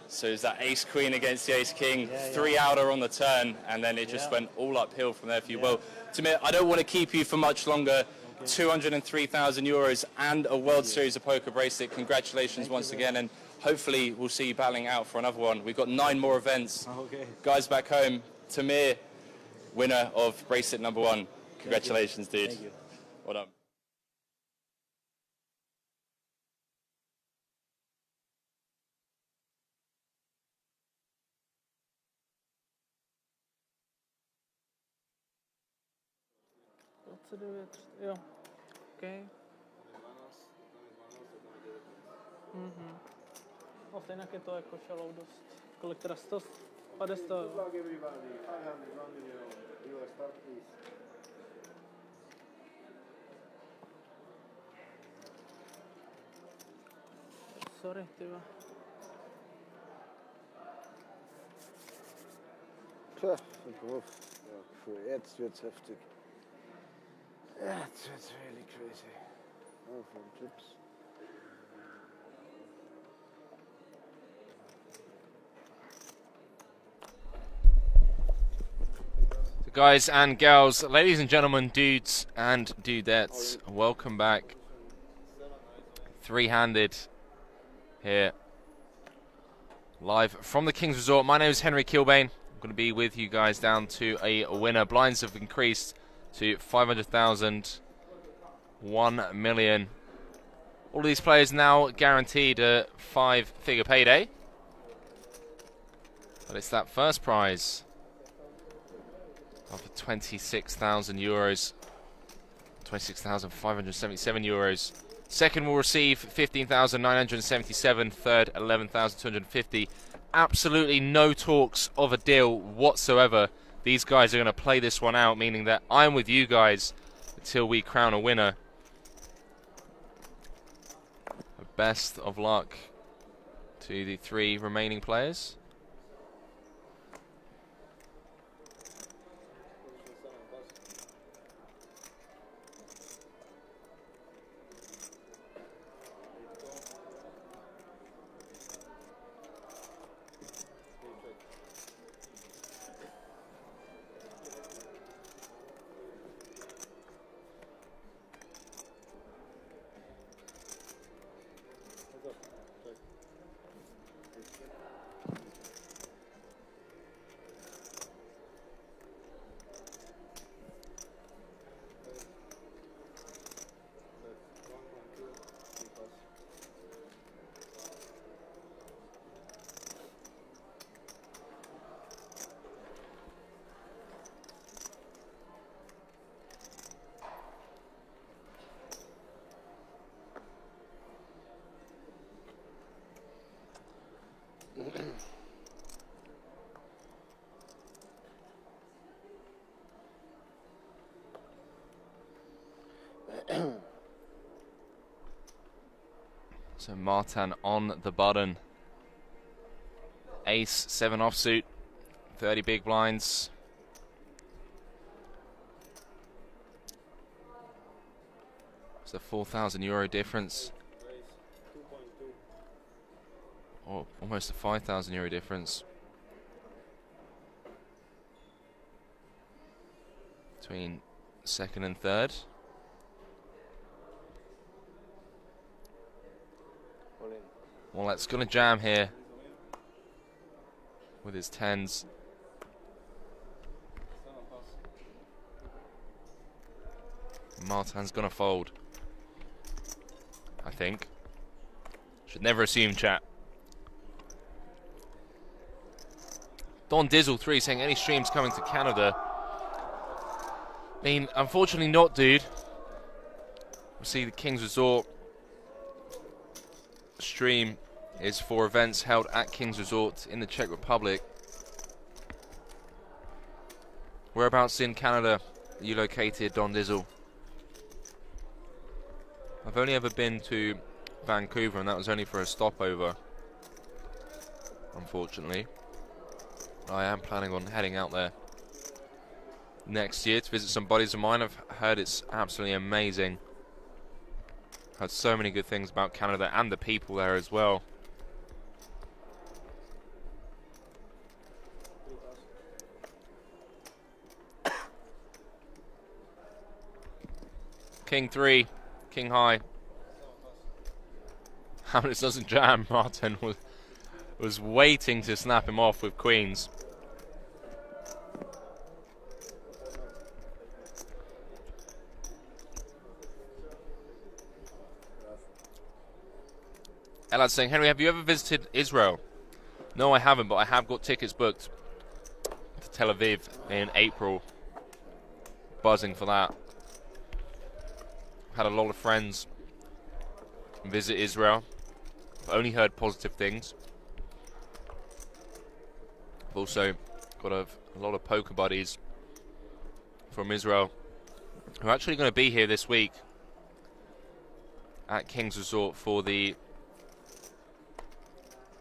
Speaker 1: So is that ace-queen against the ace-king, 3-outer on the turn, and then it just went all uphill from there for you. Well, Tamir, I don't want to keep you for much longer. 203,000 euros and a World Series of Poker bracelet. Congratulations once again, and hopefully we'll see you battling out for another one. We've got 9 more events. Guys back home, Tamir, winner of bracelet number 1. Congratulations, dude.
Speaker 8: Thank you.
Speaker 1: Well done.
Speaker 3: Co to do it? Jo. OK. No, stejně je to jako šalou dost. Kolik teda 150? Sorry, tyva.
Speaker 6: Tja, jetzt wird's heftig. Jetzt wird's really crazy. Oh, from chips.
Speaker 1: So guys and girls, ladies and gentlemen, dudes and dudettes, welcome back. three-handed here. Live from the King's Resort. My name is Henry Kilbane. I'm going to be with you guys down to a winner. Blinds have increased to 500,000, 1 million. All of these players now guaranteed a 5-figure payday. But it's that first prize of 26,000 euros, 26,577 euros. Second will receive 15,977. Third, 11,250. Absolutely no talks of a deal whatsoever. These guys are going to play this one out, meaning that I'm with you guys until we crown a winner. Best of luck to the 3 remaining players. So Martin on the button. Ace, 7 offsuit, 30 big blinds. It's a 4,000 euro difference. Or almost a 5,000 euro difference between second and third. Well, that's going to jam here with his 10s. Martin's going to fold, I think. Should never assume, chat. Don Dizzle 3 saying any streams coming to Canada. I mean, unfortunately not, dude. We'll see the King's Resort stream is for events held at King's Resort in the Czech Republic. Whereabouts in Canada are you located, Don Dizzle? I've only ever been to Vancouver, and that was only for a stopover, unfortunately. I am planning on heading out there next year to visit some buddies of mine. I've heard it's absolutely amazing. Heard so many good things about Canada and the people there as well. King 3, King high. Hamlet doesn't jam. Martin was waiting to snap him off with queens. Elad's saying, Henry, have you ever visited Israel? No, I haven't, but I have got tickets booked to Tel Aviv in April. Buzzing for that. Had a lot of friends visit Israel. I've only heard positive things. I've also got a lot of poker buddies from Israel who are actually going to be here this week at King's Resort for the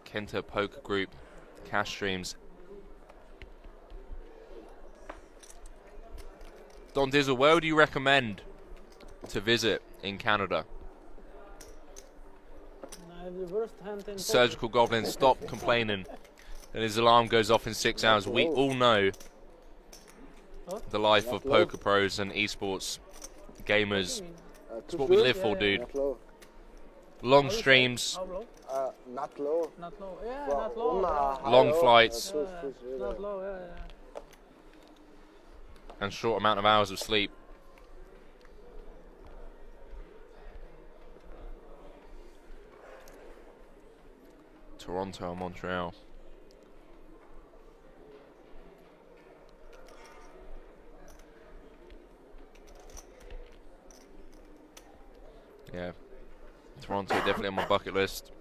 Speaker 1: Kenta Poker Group cash streams. Don Dizzle, where would you recommend to visit in Canada? Surgical Goblin, stop complaining. And his alarm goes off in 6 hours. We all know the life of poker pros and esports gamers. It's what we live for, dude. long streams,
Speaker 3: How low?
Speaker 6: Not low.
Speaker 3: Not low. Yeah,
Speaker 6: Well,
Speaker 3: not low.
Speaker 1: long flights,
Speaker 3: Not low. Yeah.
Speaker 1: and short amount of hours of sleep. Toronto or Montreal. Yeah, Toronto definitely on my bucket list.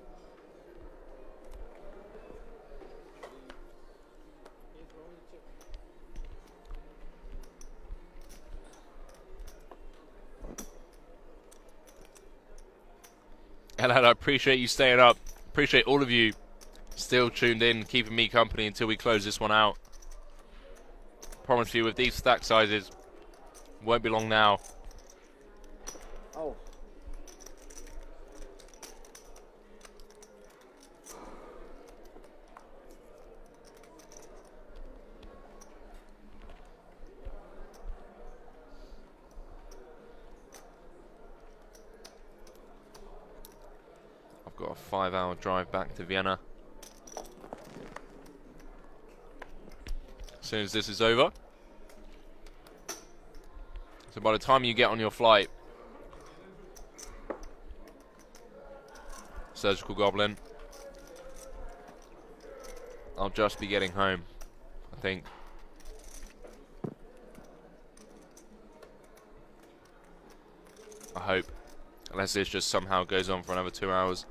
Speaker 1: Hello, I appreciate you staying up. Appreciate all of you still tuned in, keeping me company until we close this one out. Promise you, with these stack sizes, won't be long now.
Speaker 6: Oh.
Speaker 1: I've got a 5-hour drive back to Vienna. As soon as this is over. So by the time you get on your flight, Surgical Goblin, I'll just be getting home, I think. I hope. Unless this just somehow goes on for another 2 hours.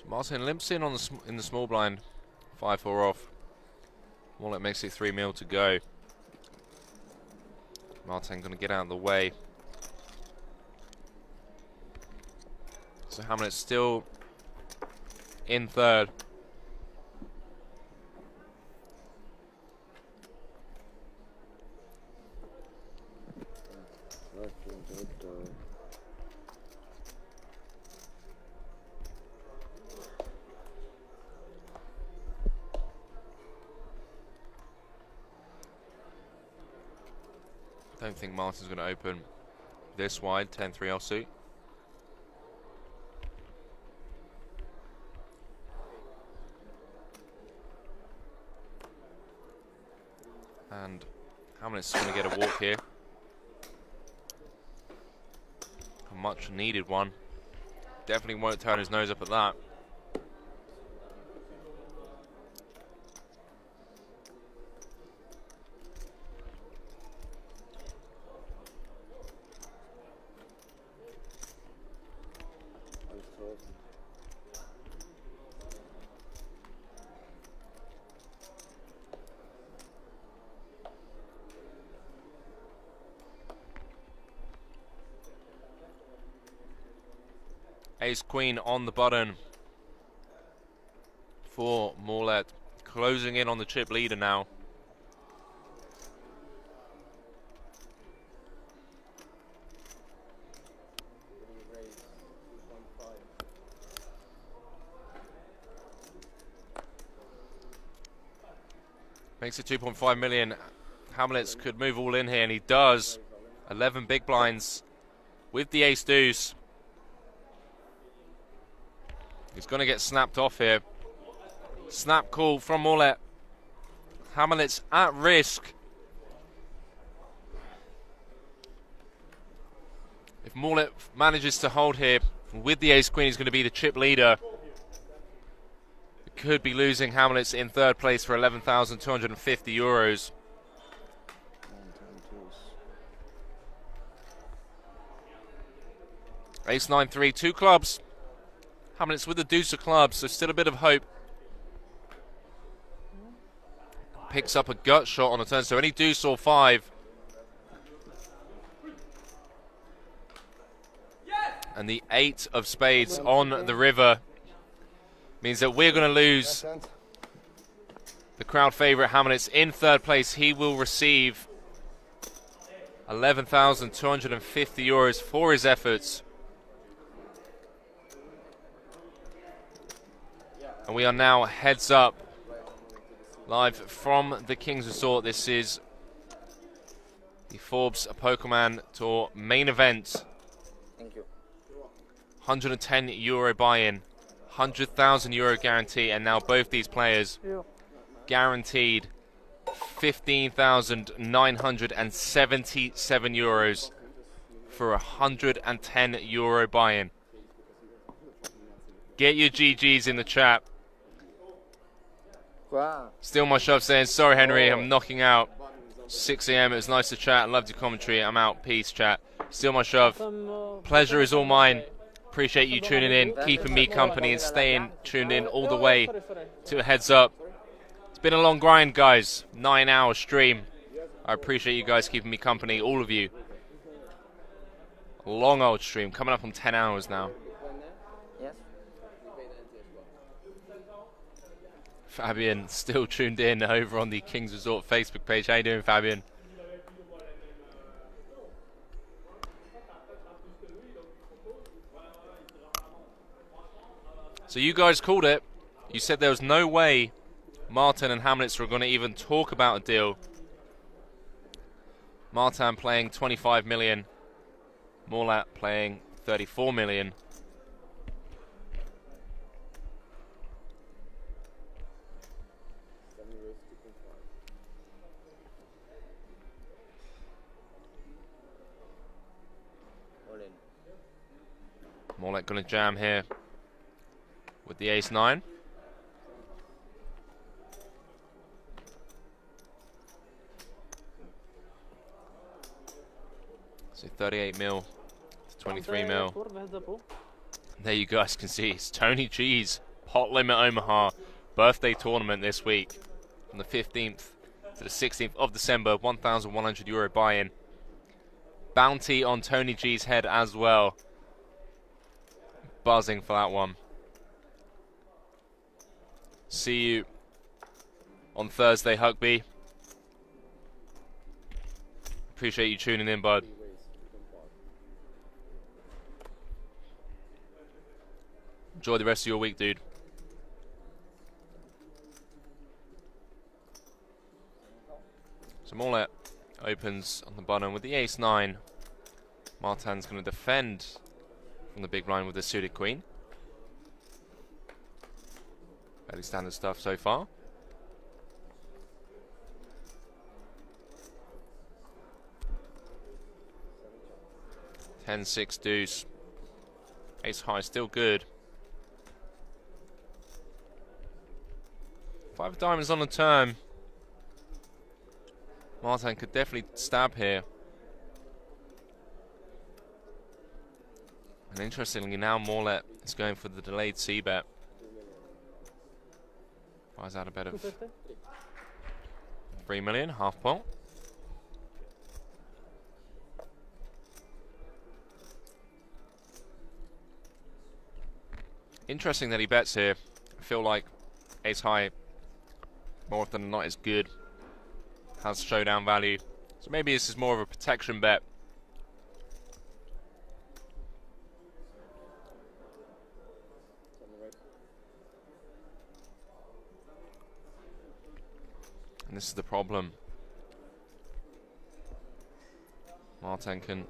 Speaker 1: Martin limps in on the in the small blind, 5-4 off. Wallet makes it 3 mil to go. Martin going to get out of the way. So Hamlet's still in third. Don't think Martin's going to open this wide, 10-3 offsuit. And Hamlet's going to get a walk here. A much needed one. Definitely won't turn his nose up at that. Ace Queen on the button for Morlet, closing in on the chip leader now. Makes it 2.5 million. Hamlets could move all in here, and he does. 11 big blinds with the ace deuce. He's going to get snapped off here. Snap call from Morlet. Hamlet's at risk. If Morlet manages to hold here with the ace queen, he's going to be the chip leader. Could be losing Hamlet's in third place for 11,250 euros. Ace 9-3, 2 clubs. Hamlet's with the deuce of clubs, so still a bit of hope. picks up a gut shot on the turn. So any deuce or 5. And the 8 of spades on the river means that we're going to lose the crowd favourite Hamlet's in 3rd place. He will receive 11,250 euros for his efforts. And we are now heads up live from the King's Resort. This is the Forbes Pokerman Tour main event.
Speaker 4: Thank you.
Speaker 1: 110 euro buy-in, 100,000 euro guarantee, and now both these players guaranteed 15,977 euros for 110 euro buy-in. Get your GGs in the chat.
Speaker 4: Wow.
Speaker 1: Still my shove saying, sorry Henry, I'm knocking out. 6 AM, it was nice to chat, loved your commentary, I'm out, peace chat. Still my shove, pleasure is all mine. Appreciate you tuning in, keeping me company and staying tuned in all the way to a heads up. It's been a long grind, guys, 9-hour stream. I appreciate you guys keeping me company, all of you. A long old stream, coming up on 10 hours now.
Speaker 4: Yes.
Speaker 1: Fabian still tuned in over on the King's Resort Facebook page. How you doing, Fabian? So you guys called it. You said there was no way Martin and Hamlets were going to even talk about a deal. Martin playing 25 million. Morlat playing 34 million. Morlat going to jam here with the ace-9. So 38 mil to 23 mil. There you guys can see it's Tony G's Pot Limit Omaha birthday tournament this week. From the 15th to the 16th of December, 1,100 euro buy-in. Bounty on Tony G's head as well. Buzzing for that one. See you on Thursday, Hugby. Appreciate you tuning in, bud. Enjoy the rest of your week, dude. So Morlet opens on the bottom with the ace-9. Martin's going to defend from the big blind with the suited queen. Fairly standard stuff so far. Ten-6 deuce. Ace high still good. 5 of diamonds on the turn. Martin could definitely stab here. And interestingly now Morlet is going for the delayed c-bet. Buys out a bet of 3 million, half pot. Interesting that he bets here. I feel like ace high more often than not is good. Has showdown value. So maybe this is more of a protection bet. And this is the problem. Martin can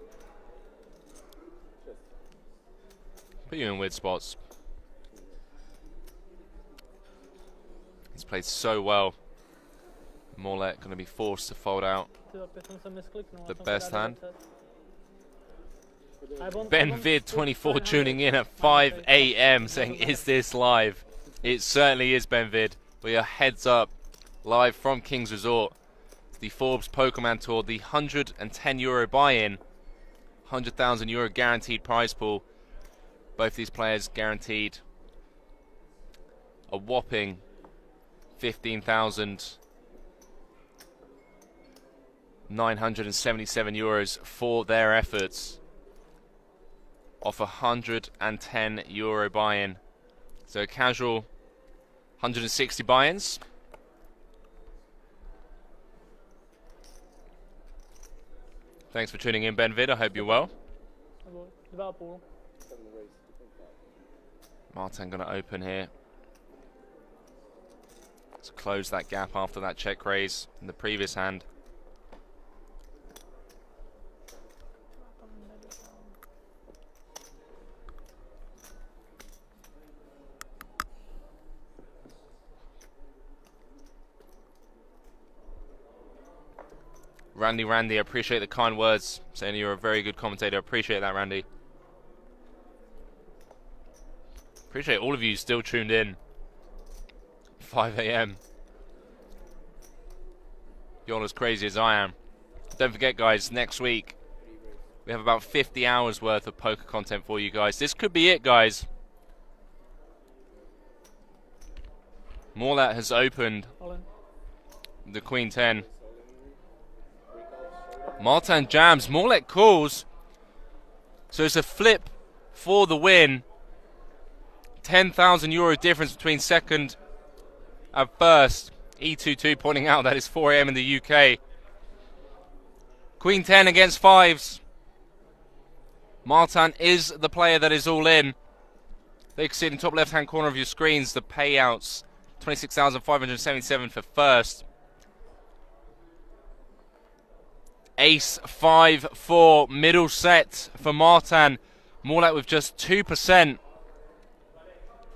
Speaker 1: put you in weird spots. He's played so well. Morlet going to be forced to fold out the best hand. Ben Vid 24 tuning in at 5 AM saying, is this live? It certainly is, Ben Vid. We are heads up live from King's Resort. It's the Forbes Pokerman Tour, the 110 euro buy-in, 100,000 euro guaranteed prize pool. Both these players guaranteed a whopping 15,000 €977 for their efforts off €110 buy-in. So a casual 160 buy-ins. Thanks for tuning in, Ben Vid. I hope you're well. Martin going to open here. Let's close that gap after that check raise in the previous hand. Randy, I appreciate the kind words, saying you're a very good commentator. Appreciate that, Randy. Appreciate all of you still tuned in. 5 a.m. You're as crazy as I am. Don't forget, guys, next week we have about 50 hours worth of poker content for you guys. This could be it, guys. Morlat has opened the Queen 10. Martin jams, Morlet calls. So it's a flip for the win. €10,000 difference between second and first. E22 pointing out that it's 4 a.m. in the UK. Queen 10 against fives. Martin is the player that is all in. They can see it in the top left hand corner of your screens. The payouts, 26,577 for first. Ace 5-4 middle set for Martin. Morlat with just 2%.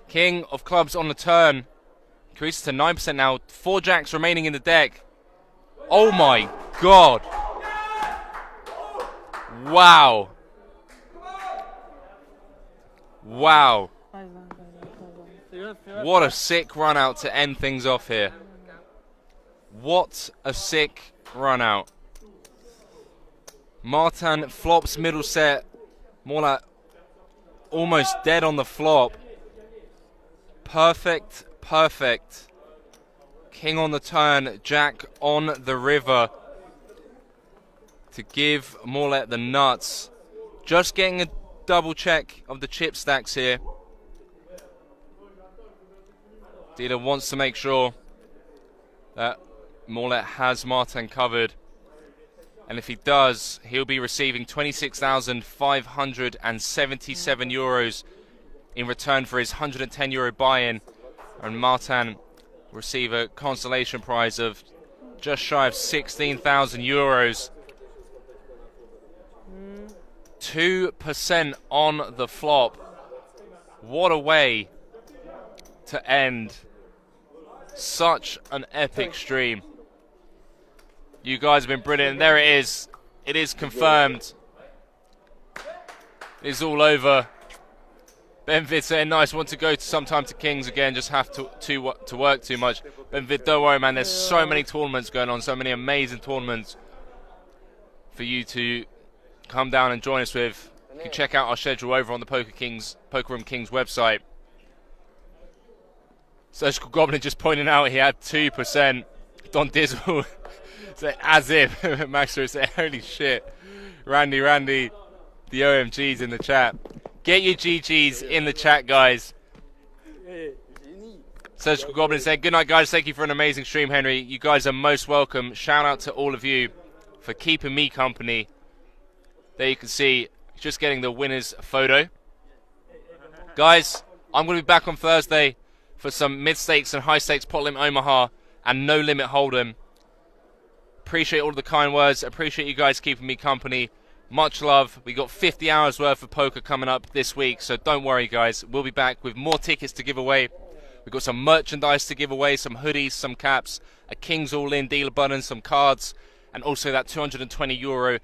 Speaker 1: King of clubs on the turn. Increases to 9% now. 4 jacks remaining in the deck. Oh my god. Wow. Wow. What a sick run out to end things off here. What a sick run out. Martin flops middle set. Morlat almost dead on the flop. Perfect, perfect. King on the turn, jack on the river to give Morlat the nuts. Just getting a double check of the chip stacks here. Dealer wants to make sure that Morlat has Martin covered. And if he does, he'll be receiving €26,577 in return for his €110 buy-in. And Martin will receive a consolation prize of just shy of €16,000. 2% on the flop. What a way to end such an epic stream. You guys have been brilliant. There it is. It is confirmed. It's all over. Benvid saying, nice, want to go sometime to Kings again, just have to work too much. Benvid, don't worry, man. There's so many tournaments going on, so many amazing tournaments for you to come down and join us with. You can check out our schedule over on the Pokerroom Kings website. Surgical Goblin just pointing out he had 2%. Don Dizzle. As if Maxter would say, holy shit. Randy, the OMGs in the chat. Get your GGs in the chat, guys. Surgical Goblin saying, good night, guys. Thank you for an amazing stream, Henry. You guys are most welcome. Shout out to all of you for keeping me company. There you can see, just getting the winner's photo. Guys, I'm going to be back on Thursday for some mid-stakes and high-stakes pot limit Omaha and no limit Hold'em. Appreciate all the kind words. Appreciate you guys keeping me company. Much love. We got 50 hours worth of poker coming up this week, so don't worry, guys. We'll be back with more tickets to give away. We've got some merchandise to give away, some hoodies, some caps, a Kings All-In dealer button, some cards, and also that €220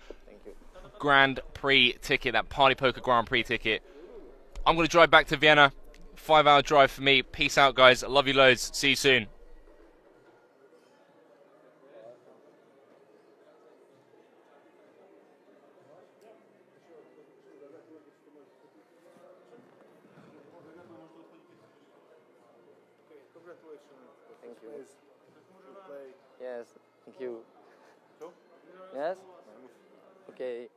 Speaker 1: Grand Prix ticket, that Party Poker Grand Prix ticket. I'm going to drive back to Vienna. 5-hour drive for me. Peace out, guys. Love you loads. See you soon.
Speaker 4: Thank you. Yes, thank you. Yes? Okay.